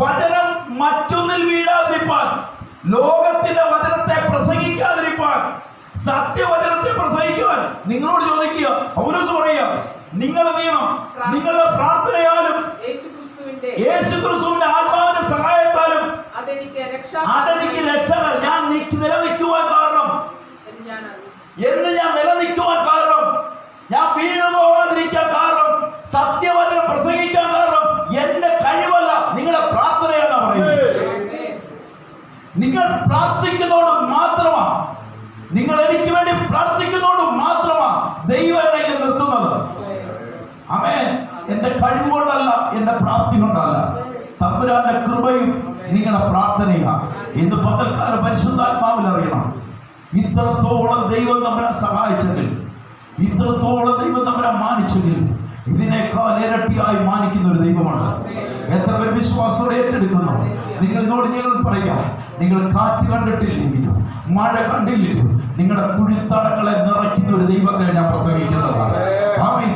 വചനം മറ്റൊന്നിൽ വീഴാതിരിപ്പാൻ, ലോകത്തിന്റെ വചനത്തെ പ്രസംഗിക്കാതിരിപ്പാൻ, സത്യവചനത്തെ പ്രസംഗിക്കുവാൻ. നിങ്ങളോട് ചോദിക്കുക, പൗലോസ് പറയുക, നിങ്ങൾ എന്ത് ചെയ്യണം? നിങ്ങളുടെ പ്രാർത്ഥനയാലും യേശുക്രിസ്തുവിന്റെ ആത്മാവിന്റെ സഹായത്താലും അതെനിക്ക് രക്ഷ. ഞാൻ നിലനിൽക്കുവാൻ കാരണം എന്ന് ഞാൻ നിലനിൽക്കുവാൻ കാരണം, ഞാൻ വീണു പോകാതിരിക്കാൻ കാരണം, സത്യവചനം പ്രസംഗിക്കാൻ കാരണം എന്റെ കഴിവല്ല, നിങ്ങളുടെ പ്രാർത്ഥനയാണെന്നാ പറയുന്നത്. നിങ്ങൾ പ്രാർത്ഥിക്കുന്നതോട് മാത്രമാ, നിങ്ങൾ എനിക്ക് വേണ്ടി പ്രാർത്ഥിക്കുന്നതോട് മാത്രമാ ദൈവം എന്നെ നിർത്തുന്നത്. ആമേൻ. എന്റെ കഴിവ് കൊണ്ടല്ല, എന്റെ പ്രാപ്തി കൊണ്ടല്ല, തമ്പുരാന്റെ കൃപയും നിങ്ങളുടെ പ്രാർത്ഥനയാണ്. ഇന്ന് പകൽക്കാലം പരിശുദ്ധാത്മാവിൽ അറിയണം, ഇത്രത്തോളം ദൈവം നമ്മളെ സഹായിച്ചെങ്കിൽ, ഇത്രത്തോളം ദൈവം നമ്മളെ മാനിച്ചെങ്കിൽ ഇതിനേക്കാൾ ഇരട്ടിയായി മാനിക്കുന്ന ഒരു ദൈവമാണ്. എത്ര പേർ വിശ്വാസത്തോടെ ഏറ്റെടുക്കുന്നു? നിങ്ങൾ പറയുക, നിങ്ങൾ കാറ്റ് കണ്ടിട്ടില്ലെങ്കിലും മഴ കണ്ടില്ലെങ്കിലും നിങ്ങളുടെ കുഴിത്തടങ്ങളെ നിറയ്ക്കുന്ന ഒരു ദൈവത്തെ ഞാൻ പ്രസംഗിക്കുന്നതാണ്.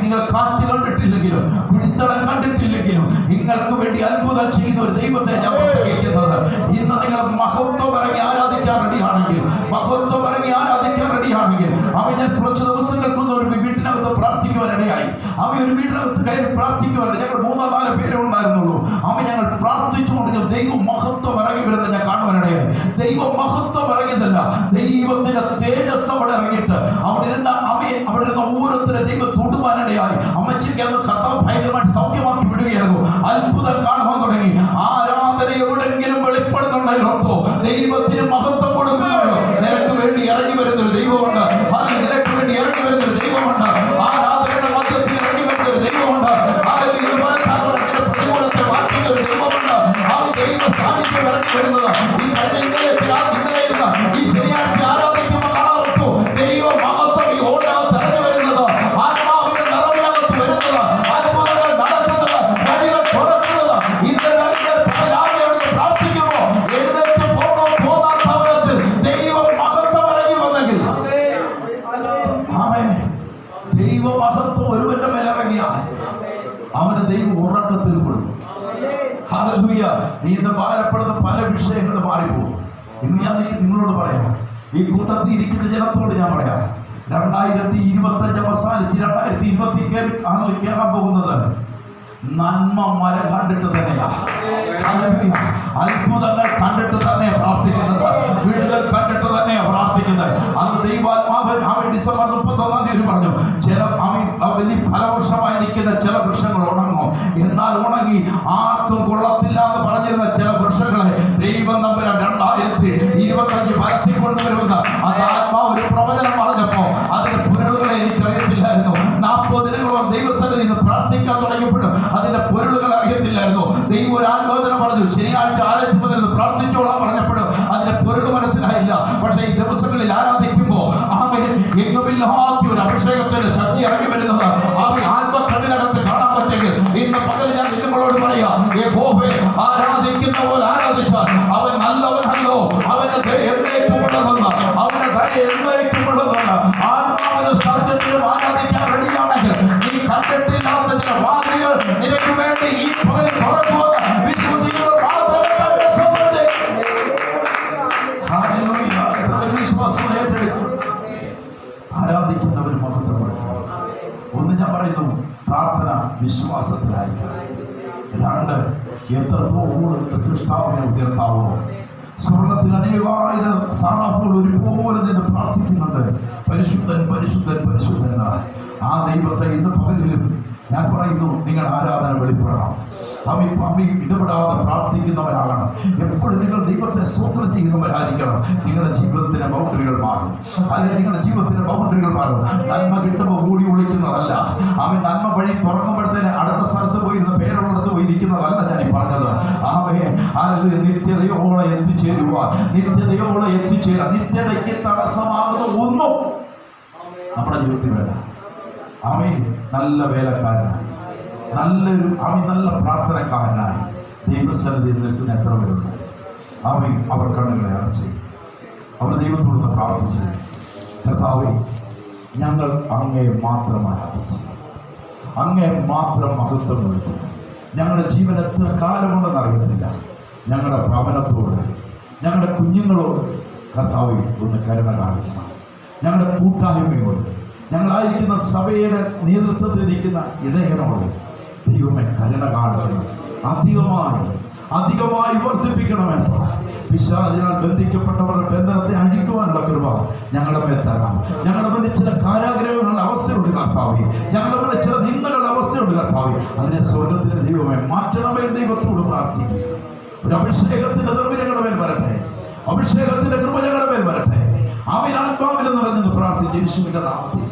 നിങ്ങൾ കാറ്റ് കണ്ടിട്ടില്ലെങ്കിലും കുഴിത്തടം കണ്ടിട്ടില്ലെങ്കിലും നിങ്ങൾക്ക് വേണ്ടി അത്ഭുതം ചെയ്യുന്ന ഒരു ദൈവത്തെ ഞാൻ പ്രസംഗിക്കുന്നത്. ഇന്ന് നിങ്ങൾ മഹത്വം ഇറങ്ങി ആരാധിക്കാൻ റെഡിയാണെങ്കിൽ, മഹത്വം ഇറങ്ങി ആരാധിക്കാൻ റെഡിയാണെങ്കിൽ, ഞാൻ കുറച്ച് ദിവസങ്ങൾക്കൊന്നും ഒരു വീട്ടിനകത്ത് പ്രാർത്ഥിക്കുവാനിടയായി. ഒരു വീട്ടിനകത്ത് കയറി പ്രാർത്ഥിക്കുവാനിട ഞങ്ങൾ 3-4 പേരെ ഉണ്ടായിരുന്നുള്ളൂ. ഞങ്ങൾ പ്രാർത്ഥിച്ചുകൊണ്ട് ദൈവം മഹത്വം ഇറങ്ങി വരുന്നത് ഞാൻ കാണുവാനിടയായി. ദൈവം മഹത്വം ഇറങ്ങിയതല്ല, ദൈവത്തിന്റെ തേജസ് അവിടെ ഇറങ്ങിയിട്ട് അവിടെ ഇരുന്ന ഓരോരുത്തരെ ദൈവം തൊടുവാനിടയായി. അമ്മച്ചിക്ക് അന്ന് കർത്താവ് ഭയങ്കരമായിട്ട് സൗഖ്യമാക്കി വിടുകയായിരുന്നു. അത്ഭുതം കാണുവാൻ തുടങ്ങി. ആരാധന എവിടെങ്കിലും വെളിപ്പെടുന്നുണ്ടല്ലോ, ദൈവത്തിന് മഹത്വം കൊടുക്കുന്നുണ്ട്. നിനക്ക് വേണ്ടി ഇറങ്ങി വരുന്നൊരു ദൈവമുണ്ട്. നിനക്ക് വേണ്ടി ഇറങ്ങി വരുന്നൊരു ദൈവമുണ്ട്. ആരാധനയുടെ മധ്യത്തിൽ ഇറങ്ങി വരുന്നൊരു ദൈവമുണ്ട്. ദൈവം ഉറക്കത്തിൽ കൊടുക്കും. ഹല്ലേലൂയ. നീ ഇന്ന് ഭാരപ്പെടുന്ന പല വിഷയങ്ങളും മാറിപ്പോകും. ഇന്ന് ഞാൻ നിങ്ങളോട് പറയാം, ഈ കൂട്ടത്തിൽ ഇരിക്കുന്ന ജനത്തോട് ഞാൻ പറയാം, 2025 അവസാനിച്ച് 2020 കയറാൻ പോകുന്നത് നന്മ മരം കണ്ടിട്ട് തന്നെയാ. അത്ഭുതങ്ങൾ കണ്ടിട്ട് തന്നെ പ്രാർത്ഥിക്കുന്നത്, വിടുതൽ കണ്ടിട്ട് തന്നെ പ്രാർത്ഥിക്കുന്നത്. അന്ന് ദൈവാത്മാവൻ ഡിസംബർ 31 പറഞ്ഞു, ചില വലിയ ഫലവർഷമായി നിൽക്കുന്ന ചില വൃക്ഷങ്ങൾ ഉണങ്ങും. എന്നാൽ ഉണങ്ങി ആർക്കും കൊള്ളത്തില്ല എന്ന് പറഞ്ഞിരുന്ന ചില വൃക്ഷങ്ങളെ ദൈവം നമ്പർ 2025 പരത്തിക്കൊണ്ടുവരുമെന്ന അത് ആത്മാവ് ഒരു പ്രവചനം പറഞ്ഞപ്പോ അതിന്റെ പൊരുളുകളെ എനിക്കറിയത്തില്ലായിരുന്നു. 40 ദിനങ്ങളോളം ദൈവസന്നിധിയിൽ നിന്ന് പ്രാർത്ഥിക്കാൻ തുടങ്ങിയപ്പോഴും അതിന്റെ പൊരുളുകൾ അറിയത്തില്ലായിരുന്നു. ദൈവം ഒരു ആലോചന പറഞ്ഞു, ശനിയാഴ്ച ആലയത്തിൽ വന്നിരുന്ന് പ്രാർത്ഥിച്ചോളാൻ പറഞ്ഞപ്പോഴും അതിന്റെ പൊരുൾ മനസ്സിലായില്ല. പക്ഷെ ഈ ദിവസങ്ങളിൽ ആരാധിക്കുമ്പോ ആമേൻ എങ്ങുമില്ലാത്ത ഒരു അഭിഷേകത്തിന്റെ ശക്തി ഇറങ്ങി വരുന്നത് ആത്മകണ്ണിനകത്ത് കാണാൻ പറ്റുമെങ്കിൽ ഇന്ന് പകൽ ഞാൻ നിങ്ങളോട് പറയാ, യഹോവയെ ആരാധിക്കുന്ന പോലെ ആരാധിച്ചാൽ അവൻ നല്ലവനല്ലോ, അവന്റെ ദയ എന്നേക്കുമുള്ളതെന്ന്, അവന്റെ ദയ എന്നേക്കുമുള്ളതെന്ന് ആത്മാവിന് സത്യത്തിലും ആരാധിക്കാൻ റെഡിയാണെങ്കിൽ നീ കണ്ടിട്ടില്ലാത്ത ചില വാതിലുകൾ നിനക്ക് വേണ്ടി ഈ പകൽ തുറക്കുമെന്ന് വിശ്വസിക്കുന്നവർ മാത്രമേ തന്നെ സംബന്ധിക്കും. വിശ്വാസം ഏറ്റെടുക്കും. ആരാധിക്കുന്നവർ മഹത്വം കൊടുക്കണം. ഒന്ന് ഞാൻ പറയുന്നു, പ്രാർത്ഥന വിശ്വാസത്തിലായിരിക്കണം. 2, എത്രത്തോളം സൃഷ്ടാവിനെ ഉയർത്താവോ. സ്വർഗത്തിൽ അനേകായിരം സാറാഫുകൾ ഒരുപോലെ നിന്ന് പ്രാർത്ഥിക്കുന്നുണ്ട്, പരിശുദ്ധൻ പരിശുദ്ധൻ പരിശുദ്ധൻ. ആ ദൈവത്തെ ഇന്ന് പകലിലും ഞാൻ പറയുന്നു, നിങ്ങൾ ആരാധന വെളിപ്പെടണം. അമ്മി ഇടപെടാതെ പ്രാർത്ഥിക്കുന്നവരാകണം. എപ്പോഴും നിങ്ങൾ ദൈവത്തെ സ്തോത്രം ചെയ്യുന്നവരായിരിക്കണം. നിങ്ങളുടെ ജീവിതത്തിന്റെ ബൗണ്ടറികൾ മാറും. അല്ലെങ്കിൽ നിങ്ങളുടെ ജീവിതത്തിന്റെ ബൗണ്ടറികൾ മാറും. നന്മ കിട്ടുമ്പോൾ കൂടി വിളിക്കുന്നതല്ല. അവൻ നന്മ വഴി തുറക്കുമ്പോഴത്തേന് അടുത്ത സ്ഥലത്ത് പോയി ഇന്ന് പേരുള്ളിടത്ത് പോയി ഇരിക്കുന്നതല്ല ഞാൻ ഈ പറഞ്ഞത്. അവയെ അല്ലെങ്കിൽ നിത്യതയോടെ എത്തിച്ചേരുവാൻ, നിത്യതയോടെ എത്തിച്ചേരാൻ, നിത്യതയ്ക്ക് തടസ്സമാകുന്ന ഒന്നും നമ്മുടെ ജീവിതത്തിൽ വേണ്ട. അവൻ നല്ല വേലക്കാരനായി, നല്ല പ്രാർത്ഥനക്കാരനായി ദൈവസന്നിധിയിൽ നിൽക്കുന്ന എത്ര പേരുണ്ട്. അവർ കണ്ണുകളെ അടച്ച് അവർ ദൈവത്തോടൊന്ന് പ്രാർത്ഥിച്ചു, കർത്താവേ, ഞങ്ങൾ അങ്ങേ മാത്രം ആരാധിച്ചു, അങ്ങേ മാത്രം മഹത്വം വിളിച്ചു. ഞങ്ങളുടെ ജീവൻ എത്ര കാലമുണ്ടെന്ന് അറിയത്തില്ല. ഞങ്ങളുടെ ഭവനത്തോട്, ഞങ്ങളുടെ കുഞ്ഞുങ്ങളോട് കർത്താവേ ഒന്ന് കരുണ കാണിക്കണം. ഞങ്ങളുടെ കൂട്ടായ്മയോട്, ഞങ്ങളായിരിക്കുന്ന സഭയുടെ നേതൃത്വത്തിൽ നിൽക്കുന്ന ഇടയനോട് ദൈവമേ കരുണ കാണിക്കണം. അധികമായി വർദ്ധിപ്പിക്കണമെന്ന് പിശാചിനാൽ ബന്ധിക്കപ്പെട്ടവരുടെ ബന്ധനത്തെ അഴിക്കുവാനുള്ള കൃപ ഞങ്ങളുടെ മേൽ തരണം. ഞങ്ങളുടെ മേലെ ചില കാരാഗ്രഹങ്ങളുടെ അവസ്ഥയുണ്ട് കർത്താവേ, ഞങ്ങളുടെ മേലെ ചില നിന്ദകളുടെ അവസ്ഥയുണ്ട് കർത്താവേ. അതിനെ സ്വർഗത്തിലെ ദൈവമേ മാറ്റണമേ ദൈവത്തോട് പ്രാർത്ഥിക്കുക. ഒരു അഭിഷേകത്തിന്റെ കൃപ ഞങ്ങളുടെ മേൽ വരട്ടെ, അഭിഷേകത്തിന്റെ കൃപ ഞങ്ങളുടെ മേൽ വരട്ടെ. ആത്മാവിൽ നിറഞ്ഞെന്ന് പ്രാർത്ഥിച്ച് യേശുവിന്റെ നാമത്തിൽ